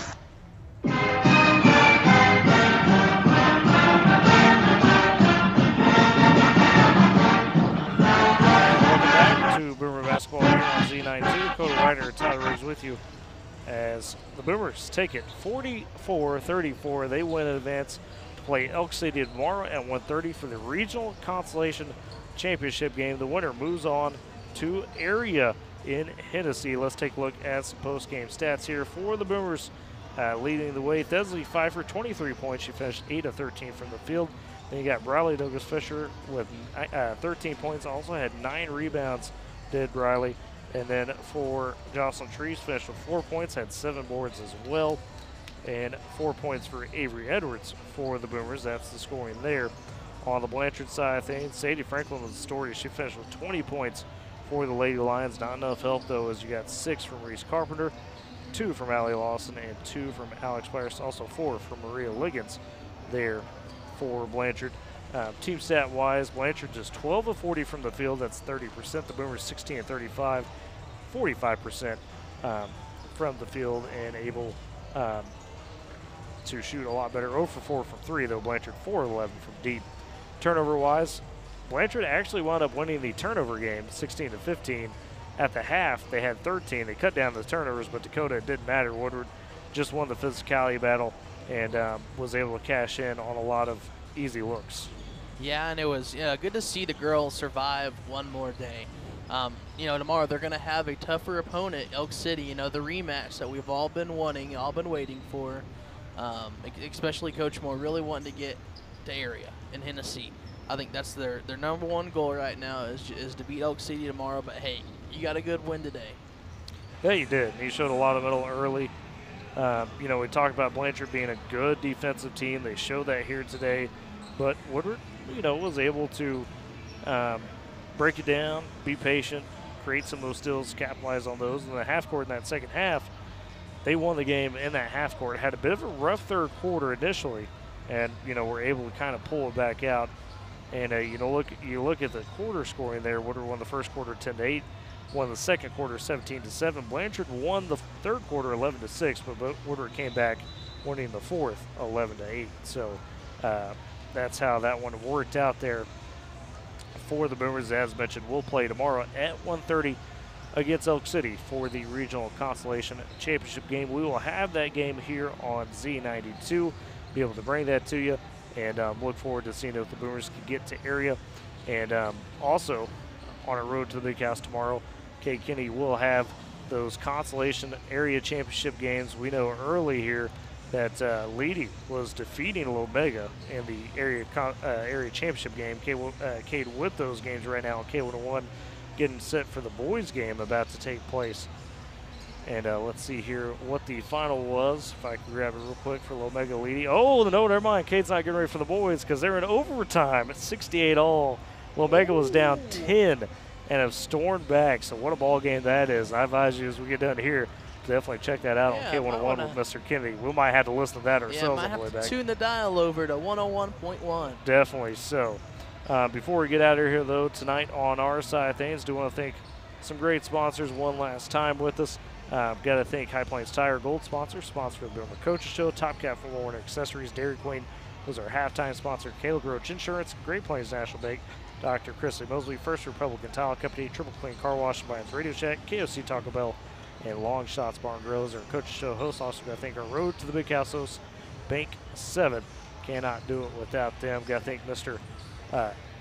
Boomer basketball here on Z92. Dakota Widener and Tyler Riggs with you as the Boomers take it 44-34. They win in advance to play Elk City tomorrow at 1:30 for the Regional Consolation Championship game. The winner moves on to area in Hennessy. Let's take a look at some post-game stats here for the Boomers. Leading the way, Thesley Pfeiffer, 23 points. She finished 8 of 13 from the field. Then you got Briley Douglas Fisher with 13 points, also had 9 rebounds. Did Riley. And then for Jocelyn Trees, finished with 4 points, had 7 boards as well, and 4 points for Avery Edwards for the Boomers. That's the scoring there. On the Blanchard side of things, Sadie Franklin was the story. She finished with 20 points for the Lady Lions. Not enough help, though, as you got 6 from Reese Carpenter, 2 from Allie Lawson, and 2 from Alex Pierce, also 4 from Maria Liggins there for Blanchard. Team stat wise, Blanchard just 12 of 40 from the field. That's 30%. The Boomers 16 of 35, 45% from the field, and able to shoot a lot better. 0 for 4 from 3, though. Blanchard 4 of 11 from deep. Turnover wise, Blanchard actually wound up winning the turnover game 16 to 15. At the half, they had 13. They cut down the turnovers, but Dakota, it didn't matter. Woodward just won the physicality battle and was able to cash in on a lot of easy looks. Yeah, and it was good to see the girls survive one more day. Tomorrow they're going to have a tougher opponent, Elk City. The rematch that we've all been wanting, all been waiting for. Especially Coach Moore really wanting to get to area in Hennessy. I think that's their number one goal right now is to beat Elk City tomorrow. But hey, you got a good win today. Yeah, you did. You showed a lot of middle early. We talked about Blanchard being a good defensive team. They showed that here today. But Woodward, was able to break it down, be patient, create some of those steals, capitalize on those. In the half court in that second half, they won the game in that half court. Had a bit of a rough third quarter initially, and were able to kind of pull it back out. And you look at the quarter scoring there. Woodward won the first quarter 10-8, won the second quarter 17-7. Blanchard won the third quarter 11-6, but Woodward came back, winning the fourth 11-8. So that's how that one worked out there for the Boomers. As mentioned, we'll play tomorrow at 1:30 against Elk City for the Regional Consolation Championship game. We will have that game here on Z92, be able to bring that to you, and look forward to seeing if the Boomers can get to area. And also on a road to the Big House tomorrow, Kate Kinney will have those Consolation Area Championship games. We know early here that Leedy was defeating Lomega in the area championship game. Kate with those games right now on K101, getting set for the boys game about to take place. And let's see here what the final was. If I can grab it real quick for Lomega Leedy. Oh, no, never mind. Kate's not getting ready for the boys because they're in overtime at 68-all. Lomega was down 10 and have stormed back. So what a ball game that is. I advise you as we get done here, definitely check that out on K101 with Mr. Kennedy. We might have to listen to that ourselves on the way back. Might have to tune the dial over to 101.1. Definitely so. Before we get out of here, though, tonight on our side of things, do want to thank some great sponsors one last time with us. Got to thank High Plains Tire, gold sponsor of the Boomer Coaches Show, Top Cat for Warner Accessories, Dairy Queen was our halftime sponsor, Caleb Roach Insurance, Great Plains National Bank, Dr. Chrisley Mosley, First Republican Tile Company, Triple Clean Car Wash, Bryant's Radio Shack, KOC Taco Bell, and Long Shots Bar and Grill. Our Coaches Show hosts. Also got to thank our Road to the Big House hosts, Bank 7. Cannot do it without them. Got to thank Mr.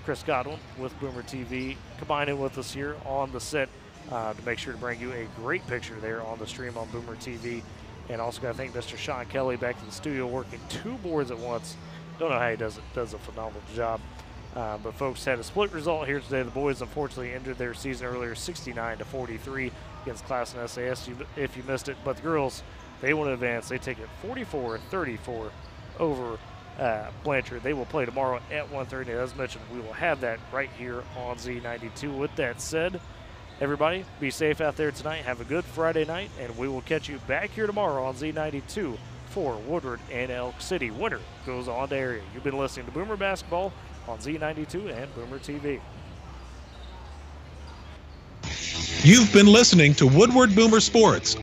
Chris Godwin with Boomer TV combining with us here on the set to make sure to bring you a great picture there on the stream on Boomer TV. And also got to thank Mr. Sean Kelly back in the studio working 2 boards at once. Don't know how he does it. Does a phenomenal job. But folks, had a split result here today. The boys unfortunately ended their season earlier 69-43 against Class and SAS if you missed it. But the girls, they want to advance. They take it 44-34 over Blanchard. They will play tomorrow at 1:30. As mentioned, we will have that right here on Z92. With that said, everybody, be safe out there tonight. Have a good Friday night, and we will catch you back here tomorrow on Z92 for Woodward and Elk City. Winner goes on to area. You've been listening to Boomer Basketball on Z92 and Boomer TV. You've been listening to Woodward Boomer Sports